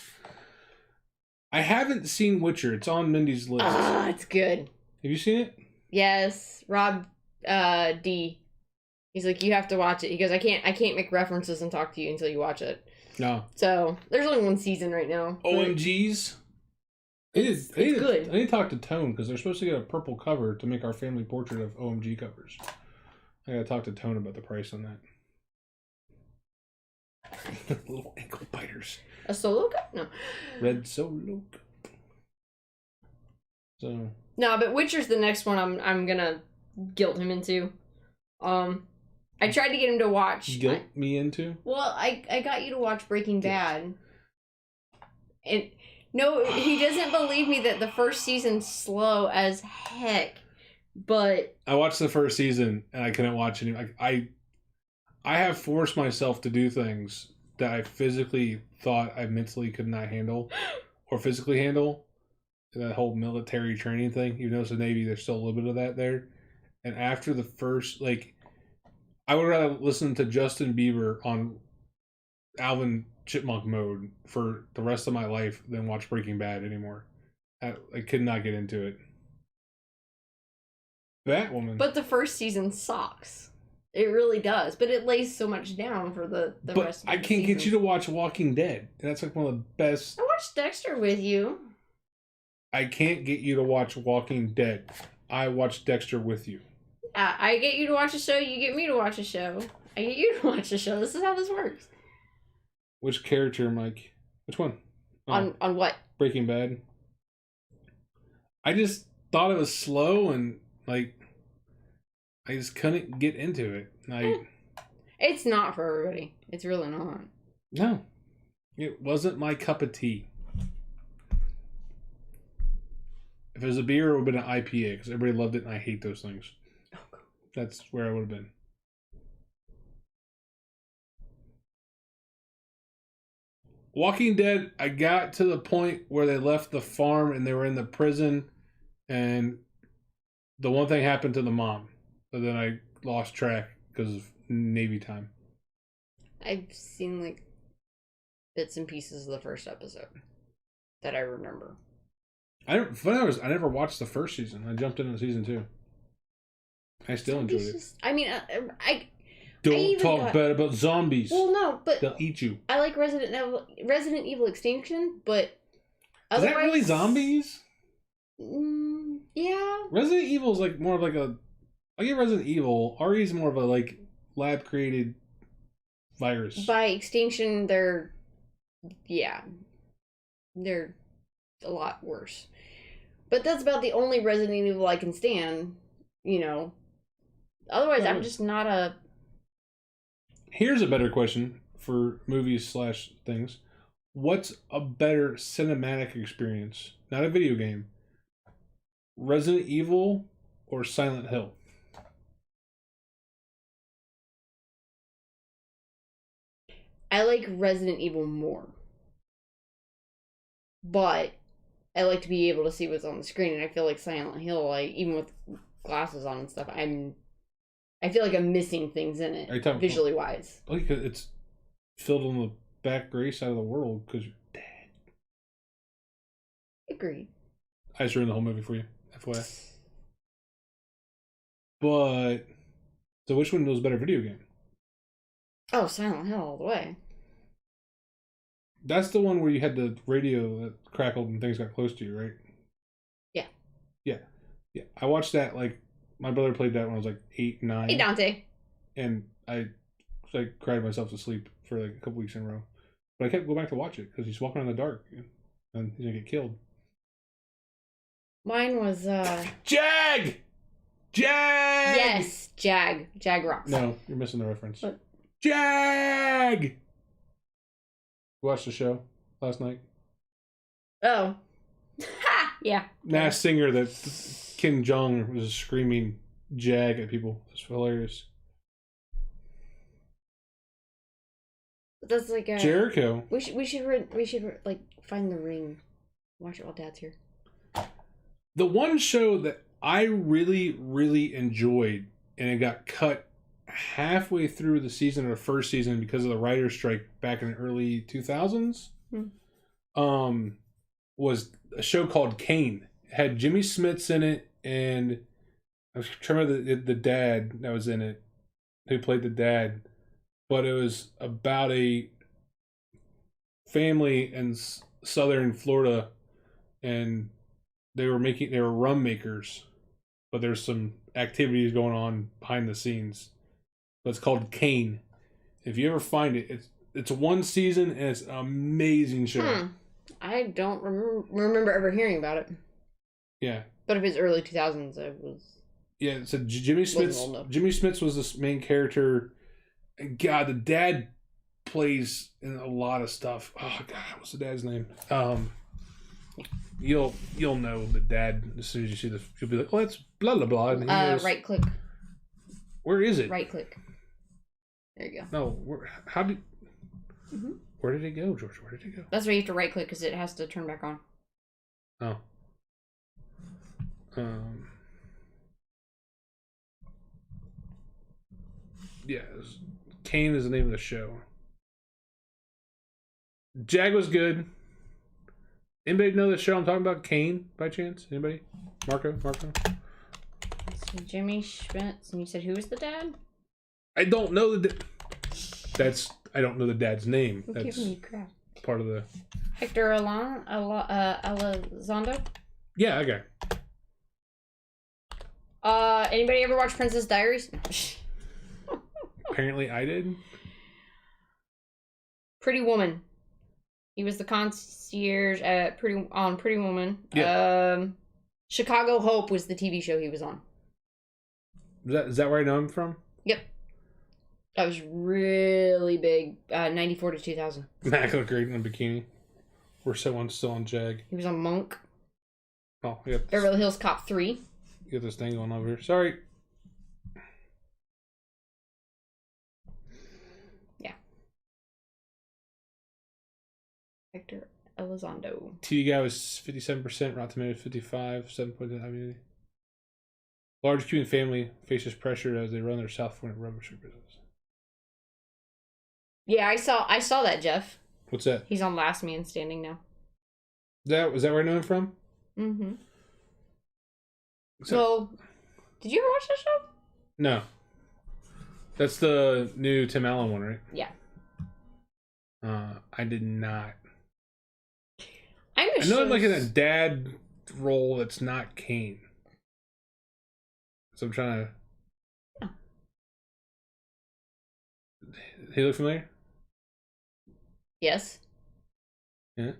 C: I haven't seen Witcher. It's on Mindy's list.
A: It's good.
C: Have you seen it?
A: Yes, Rob D. He's like, you have to watch it. He goes, I can't make references and talk to you until you watch it.
C: No.
A: So there's only one season right now.
C: OMGs.
A: It's good.
C: I need to talk to Tone because they're supposed to get a purple cover to make our family portrait of OMG covers. I gotta talk to Tone about the price on that. Little ankle biters.
A: A solo cup? No.
C: Red solo cup. So.
A: No, but Witcher's the next one I'm gonna guilt him into. I tried to get him to watch.
C: Guilt me into?
A: Well, I got you to watch Breaking Bad. And no, he doesn't believe me that the first season's slow as heck. But
C: I watched the first season and I couldn't watch any. I have forced myself to do things that I physically thought I mentally could not handle or physically handle. That whole military training thing. Even though it's the Navy, there's still a little bit of that there. And after the first, I would rather listen to Justin Bieber on Alvin Chipmunk mode for the rest of my life than watch Breaking Bad anymore. I could not get into it. Batwoman.
A: But the first season sucks. It really does. But it lays so much down for the rest of the
C: I can't get you to watch Walking Dead. That's like one of the best.
A: I watched Dexter with you.
C: I can't get you to watch Walking Dead. I watched Dexter with you.
A: I get you to watch a show, you get me to watch a show. I get you to watch a show. This is how this works.
C: Which character, Mike? Which one?
A: On what?
C: Breaking Bad. I just thought it was slow and I just couldn't get into it.
A: It's not for everybody. It's really not.
C: No. It wasn't my cup of tea. If it was a beer, it would have been an IPA because everybody loved it and I hate those things. That's where I would have been. Walking Dead, I got to the point where they left the farm and they were in the prison and the one thing happened to the mom. So then I lost track because of Navy time.
A: I've seen bits and pieces of the first episode that I remember.
C: I never watched the first season. I jumped into season 2. I still enjoyed it. Don't talk bad about zombies.
A: Well, no, but
C: they'll eat you.
A: I like Resident Evil Extinction, but
C: is that really zombies?
A: Yeah.
C: Resident Evil is more of I get Resident Evil. RE's more of a lab created virus.
A: By Extinction, they're a lot worse. But that's about the only Resident Evil I can stand, Otherwise, I'm just not a...
C: Here's a better question for movies / things. What's a better cinematic experience? Not a video game. Resident Evil or Silent Hill?
A: I like Resident Evil more. But I like to be able to see what's on the screen, and I feel like Silent Hill, even with glasses on and stuff, I feel like I'm missing things in it, visually wise.
C: It's filled on the back gray side of the world because you're dead.
A: Agreed.
C: I just ruined the whole movie for you, FYI. But, so which one was a better video game?
A: Oh, Silent Hill all the way.
C: That's the one where you had the radio that crackled and things got close to you, right?
A: Yeah.
C: Yeah. Yeah. I watched that, like, my brother played that when I was like 8, 9.
A: Hey, Dante.
C: And I cried myself to sleep for like a couple weeks in a row. But I kept going back to watch it because he's walking in the dark and he's gonna get killed.
A: Mine was,
C: Jag! Jag!
A: Yes, Jag. Jag rocks.
C: No, you're missing the reference.
A: What?
C: Jag! You watched the show last night?
A: Oh. Ha! Yeah.
C: Masked Singer that Kim Jong was screaming Jag at people. It's hilarious.
A: That's like a
C: Jericho.
A: We should like find the ring. Watch it while Dad's here.
C: The one show that I really, really enjoyed, and it got cut halfway through the season or the first season because of the writer's strike back in the early 2000s, was a show called Kane. It had Jimmy Smits in it, and I was trying to remember the dad that was in it, who played the dad. But it was about a family in southern Florida, and they were rum makers, but there's some activities going on behind the scenes. But it's called Kane. If you ever find it, it's one season and it's an amazing show.
A: I don't remember ever hearing about it.
C: Yeah.
A: But if it's early 2000s, I was.
C: Yeah, so Jimmy Smits. Jimmy Smits was this main character. And God, the dad plays in a lot of stuff. Oh God, what's the dad's name? You'll know the dad as soon as you see this. You'll be like, oh, that's blah blah blah. And he goes,
A: right click.
C: Where is it?
A: Right click. There you go.
C: No, where did it go, George? Where did it go?
A: That's why you have to right click because it has to turn back on.
C: Oh. Yeah, Kane is the name of the show. Jag was good. Anybody know the show I'm talking about? Kane, by chance? Anybody? Marco?
A: So Jimmy Schmitz, and you said who was the dad?
C: I don't know I don't know the dad's name.
A: Who
C: That's
A: giving you crap?
C: part of the.
A: Hector Elizondo?
C: Yeah, okay.
A: Anybody ever watch Princess Diaries?
C: Apparently, I did.
A: Pretty Woman. He was the concierge at Pretty Woman.
C: Yeah.
A: Chicago Hope was the TV show he was on.
C: Is that where I know him from?
A: Yep. That was really big. 94 to 2000.
C: Mac looked great in a bikini. We're still on Jag.
A: He was on Monk.
C: Oh, you got
A: Beverly Hills Cop 3.
C: You got this thing going over here. Sorry.
A: Yeah. Hector Elizondo.
C: TV Guy was 57%, Rotten Tomatoes 55, 7.9 immunity. Large Cuban family faces pressure as they run their South Florida rubber strip business.
A: Yeah, I saw that, Jeff.
C: What's that?
A: He's on Last Man Standing now.
C: Was that where I know him from?
A: Mm-hmm. So, did you ever watch that show?
C: No. That's the new Tim Allen one, right?
A: Yeah.
C: I did not.
A: I
C: know I'm like in a dad role that's not Kane. So I'm trying to.
A: Oh.
C: He look familiar?
A: Yes.
C: Yeah.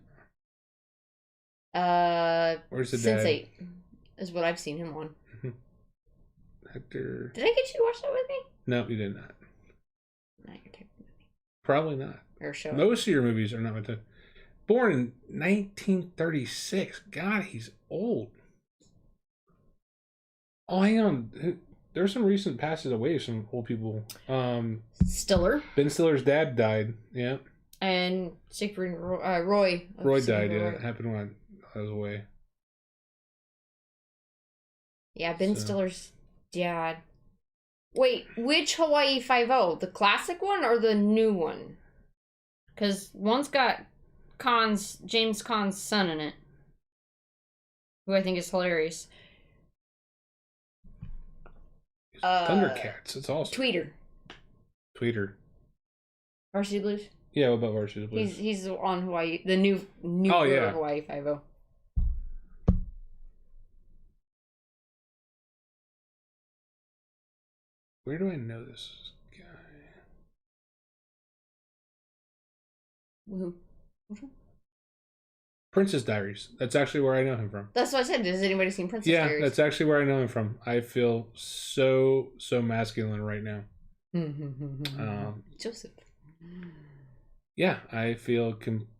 C: Where's the
A: Sense8
C: dad?
A: is what I've seen him on.
C: Hector.
A: Did I get you to watch that with me?
C: No, you did not.
A: Not your type of movie.
C: Probably not.
A: Or show.
C: Most of your movies are not my type. Born in 1936. God, he's old. Oh, hang on. There's some recent passes away of some old people.
A: Stiller.
C: Ben Stiller's dad died. Yeah.
A: And Siegfried Roy.
C: Roy died. Yeah, it happened when I was away.
A: Yeah, Ben Stiller's dad. Wait, which Hawaii Five-0? The classic one or the new one? Because one's got James Caan's son in it, who I think is hilarious.
C: Thundercats. It's awesome.
A: Tweeter. Varsity Blues.
C: Yeah, what about Varsity Blues?
A: He's on Hawaii, the new Hawaii Five-0.
C: Where do I know this guy?
A: Who?
C: Princess Diaries. That's actually where I know him from.
A: That's what I said. Has anybody seen Princess Diaries?
C: Yeah, that's actually where I know him from. I feel so masculine right now.
A: Joseph.
C: Yeah, I feel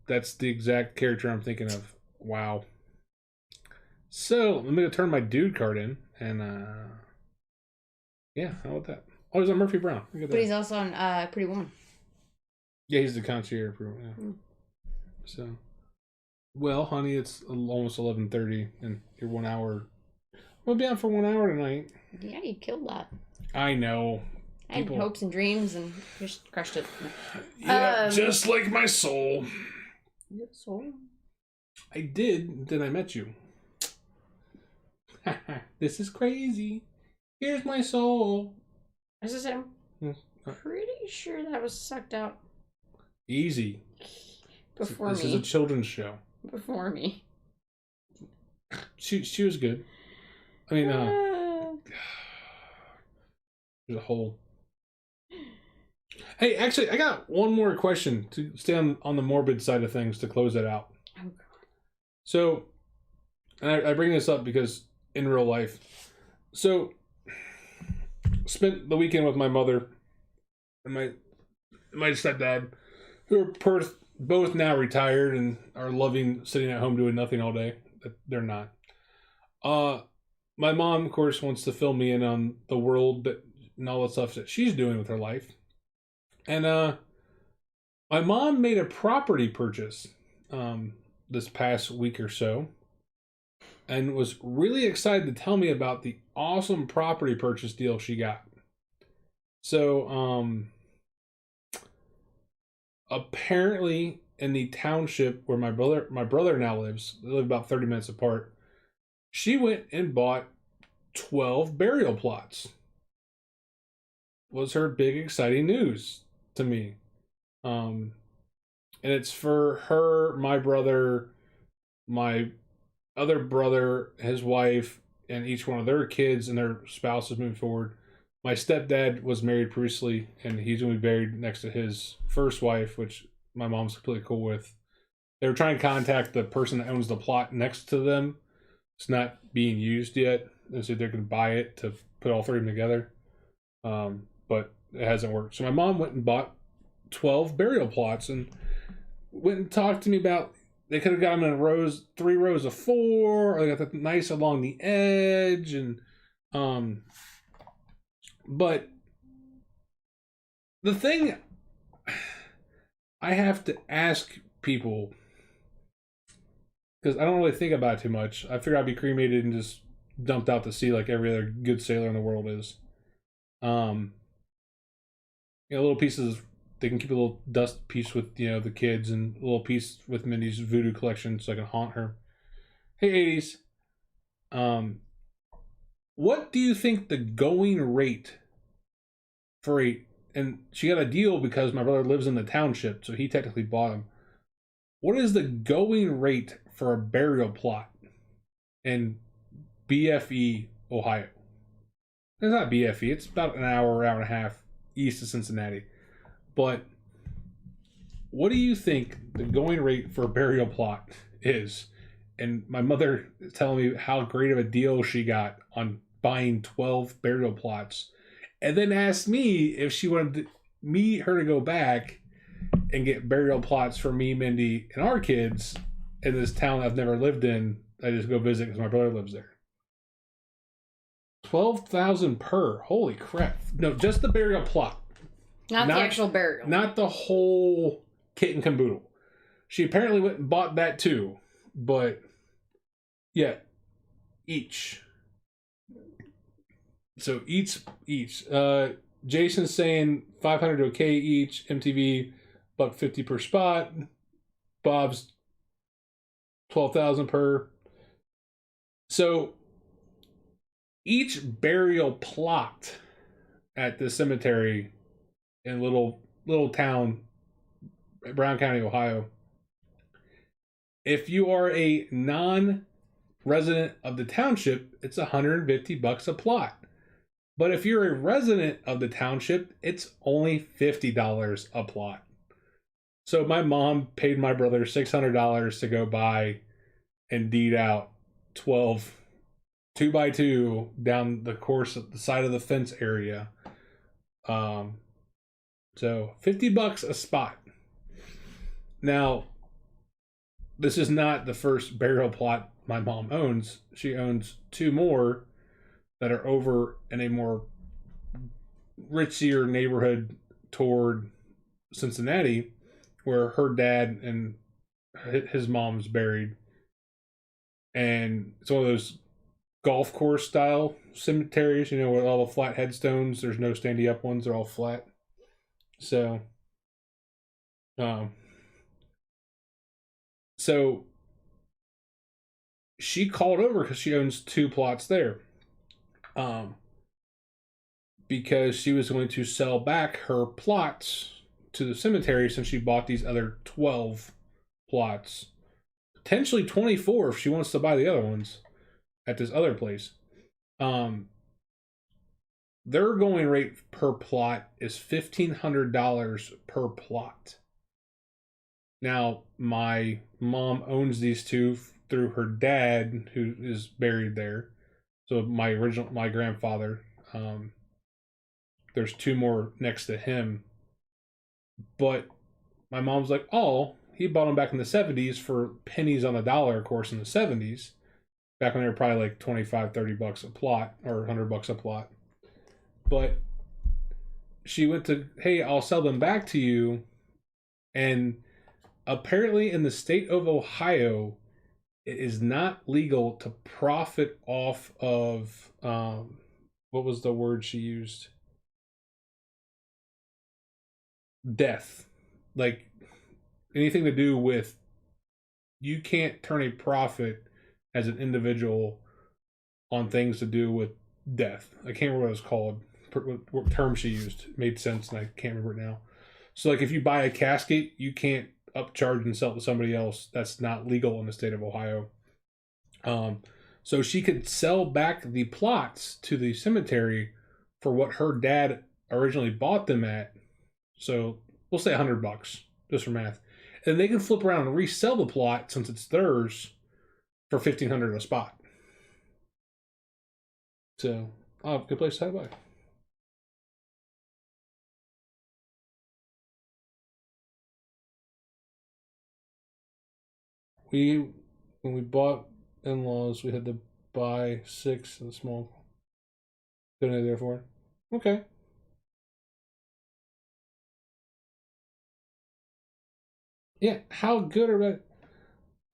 C: that's the exact character I'm thinking of. Wow. So, let me go turn my dude card in, and yeah, how about that? Oh, he's on Murphy Brown. Look at
A: But
C: that.
A: he's also on Pretty Woman.
C: Yeah, he's the concierge. Yeah. So, well, honey, it's almost 11:30, and you're 1 hour. We'll be on for 1 hour tonight.
A: Yeah, you killed that.
C: I know.
A: I had hopes and dreams and just crushed it.
C: Yeah, just like my soul.
A: Your soul?
C: I did. Then I met you. This is crazy. Here's my soul.
A: As I said, I'm pretty sure that was sucked out
C: Easy.
A: before
C: This
A: me.
C: is a children's show.
A: Before me.
C: She was good. I mean, there's a hole. Hey, actually, I got one more question to stay on the morbid side of things to close it out.
A: Oh, God.
C: So, and I bring this up because in real life, so spent the weekend with my mother and my stepdad, who are both now retired and are loving sitting at home doing nothing all day. They're not. My mom, of course, wants to fill me in on the world and all the stuff that she's doing with her life. And my mom made a property purchase this past week or so, and was really excited to tell me about the awesome property purchase deal she got. So, apparently in the township where my brother now lives, they live about 30 minutes apart, she went and bought 12 burial plots. Was her big exciting news to me. And it's for her, my brother, my other brother, his wife, and each one of their kids and their spouses moving forward. My stepdad was married previously, and he's going to be buried next to his first wife, which my mom's completely cool with. They were trying to contact the person that owns the plot next to them. It's not being used yet, and so they're going to buy it to put all three of them together. But it hasn't worked. So my mom went and bought 12 burial plots and went and talked to me about they could have got them in 3 rows of 4, or they got that nice along the edge, and but the thing I have to ask people, because I don't really think about it too much. I figure I'd be cremated and just dumped out to sea like every other good sailor in the world is. Little pieces. They can keep a little dust piece with the kids, and a little piece with Mindy's voodoo collection, so I can haunt her. Hey, 80s. What do you think the going rate for and she got a deal because my brother lives in the township, so he technically bought them. What is the going rate for a burial plot in BFE, Ohio? It's not BFE. It's about an hour and a half east of Cincinnati. But what do you think the going rate for a burial plot is? And my mother is telling me how great of a deal she got on buying 12 burial plots, and then asked me if she wanted her to go back and get burial plots for me, Mindy, and our kids in this town I've never lived in. I just go visit because my brother lives there. 12,000 per. Holy crap! No, just the burial plot.
A: Not the actual burial.
C: Not the whole kit and caboodle. She apparently went and bought that too. But, yeah. Each. So, each. Jason's saying $500 to a K each. MTV, $150 per spot. Bob's 12,000 per. So, each burial plot at the cemetery in little town Brown County, Ohio. If you are a non-resident of the township, it's $150 a plot. But if you're a resident of the township, it's only $50 a plot. So my mom paid my brother $600 to go buy and deed out 12 2x2 down the course of the side of the fence area. So $50 a spot. Now, this is not the first burial plot my mom owns. She owns 2 more that are over in a more richier neighborhood toward Cincinnati, where her dad and his mom's buried. And it's one of those golf course style cemeteries, you know, with all the flat headstones. There's no standy up ones, they're all flat. So she called over because she owns 2 plots there. Because she was going to sell back her plots to the cemetery since she bought these other 12 plots. Potentially 24 if she wants to buy the other ones at this other place. Their going rate per plot is $1,500 per plot. Now, my mom owns these 2 through her dad, who is buried there. So my grandfather, there's 2 more next to him. But my mom's like, oh, he bought them back in the 70s for pennies on the dollar, of course, in the 70s. Back when they were probably like $25, $30 a plot, or $100 a plot. But she went to, hey, I'll sell them back to you. And apparently in the state of Ohio, it is not legal to profit off of, what was the word she used? Death. Like anything to do with, you can't turn a profit as an individual on things to do with death. I can't remember what it was called, what term she used. It made sense and I can't remember it now. So like if you buy a casket, you can't upcharge and sell it to somebody else. That's not legal in the state of Ohio. So she could sell back the plots to the cemetery for what her dad originally bought them at. So we'll say $100 just for math. And they can flip around and resell the plot since it's theirs for $1,500 a spot. So, good place to buy. When we bought in-laws, we had to buy 6 of the small. Donate there for it. Okay. Yeah, how good are that?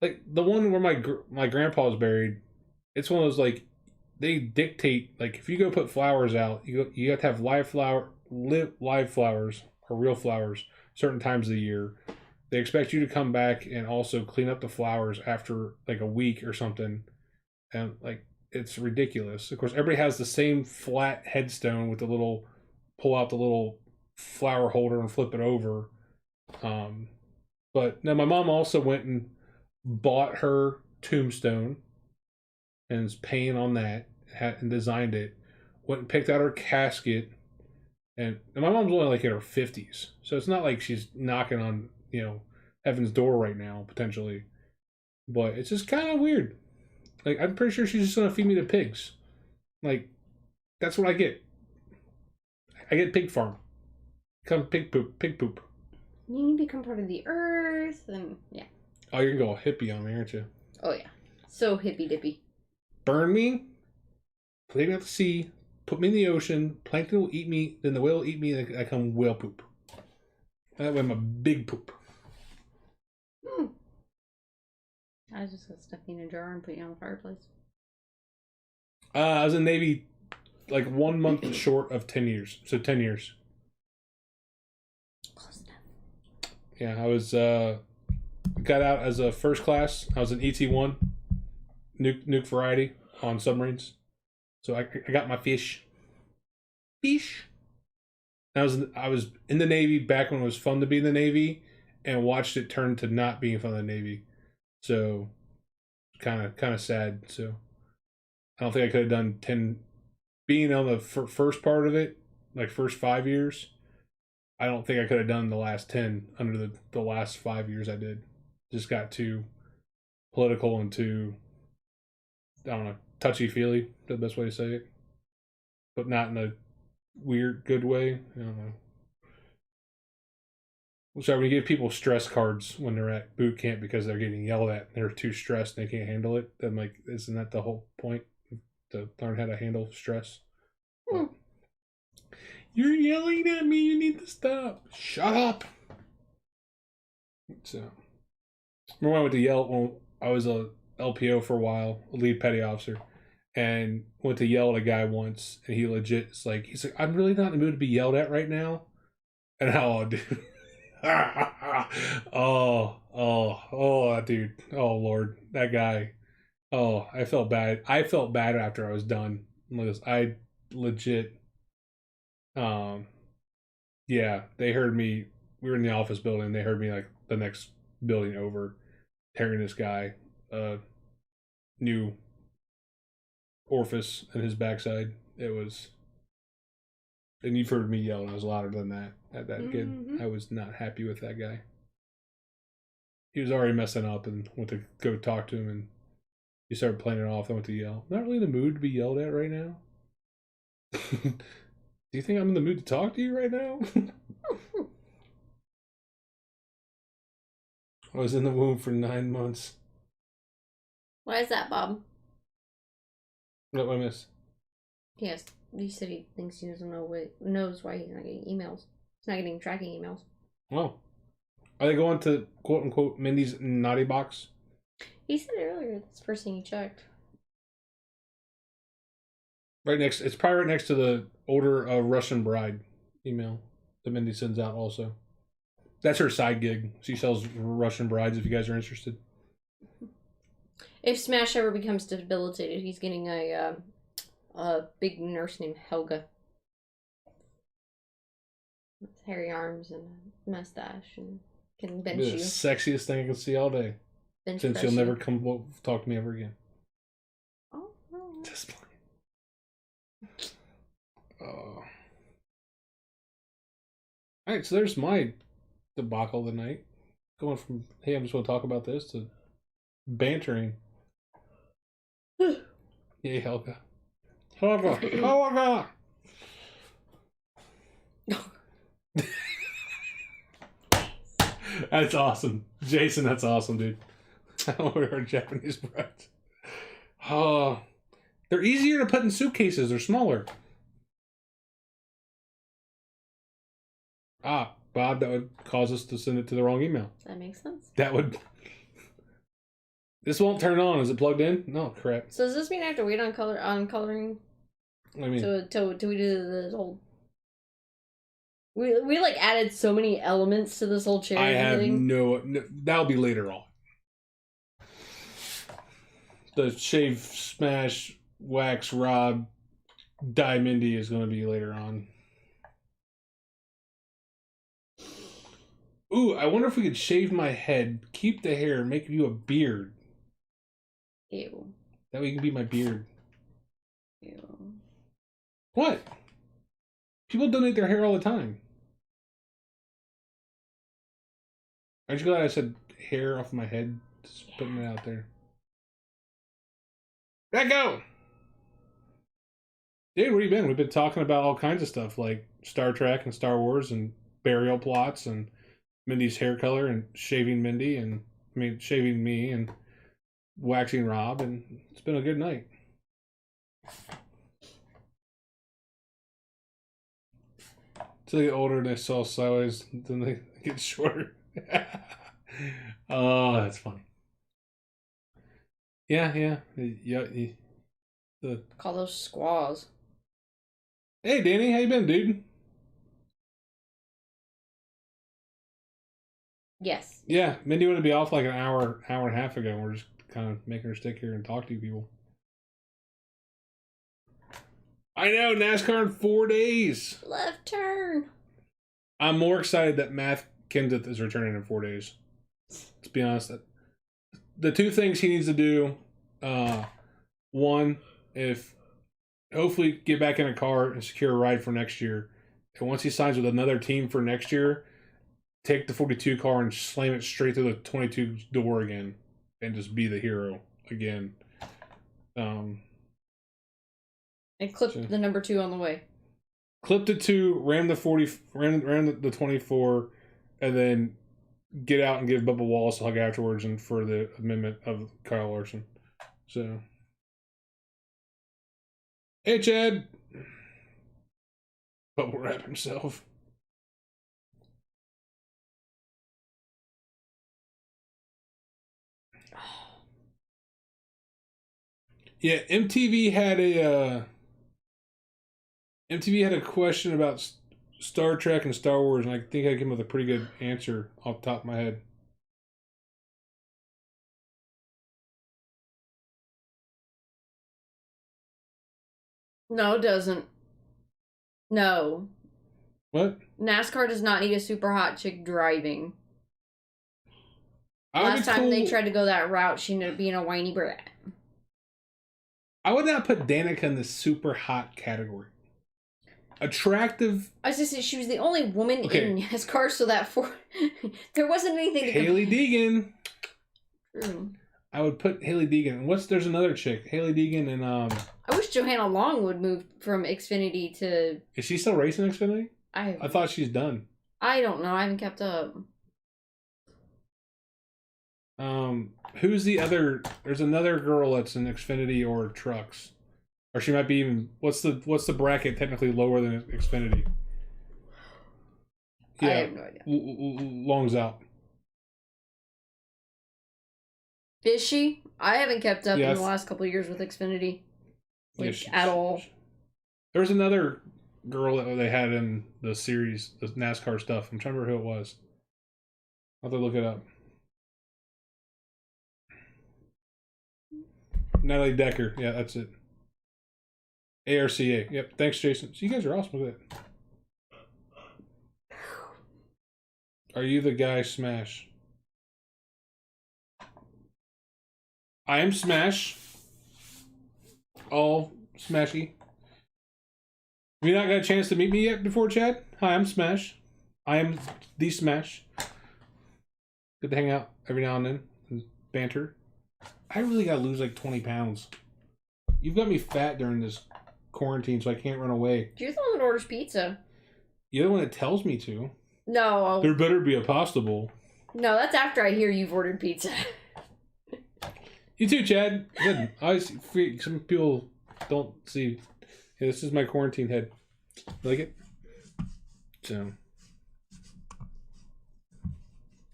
C: Like the one where my grandpa's buried, it's one of those like they dictate like if you go put flowers out, you have to have live flowers or real flowers certain times of the year. They expect you to come back and also clean up the flowers after like a week or something, and like it's ridiculous. Of course, everybody has the same flat headstone with the little pull out the little flower holder and flip it over. But now my mom also went and bought her tombstone and is paying on that and designed it. Went and picked out her casket, and my mom's only like in her 50s, so it's not like she's knocking on heaven's door right now potentially. But it's just kind of weird. Like I'm pretty sure she's just gonna feed me to pigs. Like that's what I get. I get pig farm. Come pig poop.
A: You become part of the earth, and yeah.
C: Oh, you're gonna go all hippie on me, aren't you?
A: Oh yeah, so hippy dippy.
C: Burn me, put me out to sea, put me in the ocean. Plankton will eat me, then the whale will eat me, and I come whale poop. That way I'm a big poop.
A: I just got stuck in a jar and put you on the fireplace.
C: I was in the Navy like 1 month short of 10 years. So 10 years.
A: Close enough.
C: Yeah, I was got out as a first class. I was an ET1 nuke variety on submarines. So I got my fish. I was in the Navy back when it was fun to be in the Navy, and watched it turn to not being fun of the Navy. So kind of sad. So I don't think I could have done 10 being on the first part of it, like first 5 years. I don't think I could have done the last 10 under the last 5 years I did. Just got too political and too, I don't know, touchy-feely, the best way to say it. But not in a weird, good way. I don't know. So we give people stress cards when they're at boot camp because they're getting yelled at. They're too stressed and they can't handle it. Then, like, isn't that the whole point? To learn how to handle stress? Hmm. You're yelling at me. You need to stop. Shut up. So, remember when I went to yell when I was a LPO for a while, a lead petty officer, and went to yell at a guy once, and he legit is like, he's like, I'm really not in the mood to be yelled at right now. And oh, dude. Dude. Oh, Lord. That guy. Oh, I felt bad. I felt bad after I was done. I legit, yeah, they heard me. We were in the office building. They heard me like the next building over, tearing this guy new orifice in his backside. It was, and you've heard me yell, and I was louder than that at that kid. I was not happy with that guy. He was already messing up, and went to go talk to him, and he started playing it off. I went to yell. Not really in the mood to be yelled at right now. Do you think I'm in the mood to talk to you right now? I was in the womb for 9 months.
A: Why is that, Bob?
C: What I miss?
A: Yes, he said he thinks he knows why he's not getting emails. He's not getting tracking emails.
C: Oh. Are they going to, quote unquote, Mindy's naughty box?
A: He said it earlier. That's the first thing he checked.
C: Right next, it's probably right next to the Order of Russian Bride email that Mindy sends out also. That's her side gig. She sells Russian brides if you guys are interested.
A: If Smash ever becomes debilitated, he's getting a big nurse named Helga. With hairy arms and a mustache and can bench you.
C: The sexiest thing I can see all day.
A: Bench
C: since you'll never come talk to me ever again.
A: Oh, no.
C: Just playing. Alright, so there's my debacle of the night. Going from, hey, I'm just going to talk about this, to bantering. Yay, Helga. Helga! Helga! That's awesome. Jason, that's awesome, dude. I don't wear Japanese brides. Oh, they're easier to put in suitcases. They're smaller. Ah, Bob, that would cause us to send it to the wrong email.
A: That makes sense.
C: That would... This won't turn on. Is it plugged in? No, crap.
A: So does this mean I have to wait on coloring?
C: I mean...
A: Till we do this whole... We like added so many elements to this whole chair.
C: I have no... That'll be later on. The shave, smash, wax, rob, dye Mindy is going to be later on. Ooh, I wonder if we could shave my head, keep the hair, and make you a beard.
A: Ew.
C: That way you can be my beard.
A: Ew.
C: What? People donate their hair all the time. Aren't you glad I said hair off my head? Just putting it out there. Let go! Dude, where you been? We've been talking about all kinds of stuff, like Star Trek and Star Wars and burial plots and Mindy's hair color and shaving Mindy and, shaving me and waxing Rob, and it's been a good night. So they get older and they saw sideways, then they get shorter. Oh, that's funny. Yeah.
A: Call those squaws.
C: Hey, Danny, how you been, dude?
A: Yes.
C: Yeah, Mindy would be off like an hour and a half ago. We're just kind of making her stick here and talk to you people. I know, NASCAR in 4 days.
A: Left turn.
C: I'm more excited that Kenseth is returning in 4 days. Let's be honest. The two things he needs to do, one, if hopefully get back in a car and secure a ride for next year. And once he signs with another team for next year, take the 42 car and slam it straight through the 22 door again and just be the hero again.
A: And clip the number 2 on the way.
C: Clip the 2, ram the 40, ram the 24, and then get out and give Bubba Wallace a hug afterwards and for the amendment of Kyle Larson. So, hey Chad, bubble wrap himself. Yeah, MTV had a question about Star Trek and Star Wars, and I think I came up with a pretty good answer off the top of my head.
A: No, it doesn't. No.
C: What?
A: NASCAR does not need a super hot chick driving. Last time
C: cool.
A: they tried to go that route, she ended up being a whiny brat.
C: I would not put Danica in the super hot category. Attractive.
A: I was just saying she was the only woman in NASCAR, so that there wasn't anything to
C: Haley Deegan.
A: True.
C: I would put Haley Deegan. There's another chick, Haley Deegan, and
A: I wish Johanna Long would move from Xfinity to.
C: Is she still racing Xfinity?
A: I
C: thought she's done.
A: I don't know. I haven't kept up.
C: Who's the other? There's another girl that's in Xfinity or trucks, or she might be even. What's the bracket technically lower than Xfinity?
A: Yeah, I have no idea.
C: Long's out.
A: Is she? I haven't kept up in the last couple of years with Xfinity, at all.
C: There was another girl that they had in the series, the NASCAR stuff. I'm trying to remember who it was. I'll have to look it up. Natalie Decker. Yeah, that's it. ARCA. Yep. Thanks, Jason. So you guys are awesome. Look at that. Are you the guy, Smash? I am Smash. All Smashy. Have you not got a chance to meet me yet before, Chad? Hi, I'm Smash. I am the Smash. Good to hang out every now and then and banter. I really gotta lose like 20 pounds. You've got me fat during this quarantine, so I can't run away.
A: You're the one that orders pizza.
C: You're the one that tells me to.
A: No.
C: There better be a pasta bowl.
A: No, that's after I hear you've ordered pizza.
C: You too, Chad. Good. Some people don't see. Yeah, this is my quarantine head. You like it? So.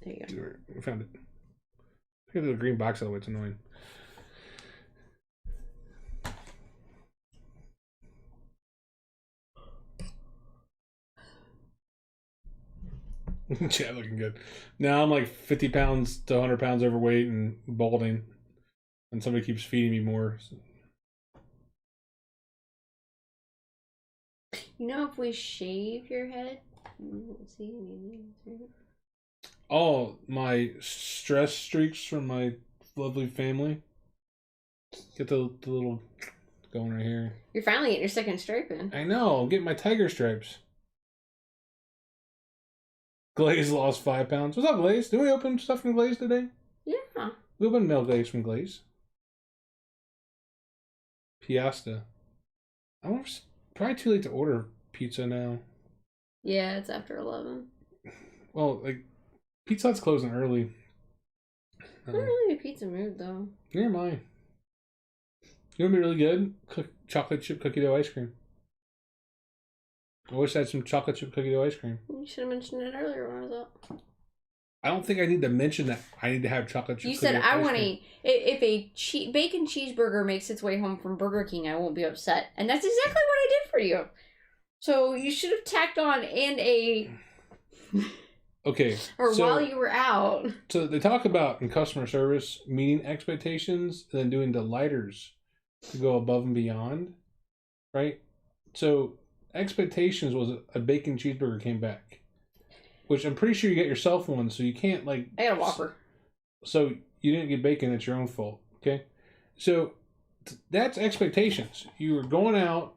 A: There you go.
C: I found it. I got the green box out of the way. It's annoying. Chad looking good. Now I'm like 50 pounds to 100 pounds overweight and balding. And somebody keeps feeding me more. So.
A: You know, if we shave your head, you won't see anything.
C: Oh, my stress streaks from my lovely family. Get the little going right here.
A: You're finally getting your second stripe in.
C: I know. I'm getting my tiger stripes. Glaze lost 5 pounds. What's up, Glaze? Did we open stuff from Glaze today?
A: Yeah.
C: We opened mail Glaze from Glaze. Piasta. I wonder if it's probably too late to order pizza now.
A: Yeah, it's after 11.
C: Well, like, Pizza Hut's closing early.
A: I'm not really in a pizza mood, though.
C: Neither am I. You know what'd be really good? Chocolate chip cookie dough ice cream. I wish I had some chocolate chip cookie dough ice cream.
A: You should have mentioned it earlier when I was up.
C: I don't think I need to mention that I need to have chocolate chip
A: You
C: cookie
A: said
C: dough
A: I
C: ice
A: want
C: cream.
A: if a bacon cheeseburger makes its way home from Burger King, I won't be upset. And that's exactly what I did for you. So you should have tacked on and a...
C: Okay.
A: Or so, while you were out.
C: So they talk about in customer service meeting expectations and then doing delighters to go above and beyond, right? So expectations was a bacon cheeseburger came back. which I'm pretty sure you got yourself one, so you can't like.
A: I got a Whopper.
C: So you didn't get bacon. That's your own fault. Okay, so that's expectations. You were going out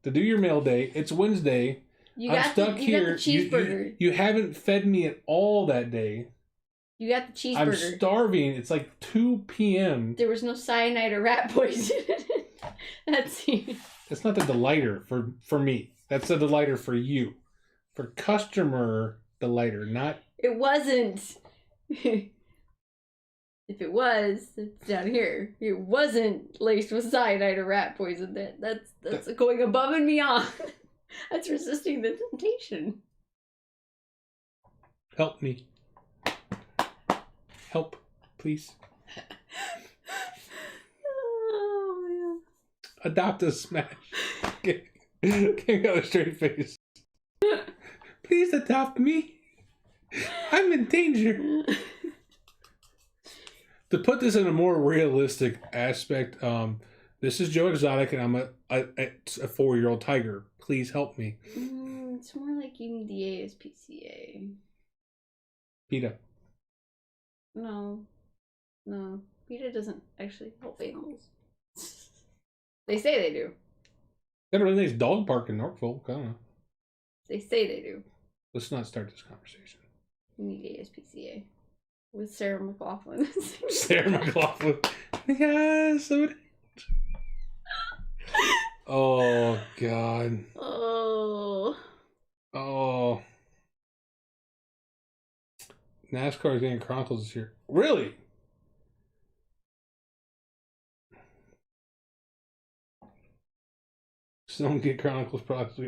C: to do your meal day. It's Wednesday. I'm stuck here.
A: You got the cheeseburger.
C: You haven't fed me at all that day.
A: You got the cheeseburger.
C: I'm starving. It's like 2 p.m.
A: There was no cyanide or rat poison. That's it.
C: That's not the delighter for me. That's the delighter for you. For customer delighter, not...
A: It wasn't. If it was, it's down here. It wasn't laced with cyanide or rat poison. That's going above and beyond. That's resisting the temptation.
C: Help me. Help, please.
A: Oh, man.
C: Adopt a smash. Can't got a straight face. Please adopt me. I'm in danger. To put this in a more realistic aspect, this is Joe Exotic, and I'm a 4-year-old tiger. Please help me.
A: It's more like you need the ASPCA.
C: PETA.
A: No. PETA doesn't actually help animals. They say they do.
C: Got a really nice dog park in Norfolk. I don't know.
A: They say they do.
C: Let's not start this conversation.
A: You need ASPCA. With Sarah McLachlan.
C: Sarah McLachlan. Yes. Oh, God. Oh. NASCAR Game Chronicles is here. Really? Someone get Chronicles products.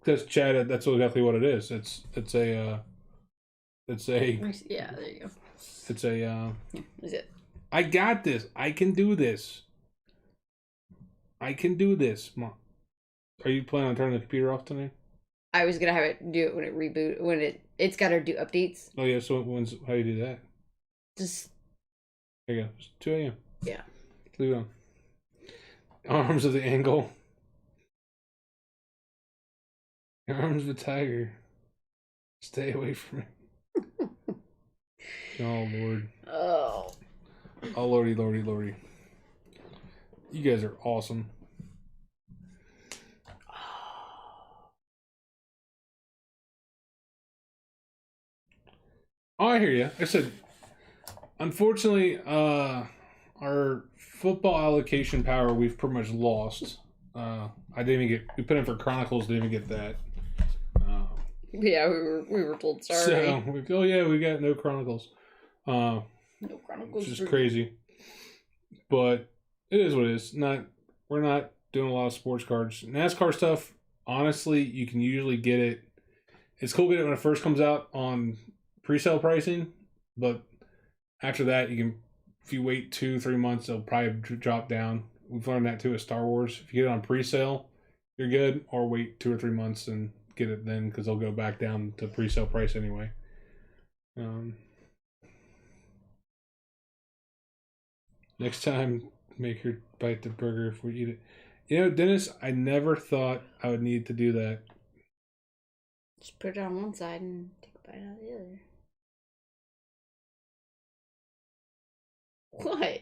C: That's Chad. That's exactly what it is. It's a.
A: Yeah, there you go.
C: It's a.
A: Is it?
C: I got this. I can do this. Mom. Are you planning on turning the computer off tonight?
A: I was gonna have it do it when it reboot when it's gotta do updates.
C: Oh yeah. So how do you do that?
A: Just
C: There you go. It's 2 a.m.
A: Yeah.
C: Leave it on. Arms of the angle. Arms of a tiger. Stay away from me. Oh, Lord.
A: Oh.
C: Oh, Lordy, Lordy, Lordy. You guys are awesome. Oh, I hear you. I said, unfortunately, our football allocation power we've pretty much lost. I didn't even get. We put in for Chronicles, didn't even get that.
A: Yeah, we were told sorry.
C: So we got no Chronicles.
A: No Chronicles.
C: Which is crazy, but it is what it is. We're not doing a lot of sports cards. NASCAR stuff, honestly, you can usually get it. It's cool getting it when it first comes out on pre-sale pricing, but after that, if you wait 2-3 months, it'll probably drop down. We've learned that too at Star Wars. If you get it on pre-sale, you're good, or wait 2 or 3 months and get it then, because they'll go back down to pre-sale price anyway. Next time, make her bite the burger if we eat it. You know, Dennis, I never thought I would need to do that.
A: Just put it on one side and take a bite out of the other. What?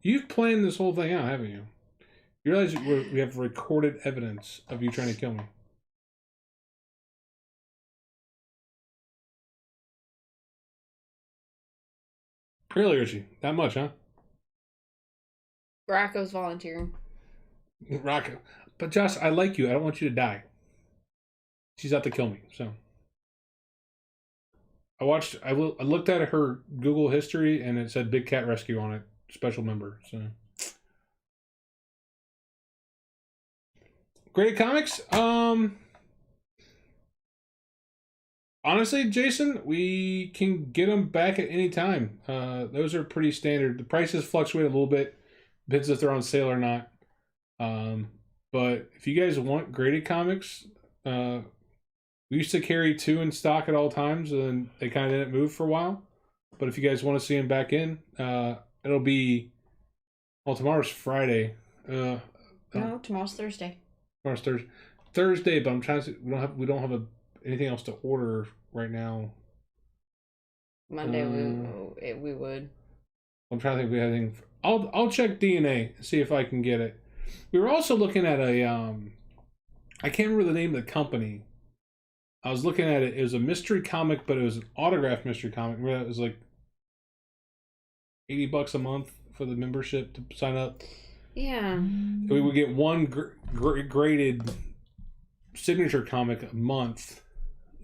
C: You've planned this whole thing out, haven't you? You realize we have recorded evidence of you trying to kill me. Really, Richie? That much, huh?
A: Rocco's volunteering.
C: Rocco. But Josh, I like you. I don't want you to die. She's out to kill me, so. I looked at her Google history and it said Big Cat Rescue on it. Special member, so. Great comics. Honestly, Jason, we can get them back at any time. Those are pretty standard. The prices fluctuate a little bit, depends if they're on sale or not. But if you guys want graded comics, we used to carry 2 in stock at all times, and they kind of didn't move for a while. But if you guys want to see them back in, it'll be, well, tomorrow's Friday.
A: No, tomorrow's Thursday.
C: Tomorrow's Thursday, but I'm trying to. We don't have anything else to order right now.
A: Monday we would.
C: I'm trying to think if we have anything. I'll check DNA, see if I can get it. We were also looking at a I can't remember the name of the company. I was looking at it. It was a mystery comic, but it was an autographed mystery comic. Remember, it was like $80 a month for the membership to sign up.
A: Yeah.
C: We would get one graded signature comic a month.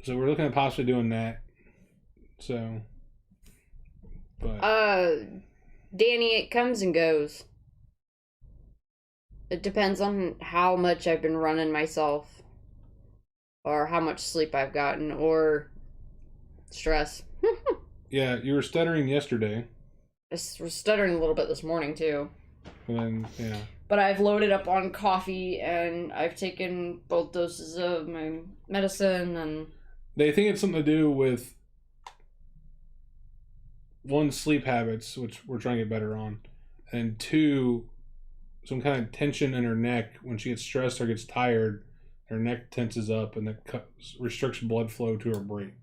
C: So we're looking at possibly doing that. So, but
A: Danny, it comes and goes. It depends on how much I've been running myself, or how much sleep I've gotten, or stress.
C: yeah, you were stuttering yesterday.
A: I was stuttering a little bit this morning too.
C: And then, yeah.
A: But I've loaded up on coffee, and I've taken both doses of my medicine, and
C: They think it's something to do with one, sleep habits, which we're trying to get better on, and two, some kind of tension in her neck. When she gets stressed or gets tired, her neck tenses up, and that restricts blood flow to her brain.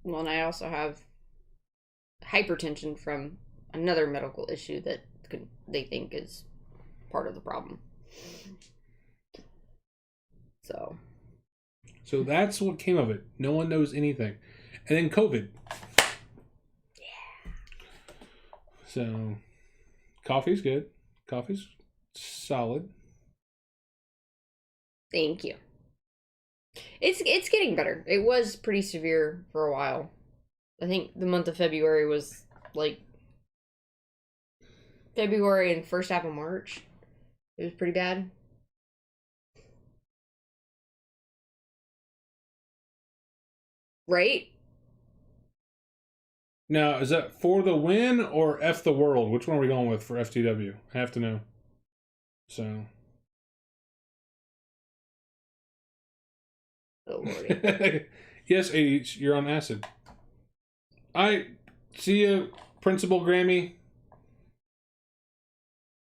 A: well, and I also have hypertension from another medical issue that they think is part of the problem. So
C: that's what came of it. No one knows anything. And then COVID.
A: yeah.
C: So coffee's good. Coffee's solid.
A: Thank you. It's getting better. It was pretty severe for a while. I think the month of February was like February and first half of March. It was pretty bad. Right?
C: Now, is that for the win or F the world? Which one are we going with for FTW? I have to know. So.
A: Oh, Lordy.
C: Yes, H, you're on acid. I see you, Principal Grammy.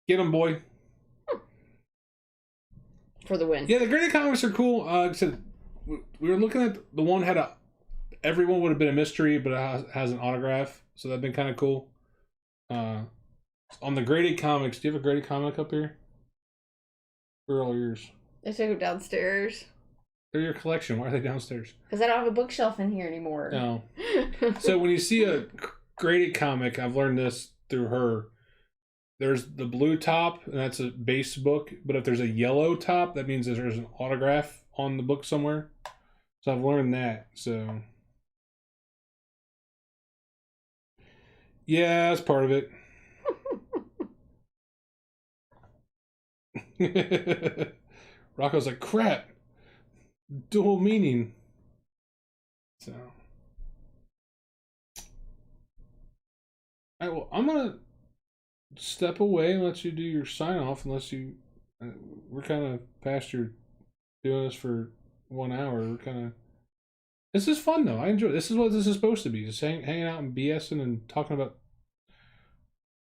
C: Get him, boy.
A: For the win.
C: Yeah, the graded comics are cool. Like I said, we were looking at the one had everyone would have been a mystery, but it has an autograph, so that'd been kind of cool. On the graded comics, do you have a graded comic up here? Where are all yours?
A: I took them downstairs.
C: They're your collection. Why are they downstairs?
A: Because I don't have a bookshelf in here anymore.
C: No. So when you see a graded comic, I've learned this through her. There's the blue top, and that's a base book. But if there's a yellow top, that means that there's an autograph on the book somewhere. So I've learned that. So yeah, that's part of it. Rocco's like, crap. Dual meaning. So. Alright, well, I'm gonna step away and let you do your sign off, unless you. We're kind of past your doing this for 1 hour. We're kind of. This is fun though. I enjoy it. This is what this is supposed to be. Just hanging out and BSing and talking about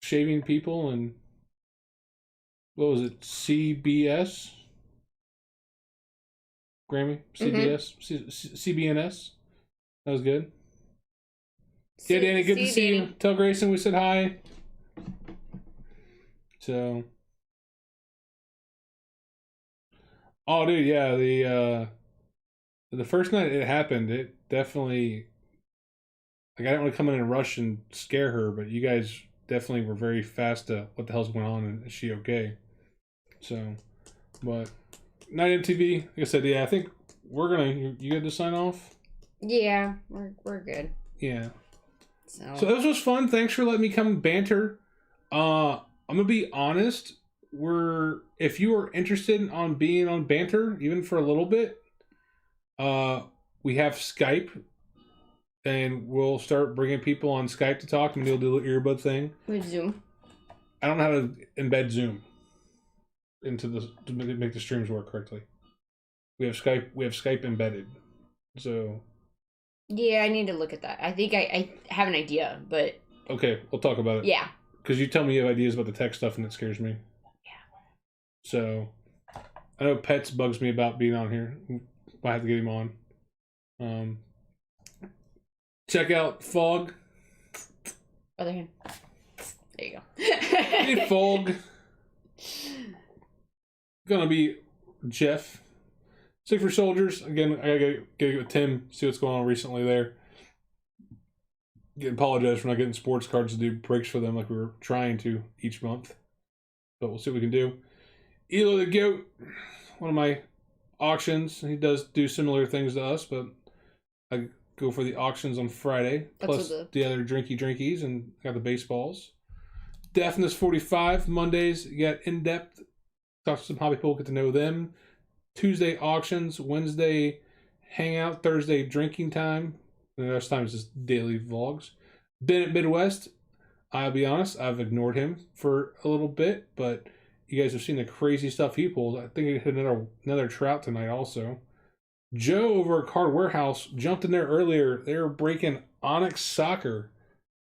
C: shaving people and. What was it? CBS? Grammy? CBS? CBNS? That was good. Yeah, Danny, good to see you. Tell Grayson we said hi. So. Oh, dude, yeah, the first night it happened, it definitely, like, I didn't want to come in and rush and scare her, but you guys definitely were very fast to what the hell's going on, and is she okay? So, but Night MTV, like I said, yeah, I think we're gonna. You good to sign off?
A: Yeah, we're good.
C: Yeah.
A: So
C: this was fun. Thanks for letting me come banter. I'm gonna be honest. If you are interested on being on Banter, even for a little bit, we have Skype, and we'll start bringing people on Skype to talk, and we'll do the earbud thing.
A: With Zoom.
C: I don't know how to embed Zoom into to make the streams work correctly. We have Skype embedded, so.
A: Yeah, I need to look at that. I think I have an idea, but.
C: Okay, we'll talk about it.
A: Yeah.
C: Because you tell me you have ideas about the tech stuff, and it scares me.
A: Yeah.
C: So, I know Pets bugs me about being on here. I have to get him on. Check out Fog.
A: Other hand. There you go.
C: Hey, Fog. Gonna be Jeff. Sick for Soldiers. Again, I gotta get with Tim, see what's going on recently there. Apologize for not getting sports cards to do breaks for them like we were trying to each month. But we'll see what we can do. Elo the Goat, one of my auctions. He does do similar things to us, but I go for the auctions on Friday. Plus the other drinkies, and got the baseballs. Deafness 45, Mondays, you got in-depth. Talk to some hobby people, get to know them. Tuesday auctions, Wednesday hangout, Thursday drinking time. And the rest of the time is just daily vlogs. Bennett Midwest, I'll be honest, I've ignored him for a little bit, but you guys have seen the crazy stuff he pulled. I think he hit another trout tonight also. Joe over at Card Warehouse jumped in there earlier. They were breaking Onyx Soccer.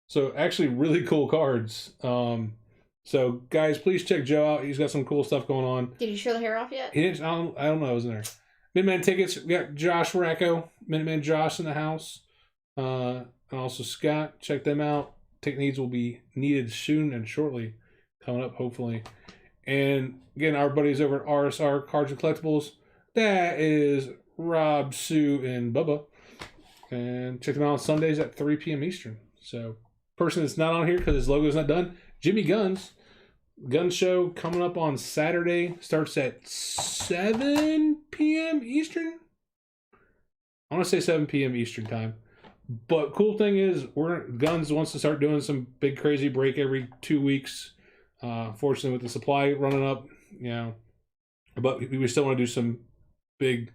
C: So actually really cool cards. So guys, please check Joe out. He's got some cool stuff going on.
A: Did you show the hair off yet?
C: He didn't. I don't know. I was in there. Minuteman tickets. We got Josh Racco, Minuteman Josh in the house, and also Scott. Check them out. Ticket needs will be needed soon and shortly, coming up hopefully. And again, our buddies over at RSR Cards and Collectibles. That is Rob, Sue, and Bubba. And check them out on Sundays at 3 p.m. Eastern. So, person that's not on here because his logo's not done, Jimmy Guns. Gun show coming up on Saturday. Starts at 7 p.m. Eastern. I want to say 7 p.m. Eastern time. But cool thing is, Guns wants to start doing some big crazy break every 2 weeks. Fortunately, with the supply running up, but we still want to do some big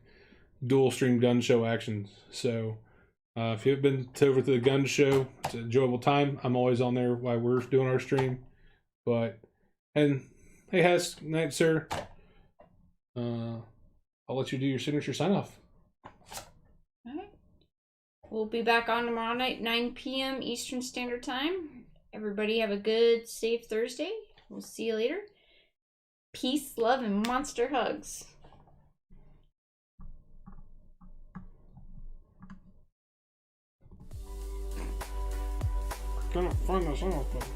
C: dual stream gun show actions. So if you've been over to the gun show, it's an enjoyable time. I'm always on there while we're doing our stream. And hey, Hess, night, sir. I'll let you do your signature sign off.
A: All right. We'll be back on tomorrow night, 9 p.m. Eastern Standard Time. Everybody have a good, safe Thursday. We'll see you later. Peace, love, and monster hugs.
C: I cannot find the sign off button.